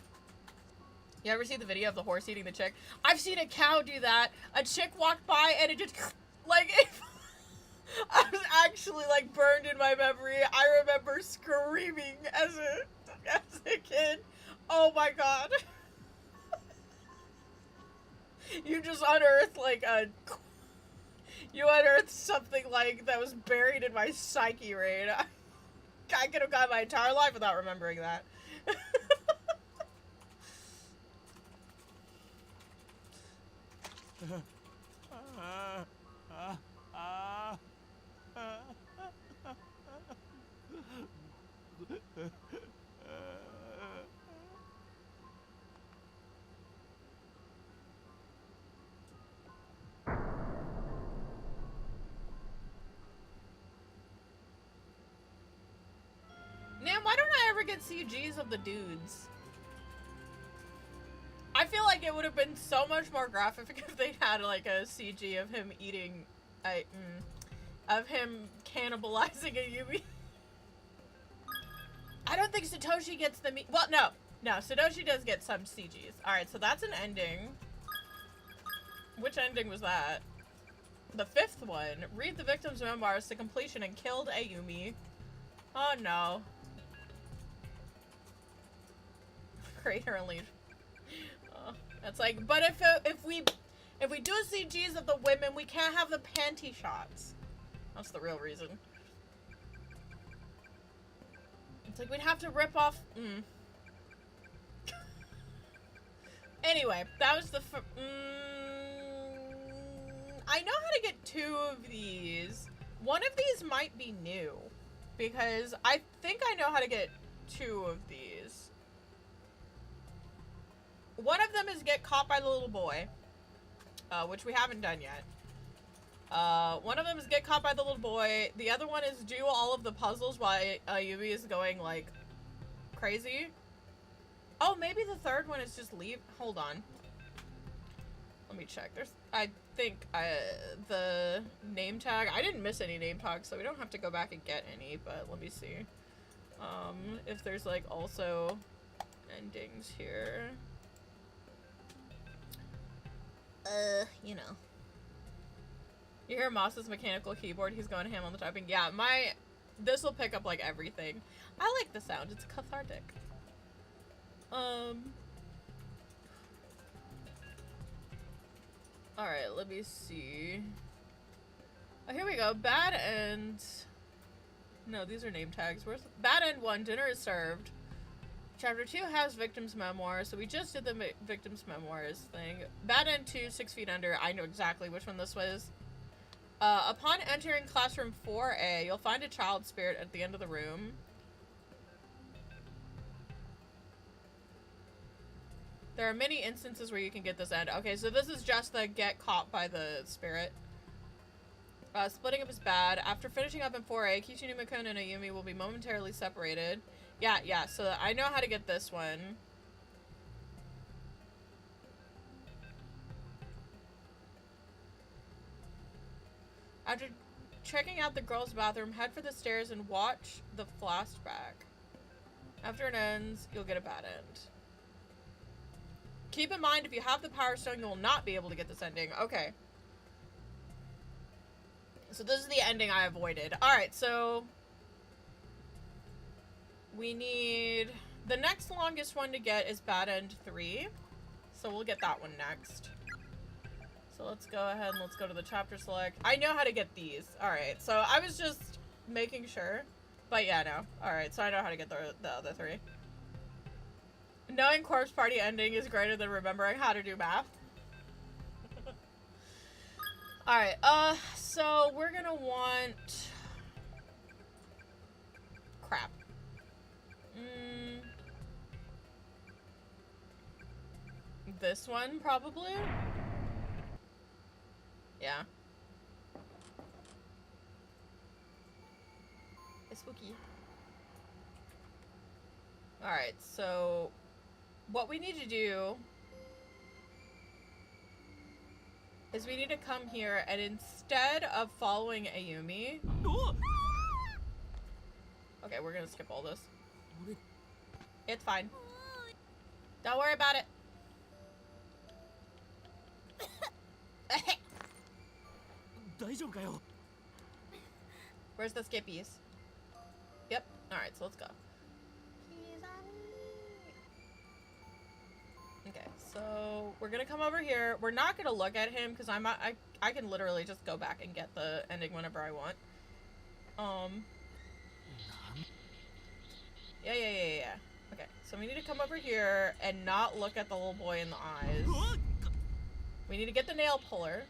You ever see the video of the horse eating the chick? I've seen a cow do that. A chick walked by and it just, like, I was actually, like, burned in my memory. I remember screaming as a kid. Oh my god. You just unearthed, like, you unearthed something, like, that was buried in my psyche, Rain. I could have gone my entire life without remembering that. Man, why don't I ever get CGs of the dudes? I feel like it would have been so much more graphic if they had like a CG of him eating, of him cannibalizing a Yumi. I don't think Satoshi gets the meat. Well, no, Satoshi does get some CGs. All right, so that's an ending. Which ending was that? The 5th one. Read the victim's memoirs to completion and killed a Yumi. Oh no. Crater and leave. That's like, but if we do CGs of the women, we can't have the panty shots. That's the real reason. It's like we'd have to rip off. Anyway, that was the. I know how to get 2 of these. One of these might be new, because I think I know how to get 2 of these. One of them is get caught by the little boy, which we haven't done yet. One of them is get caught by the little boy. The other one is do all of the puzzles while Yumi is going, like, crazy. Oh, maybe the 3rd one is just leave. Hold on. Let me check. I think, the name tag. I didn't miss any name tags, so we don't have to go back and get any, but let me see. If there's, like, also endings here. You know. You hear Moss's mechanical keyboard, he's going ham on the typing. Yeah, this will pick up, like, everything. I like the sound, it's cathartic. Alright, let me see. Oh, here we go. Bad End. No, these are name tags. Where's Bad End 1, dinner is served. Chapter 2 has victim's memoirs, so we just did the victim's memoirs thing. Bad End 2, 6 Feet Under. I know exactly which one this was. Upon entering classroom 4A, you'll find a child spirit at the end of the room. There are many instances where you can get this end. Okay, so this is just the get caught by the spirit. Splitting up is bad. After finishing up in 4A, Kishinuma-kun and Ayumi will be momentarily separated. Yeah, so I know how to get this one. After checking out the girls' bathroom, head for the stairs and watch the flashback. After it ends, you'll get a bad end. Keep in mind, if you have the Power Stone, you will not be able to get this ending. Okay. So this is the ending I avoided. Alright, so we need... The next longest one to get is Bad End 3. So we'll get that one next. So let's go ahead and let's go to the chapter select. I know how to get these. Alright, so I was just making sure. But yeah, no. Alright, so I know how to get the other three. Knowing Corpse Party ending is greater than remembering how to do math. Alright, so we're gonna want... Crap. This one, probably? Yeah. It's spooky. Alright, so... What we need to do... is we need to come here, and instead of following Ayumi... Okay, we're gonna skip all this. It's fine. Don't worry about it. Where's the skippies? Yep. Alright, so let's go. Okay, so we're gonna come over here. We're not gonna look at him because I can literally just go back and get the ending whenever I want. Yeah. Okay, so we need to come over here and not look at the little boy in the eyes. We need to get the nail puller.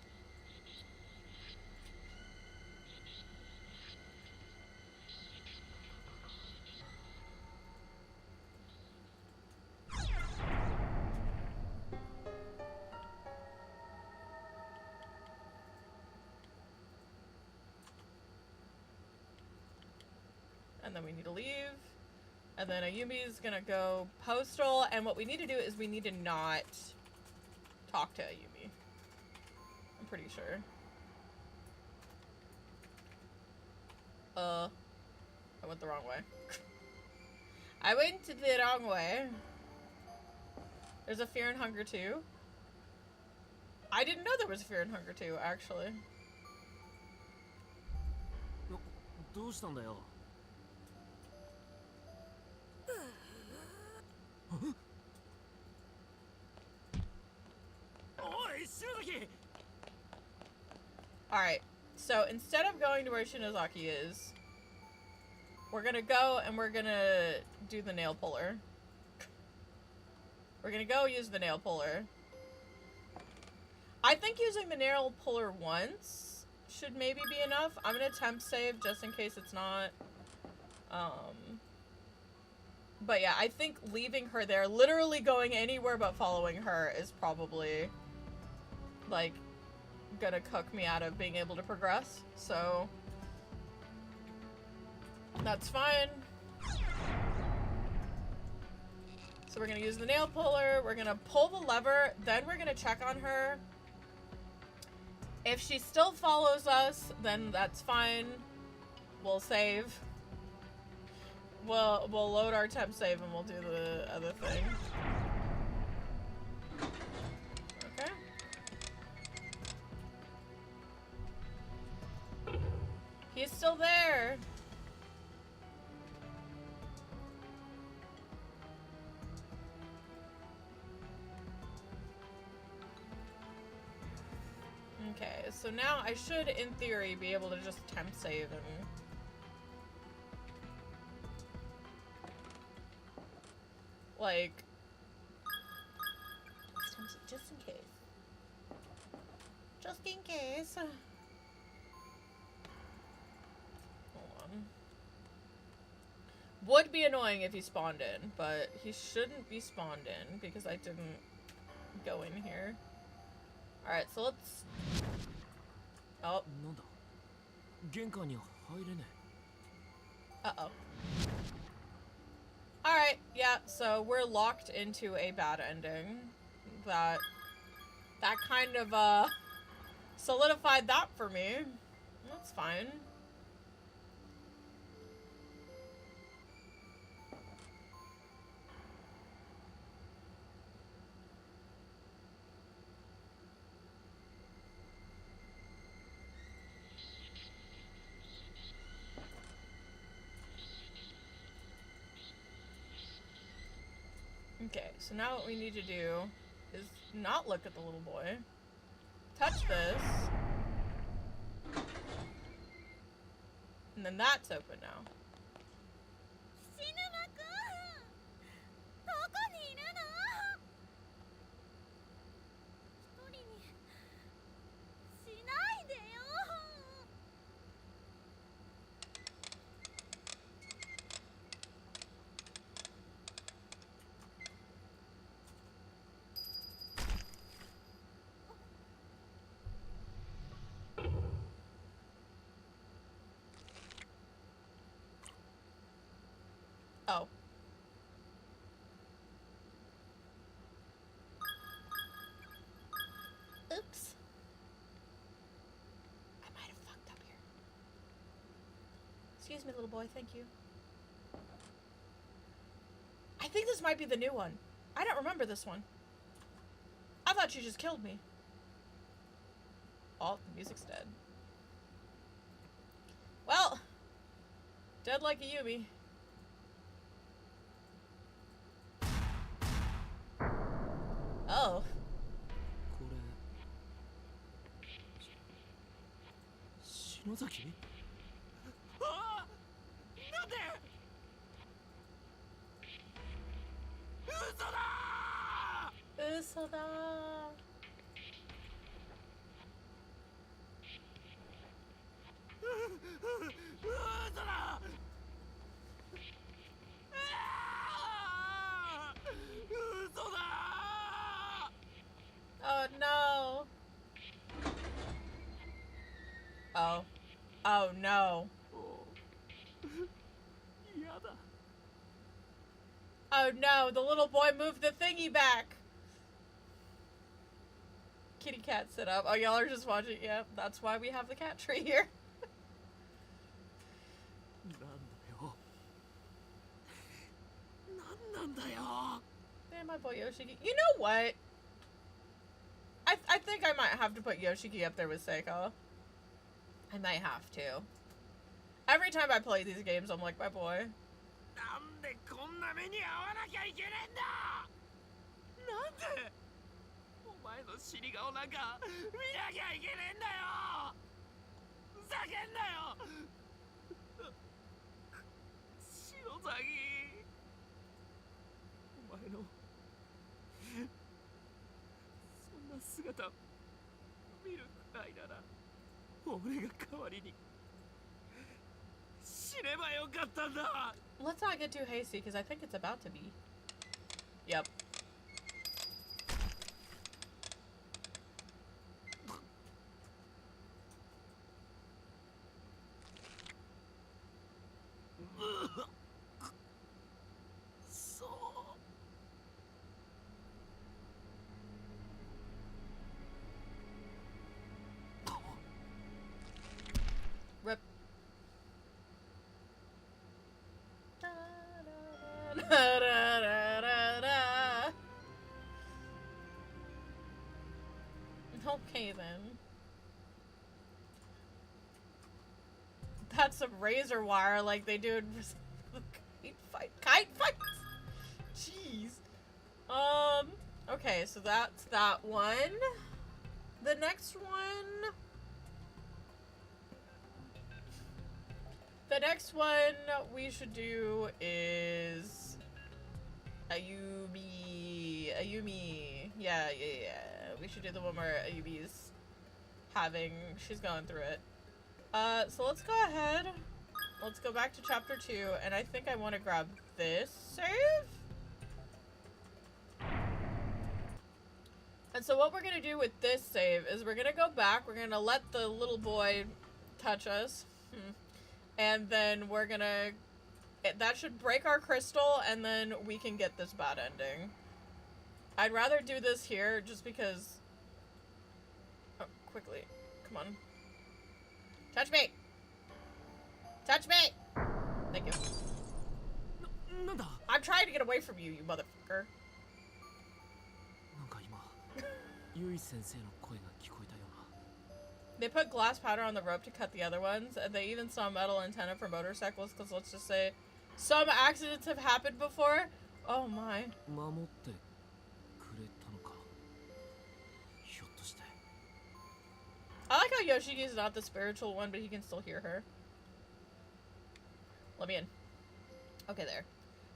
And then we need to leave. And then Ayumi's gonna go postal, and what we need to do is we need to not talk to Ayumi. I'm pretty sure. I went the wrong way. I went the wrong way. There's a Fear and Hunger 2. I didn't know there was a Fear and Hunger 2, actually. どうしたんだよ。Alright, so instead of going to where Shinozaki is, we're gonna go and we're gonna do the nail puller. We're gonna go use the nail puller. I think using the nail puller once should maybe be enough. I'm gonna attempt save just in case it's not. But yeah, I think leaving her there, literally going anywhere but following her, is probably, like, gonna cook me out of being able to progress. So, that's fine. So we're gonna use the nail puller, we're gonna pull the lever, then we're gonna check on her. If she still follows us, then that's fine. We'll save. We'll load our temp save and we'll do the other thing. Okay. He's still there. Okay, so now I should, in theory, be able to just temp save and... like... just in case. Just in case. Hold on. Would be annoying if he spawned in, but he shouldn't be spawned in because I didn't go in here. Alright, so let's... oh. Uh-oh. Alright, yeah, so we're locked into a bad ending. That kind of, solidified that for me. That's fine. Okay, so now what we need to do is not look at the little boy. touch this. And then that's open now. シヌマくん、どこにいるの？一人にしないでよ。Oh. Oops. I might have fucked up here. Excuse me, little boy. Thank you. I think this might be the new one. I don't remember this one. I thought you just killed me. Oh, the music's dead. Well, dead like a Yumi. Oh. これ篠崎？ああ！なんで？嘘だ！嘘だー。嘘だ！嘘だ！ Oh no. Oh. Oh no. 嫌だ。 Oh no, the little boy moved the thingy back. Kitty cat sit up. Oh, y'all are just watching. Yep, that's why we have the cat tree here. なんだよ。 Man, my boy Yoshiki. You know what? I think I might have to put Yoshiki up there with Seiko. I might have to. Every time I play these games, I'm like, my boy. なんでこんな目に遭わなきゃいけねえんだ。なんでお前の死に顔なんか見なきゃいけねえんだよ。ふざけんなよ。篠崎、お前のそんな姿見るくらいなら俺が代わりに死ねばよかったんだ。 Let's not get too hasty, because I think it's about to be. Yep. Rip. Okay then. That's some razor wire like they do in kite fights. Jeez. Okay, so that's that one. The next one. The next one we should do is Ayumi. Yeah. We should do the one where Ayumi's she's going through it. So let's go ahead. Let's go back to chapter 2, and I think I want to grab this save. And so what we're gonna do with this save is we're gonna go back, we're gonna let the little boy touch us. And then we're gonna... That should break our crystal, and then we can get this bad ending. I'd rather do this here, just because... Oh, quickly. Come on. Touch me! Touch me! Thank you. I'm trying to get away from you, you motherfucker. なんか今、ユイ先生の声が聞こえたような。 They put glass powder on the rope to cut the other ones, and they even saw metal antenna for motorcycles, because let's just say some accidents have happened before. Oh my. 守ってくれたのか。ひょっとして I like how Yoshiki's not the spiritual one, but he can still hear her. Let me in. Okay, there.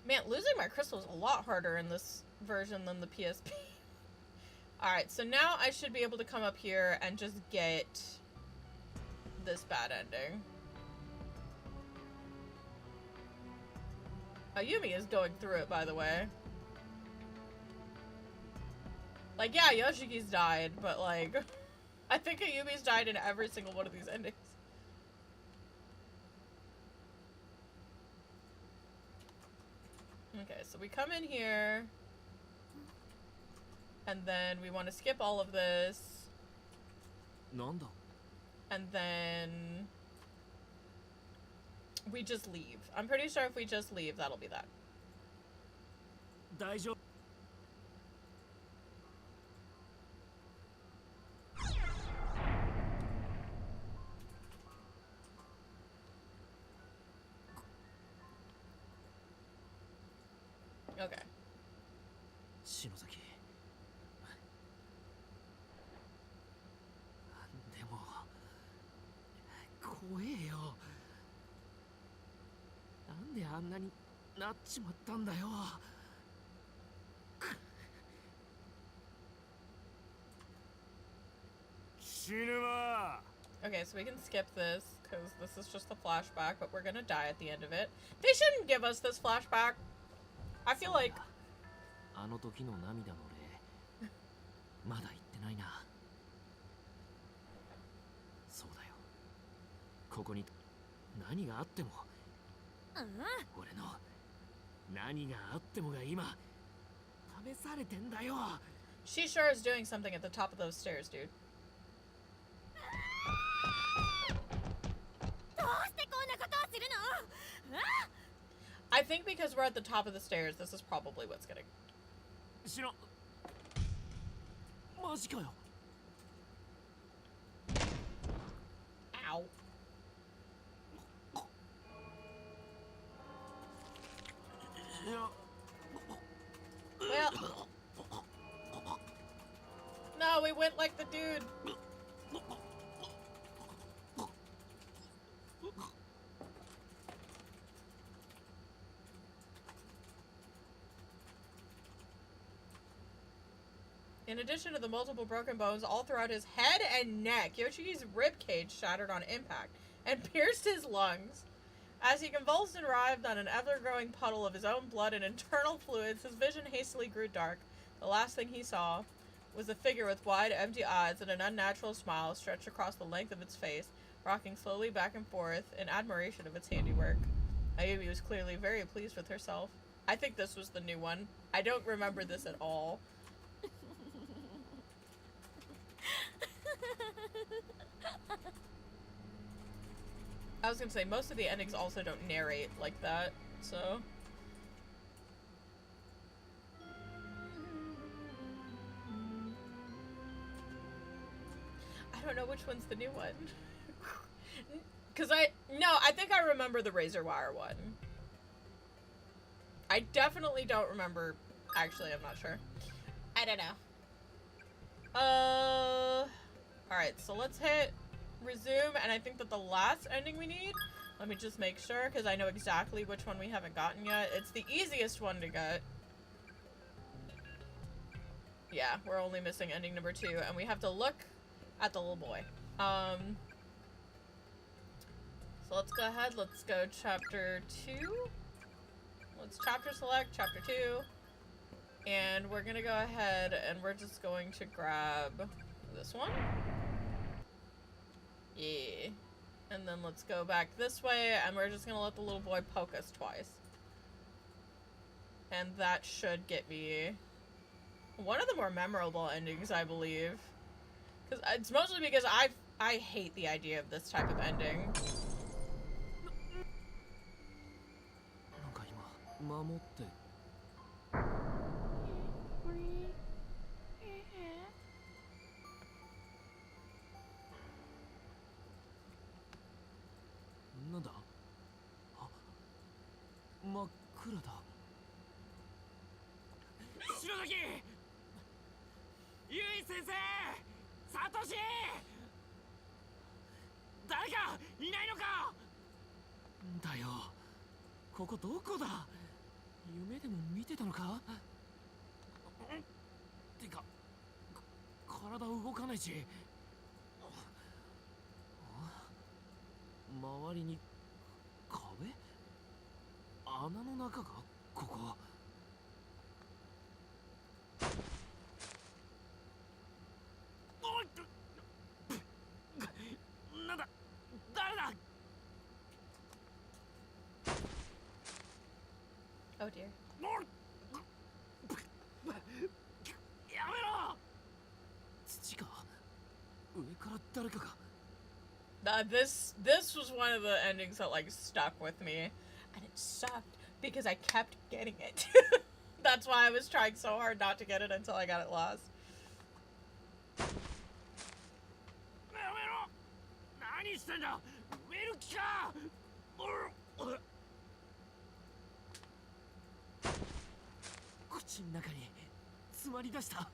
Man, losing my crystal is a lot harder in this version than the PSP. Alright, so now I should be able to come up here and just get this bad ending. Ayumi is going through it, by the way. Like, yeah, Yoshiki's died, but like, I think Ayumi's died in every single one of these endings. Okay, so we come in here, and then we want to skip all of this, なんだ and then we just leave. I'm pretty sure if we just leave, that'll be that. 大丈夫 Okay. 篠崎でも怖えよなんであんなになっちまったんだよ Okay, so we can skip this, because this is just a flashback, but we're gonna die at the end of it. They shouldn't give us this flashback. I feel like... あの時の涙の礼まだ言ってないなそうだよここに何があっても俺の何があってもが今試されてんだよ She sure is doing something at the top of those stairs, dude. I think because we're at the top of the stairs, this is probably what's gonna... しろマジかよ Ow. Well... No, we went like the dude. In addition to the multiple broken bones all throughout his head and neck, Yoshiki's ribcage shattered on impact and pierced his lungs. As he convulsed and writhed on an ever-growing puddle of his own blood and internal fluids, his vision hastily grew dark. The last thing he saw was a figure with wide, empty eyes and an unnatural smile stretched across the length of its face, rocking slowly back and forth in admiration of its handiwork. Ayumi was clearly very pleased with herself. I think this was the new one. I don't remember this at all. I was gonna say, most of the endings also don't narrate like that, so... I don't know which one's the new one. Cause I think I remember the Razor Wire one. I definitely don't remember, actually, I'm not sure. I don't know. Alright, so let's hit resume, and I think that the last ending we need, let me just make sure, because I know exactly which one we haven't gotten yet. It's the easiest one to get. Yeah, we're only missing ending number 2, and we have to look at the little boy. So let's go ahead, let's go chapter 2. Let's chapter select, chapter 2. And we're gonna go ahead and we're just going to grab this one. Yeah. And then let's go back this way, and we're just gonna let the little boy poke us twice. And that should get me one of the more memorable endings, I believe. Because it's mostly because I hate the idea of this type of ending. なんか今守ってなんだあ真っ暗だ篠崎ゆい先生サトシ誰かいないのか。だよ、ここどこだ。夢でも見てたのか。てか体動かないし、周りに壁、穴の中がここ。なんだ、誰だ。 Oh dear. やめろ。土か、上から誰かが。This was one of the endings that like stuck with me, and it sucked because I kept getting it. That's why I was trying so hard not to get it until I got it lost. やめろ。何してんだ。ウェルキか。口の中に詰まり出した。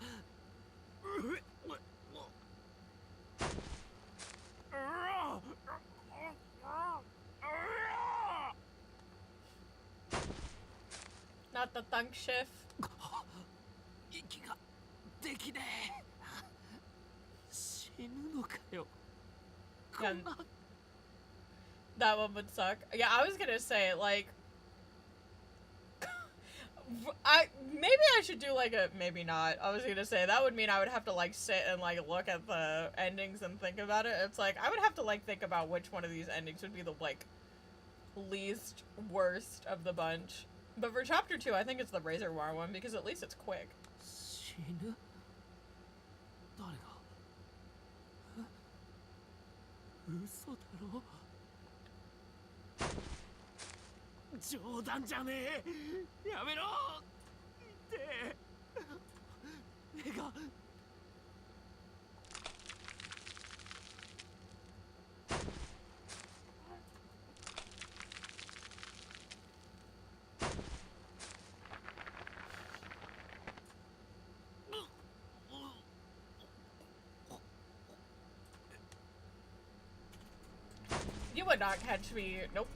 Not the thunk shift. 息ができねえ。死ぬのかよ。こんな。 That one would suck. Yeah, I was gonna say like, maybe I should do like a, maybe not. I was gonna say that would mean I would have to like sit and like look at the endings and think about it. It's like I would have to like think about which one of these endings would be the like least worst of the bunch. But for chapter 2, I think it's the Razor Wire one because at least it's quick. 死ぬ。誰が。嘘だろ。冗談じゃねえ。やめろ。痛え。目が。You would not catch me. Nope.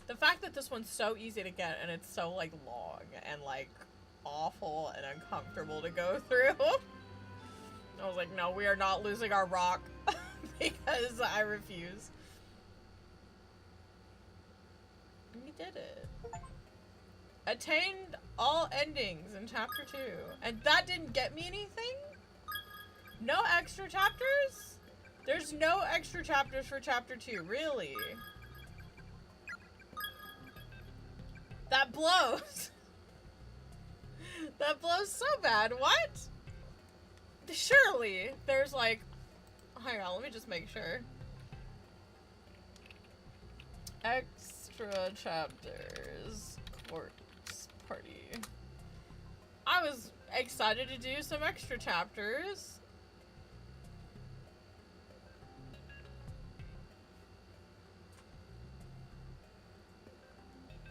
The fact that this one's so easy to get and it's so like long and like awful and uncomfortable to go through. I was like, no, we are not losing our rock because I refuse. We did it. Attained all endings in chapter 2. And that didn't get me anything? No extra chapters? There's no extra chapters for chapter 2, really? That blows. That blows so bad. What? Surely there's like, hang on, let me just make sure. Extra chapters. Quartz party. I was excited to do some extra chapters.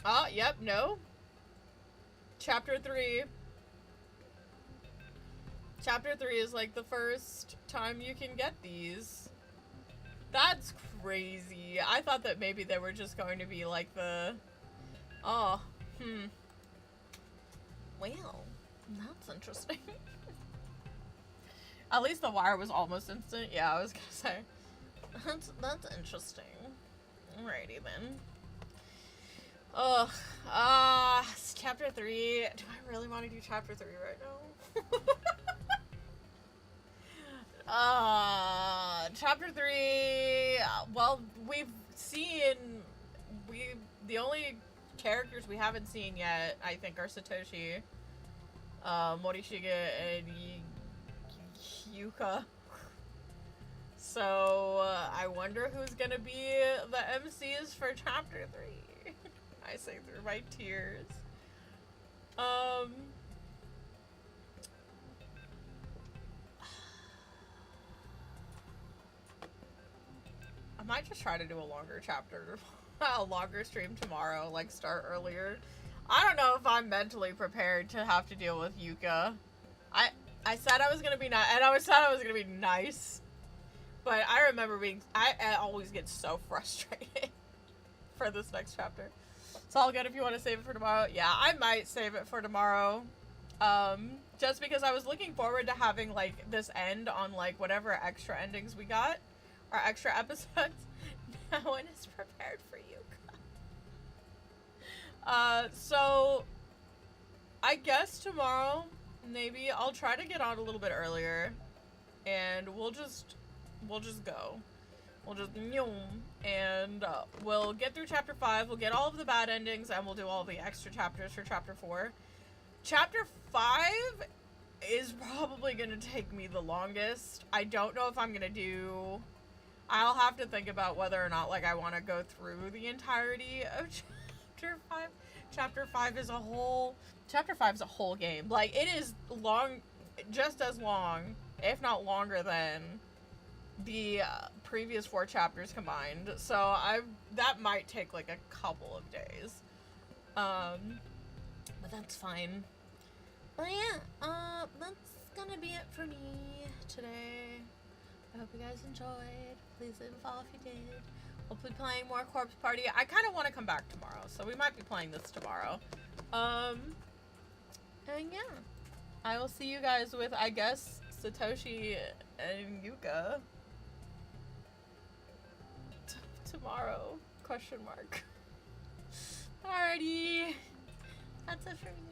Ah, yep, no. Chapter 3. Chapter 3 is like the first time you can get these. That's crazy. I thought that maybe they were just going to be like the... Oh, Well, that's interesting. At least the wire was almost instant. Yeah, I was gonna say. That's interesting. Alrighty then. Ugh. Chapter 3. Do I really want to do chapter 3 right now? Chapter 3. Well, we've seen. The only characters we haven't seen yet, I think, are Satoshi, Morishige, and Yuka. So, I wonder who's gonna be the MCs for chapter 3. I say through my tears. I might just try to do a longer chapter, a longer stream tomorrow, like start earlier. I don't know if I'm mentally prepared to have to deal with Yuka. I I said I was gonna be nice, and I said I was gonna be nice. But I remember I always get so frustrated for this next chapter. It's all good if you want to save it for tomorrow. Yeah, I might save it for tomorrow. Just because I was looking forward to having, like, this end on, like, whatever extra endings we got. Or extra episodes. No one is prepared for you. So, I guess tomorrow, maybe I'll try to get on a little bit earlier. And we'll just go. We'll just and we'll get through chapter 5. We'll get all of the bad endings, and we'll do all the extra chapters for chapter 4. Chapter 5 is probably gonna take me the longest. I don't know if I'm gonna do. I'll have to think about whether or not, like, I want to go through the entirety of chapter 5. Chapter 5 is a whole. Chapter 5 is a whole game. Like, it is long, just as long, if not longer than the previous 4 chapters combined. So that might take like a couple of days. But that's fine. But yeah, that's gonna be it for me today. I hope you guys enjoyed. Please leave a follow if you did. We'll be playing more Corpse Party. I kind of want to come back tomorrow, so we might be playing this tomorrow. And yeah, I will see you guys with, I guess, Satoshi and Yuka tomorrow, question mark. Alrighty, that's it for me.